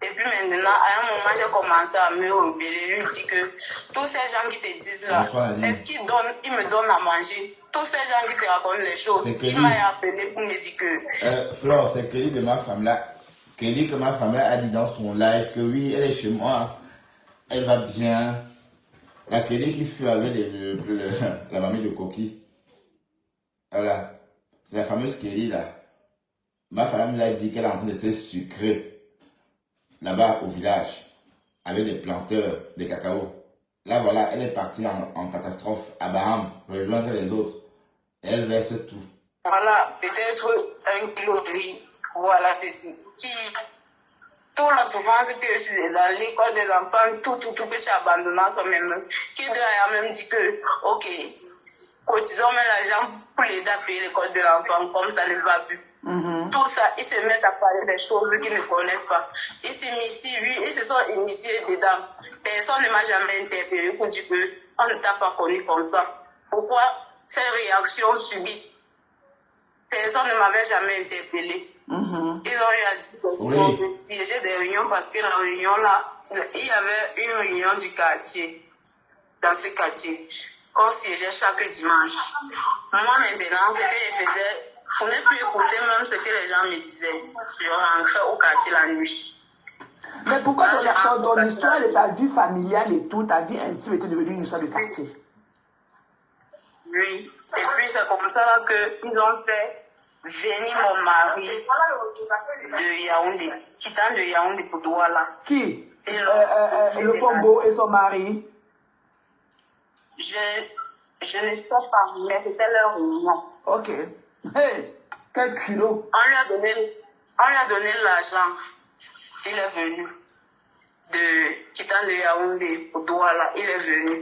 Et puis maintenant, à un moment, j'ai commencé à me rebeller. Je lui dis que tous ces gens qui te disent là, est-ce qu'ils me donnent à manger? Tous ces gens qui te racontent les choses, il m'a appelé pour me dire que... Flore, c'est Kelly de ma femme là. Kelly que ma femme là a dit dans son live que oui, elle est chez moi. Elle va bien. La Kelly qui fut avec la mamie de Coquille. Voilà. C'est la fameuse Kelly là. Ma femme l'a dit qu'elle est en train de se sucrer là-bas au village avec des planteurs de cacao. Là voilà, elle est partie en catastrophe à Baham, rejoindre les autres. Elle verse tout. Voilà, peut-être 1 kilo de riz. Voilà, ceci. Toute la souffrance que je suis dans l'école des enfants, tout que j'ai abandonné quand même. Qui a même dit que, ok, cotisons même l'argent pour l'aider à payer l'école de l'enfant, comme ça ne va plus. Tout ça, ils se mettent à parler des choses qu'ils ne connaissent pas. Ils se sont initiés dedans. Personne ne m'a jamais interpellé pour dire qu'on ne t'a pas connu comme ça. Pourquoi ces réactions subies? Personne ne m'avait jamais interpellé. Ils ont eu à dire siéger des réunions parce que la réunion là, il y avait une réunion du quartier, dans ce quartier, qu'on siégeait chaque dimanche. Moi maintenant, ce que je faisais, pour ne plus écouter même ce que les gens me disaient. Je rentrais au quartier la nuit. Mais pourquoi ton histoire de ta vie familiale et tout, ta vie intime était devenue une histoire de quartier? Oui. Et puis c'est comme ça là qu'ils ont fait venir mon mari de Yaoundé, quittant de Yaoundé pour Douala. Qui? Le Fongo et son mari? Je ne sais pas, mais c'était leur réunion. Ok. Hey, quel culot. On lui a donné l'argent. Il est venu quittant de Yaoundé pour Douala. Il est venu.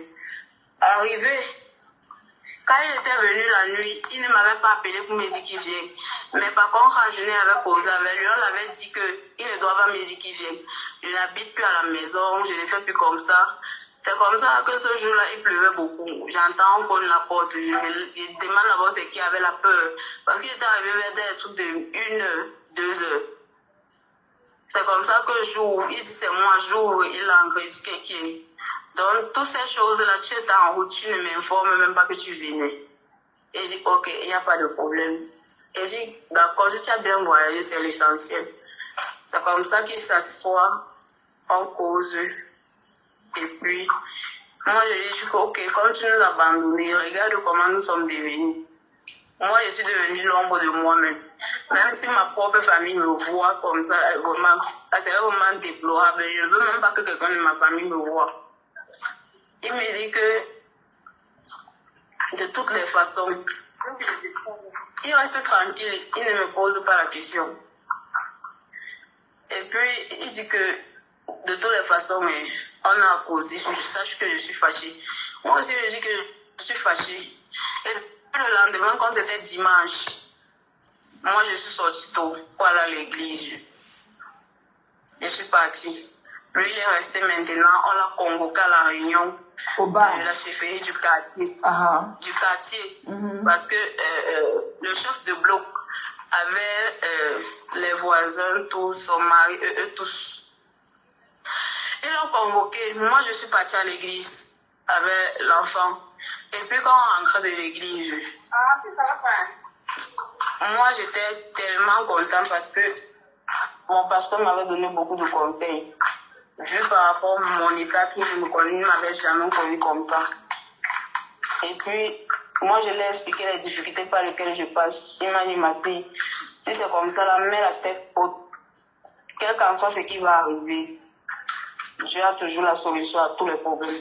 Arrivé, quand il était venu la nuit, il ne m'avait pas appelé pour me dire qu'il vient. Mais par contre, quand je l'avais posé avec lui, on l'avait dit qu'il ne doit pas me dire qu'il vient. Je n'habite plus à la maison, je ne fais plus comme ça. C'est comme ça que ce jour-là, il pleuvait beaucoup. J'entends qu'on la porte. Je demande d'abord c'est qui avait la peur. Parce qu'il était arrivé vers des trucs de 1 heure, 2 heures. C'est comme ça que j'ouvre. Il dit c'est moi, j'ouvre. Il a encore dit quelqu'un. Donc, toutes ces choses-là, tu es en route, tu ne m'informes même pas que tu venais. Et je dis ok, il n'y a pas de problème. Et je dis d'accord, si tu as bien voyagé, c'est l'essentiel. C'est comme ça qu'il s'assoit en cause. Et puis, moi, je lui dis que, ok, comme tu nous as abandonnés, regarde comment nous sommes devenus. Moi, je suis devenue l'ombre de moi-même. Même si ma propre famille me voit comme ça, vraiment, c'est vraiment déplorable. Je ne veux même pas que quelqu'un de ma famille me voie. Il me dit que, de toutes les façons, il reste tranquille, il ne me pose pas la question. Et puis, il dit que, de toutes les façons, mais on a causé, je sache que je suis fâchée. Moi aussi, je dis que je suis fâchée. Et le lendemain, quand c'était dimanche, moi, je suis sortie tôt pour aller à l'église. Je suis partie. Lui, il est resté maintenant, on l'a convoqué à la réunion de la chefferie du quartier. Du quartier. Parce que le chef de bloc avait les voisins, tous, son mari, eux tous. Ils l'ont convoqué. Moi, je suis partie à l'église avec l'enfant. Et puis, quand on rentrait de l'église, moi, j'étais tellement contente parce que mon pasteur m'avait donné beaucoup de conseils. Juste par rapport à mon état qui ne m'avait jamais connu comme ça. Et puis, moi, je lui ai expliqué les difficultés par lesquelles je passe. Il m'a dit, ma fille, si c'est comme ça, là, mets la tête haute. Quel qu'en soit ce qui va arriver, j'ai toujours la solution à tous les problèmes.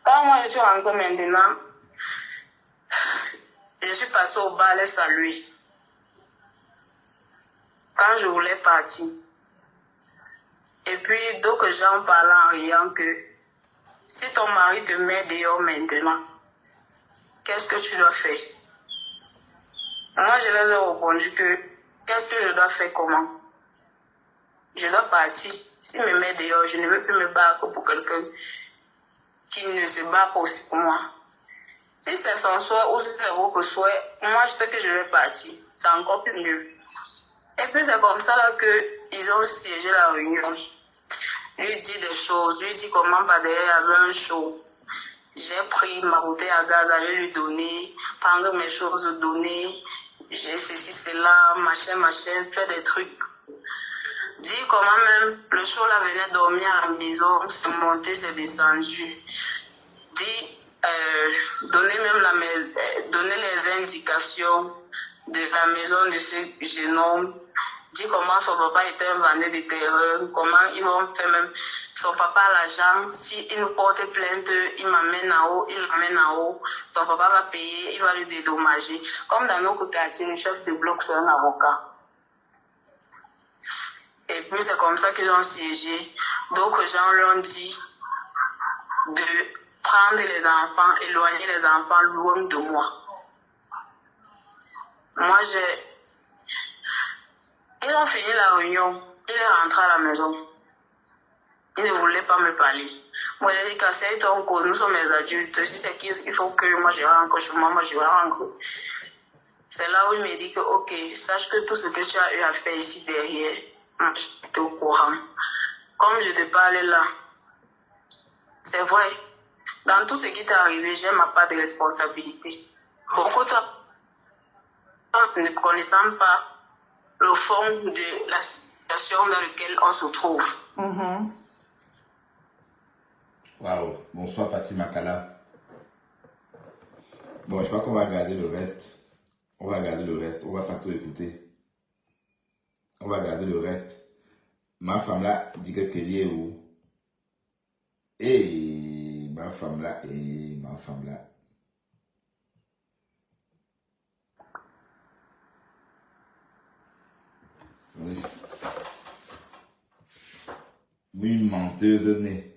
Quand moi je suis rentrée maintenant, je suis passée au bar les saluer. Quand je voulais partir. Et puis d'autres gens parlaient en riant que si ton mari te met dehors maintenant, qu'est-ce que tu dois faire? Moi je leur ai répondu que qu'est-ce que je dois faire comment? Je dois partir. S'il me met dehors, je ne veux plus me battre pour quelqu'un qui ne se bat pas aussi pour moi. Si c'est son souhait ou si c'est votre souhait, moi je sais que je vais partir. C'est encore plus mieux. Et puis c'est comme ça là qu'ils ont siégé la réunion. Lui dit des choses, lui dit comment pas derrière il y avait un show. J'ai pris ma bouteille à gaz, aller lui donner, prendre mes choses, donner. J'ai ceci, cela, machin, faire des trucs. Dit comment même le show là venait dormir à la maison, c'est monté, c'est descendu. Dit donner les indications de la maison de ce jeune homme. Dit comment son papa était un vendeur de terreur, comment ils vont faire même son papa à l'agent. S'il nous porte plainte, il m'amène en haut, il l'amène en haut. Son papa va payer, il va lui dédommager. Comme dans notre quartier, le chef de bloc, c'est un avocat. Et puis c'est comme ça qu'ils ont siégé. D'autres gens leur ont dit de prendre les enfants, éloigner les enfants loin de moi. Moi, ils ont fini la réunion. Il est rentré à la maison. Il ne voulait pas me parler. Moi, j'ai dit qu'asseye-toi en cause, nous sommes les adultes. Si c'est qu'il faut que moi je rentre chez moi, je vais rentrer. C'est là où il me dit que, ok, sache que tout ce que tu as eu à faire ici derrière, je suis au courant. Comme je te parle là, c'est vrai. Dans tout ce qui t'est arrivé, j'ai ma part de responsabilité. Beaucoup ne connaissant pas le fond de la situation dans laquelle on se trouve. Waouh, bonsoir Pati Makala. Bon, je crois qu'on va garder le reste. On va garder le reste. On va pas tout écouter. On va garder le reste. Ma femme là, dit que Kelly est où? Et ma femme là, et ma femme là. Oui. Une menteuse née.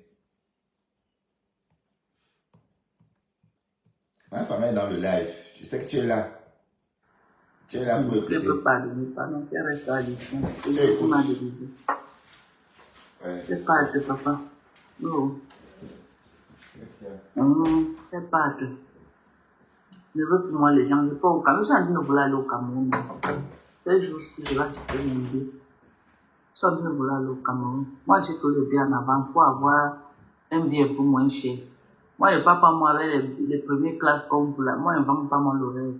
Ma femme est dans le live. Je sais que tu es là. Tu es là pour écouter. Je ne peux pas donner, pardon, tu restes à distance. Tu écoutes. Ouais. C'est pas de papa. Non. C'est pas de. Je veux pour moi les gens, je ne vais pas au Cameroun. Je suis en train de vouloir aller au Cameroun. Ces jours-ci, je vais acheter mon billet. Je suis en train de vouloir aller au Cameroun. Moi, j'ai tout le billet en avant pour avoir un billet pour moins cher. Moi, je ne pars pas moi avec les premières classes comme vous là. Moi, je ne vends pas mon l'oreille.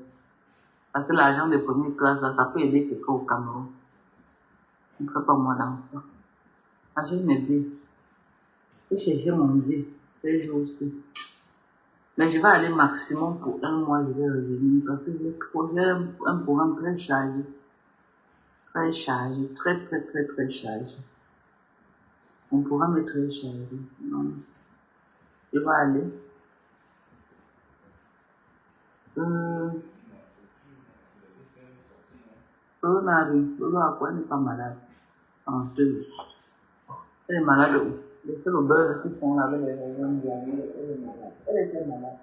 Parce que l'argent des premières classes, là, ça peut aider quelqu'un au Cameroun. Je ne ferai pas moi dans ça. J'ai mes billets. J'ai cherché mon billet. Ces jours-ci. Mais je vais aller maximum pour un mois, je vais revenir. Parce que j'ai un programme très chargé. Très chargé. Très, très, très, très chargé. Mon programme est très chargé. Non. Je vais aller. Elle n'est pas malade. En deux. Elle est malade où? Les seuls beurre qui font avec les raisins, elle est malade. Elle était malade.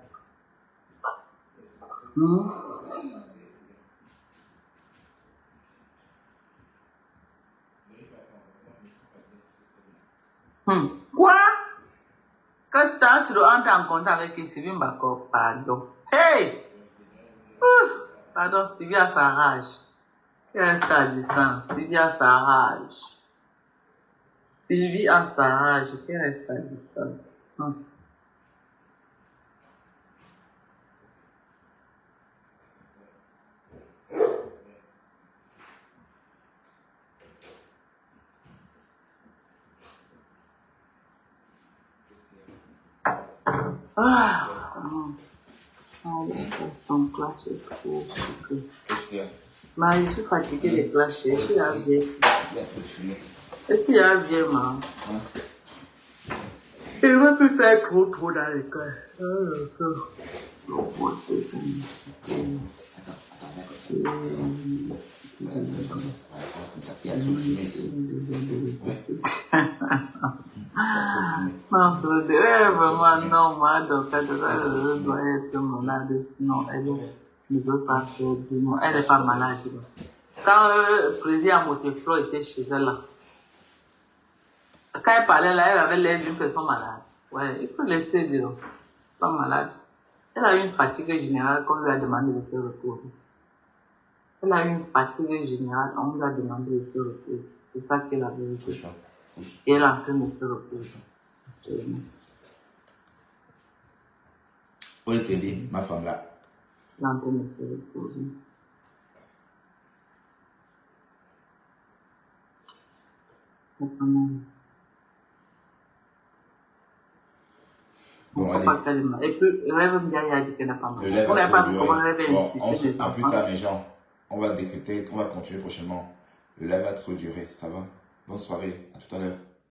Quoi? Quand tu as sur entrer en contact avec Sylvie Mbako, pardon. Hey! Pardon, Sylvie a sa rage. Elle reste à distance. Sylvie a sa rage. Sylvie a sa rage. Elle reste à distance. Ton clash est trop sucré. Qu'est-ce qu'il y a? Mais je suis fatiguée des clashs. Je suis à vie. Je suis à vie, maman. Je ne veux plus faire trop dans les classes. Vraiment, non, moi, donc, elle doit être malade, sinon elle ne veut pas faire du monde. Elle n'est pas malade. Quand le président Moteflo était chez elle, là, quand elle parlait là, elle avait l'air d'une personne malade. Ouais, il faut laisser dire, pas malade. Elle a eu une fatigue générale qu'on lui a demandé de se reposer. Elle a eu une fatigue générale, on lui a demandé de se reposer. C'est ça qu'elle a vérité. Et elle est en train de se reposer. Oui, Kelly, ma femme là. Elle est en train de se reposer. Bon, allez. Et puis, Rêve Ndiaye a dit qu'elle n'a pas mal. Le lève On n'a à pas trop comment durer. Rêve Bon, inciter on se les à plus enfants. tard, les gens. On va décrypter, on va continuer prochainement. Le live va trop durer, ça va? Bonne soirée, à tout à l'heure.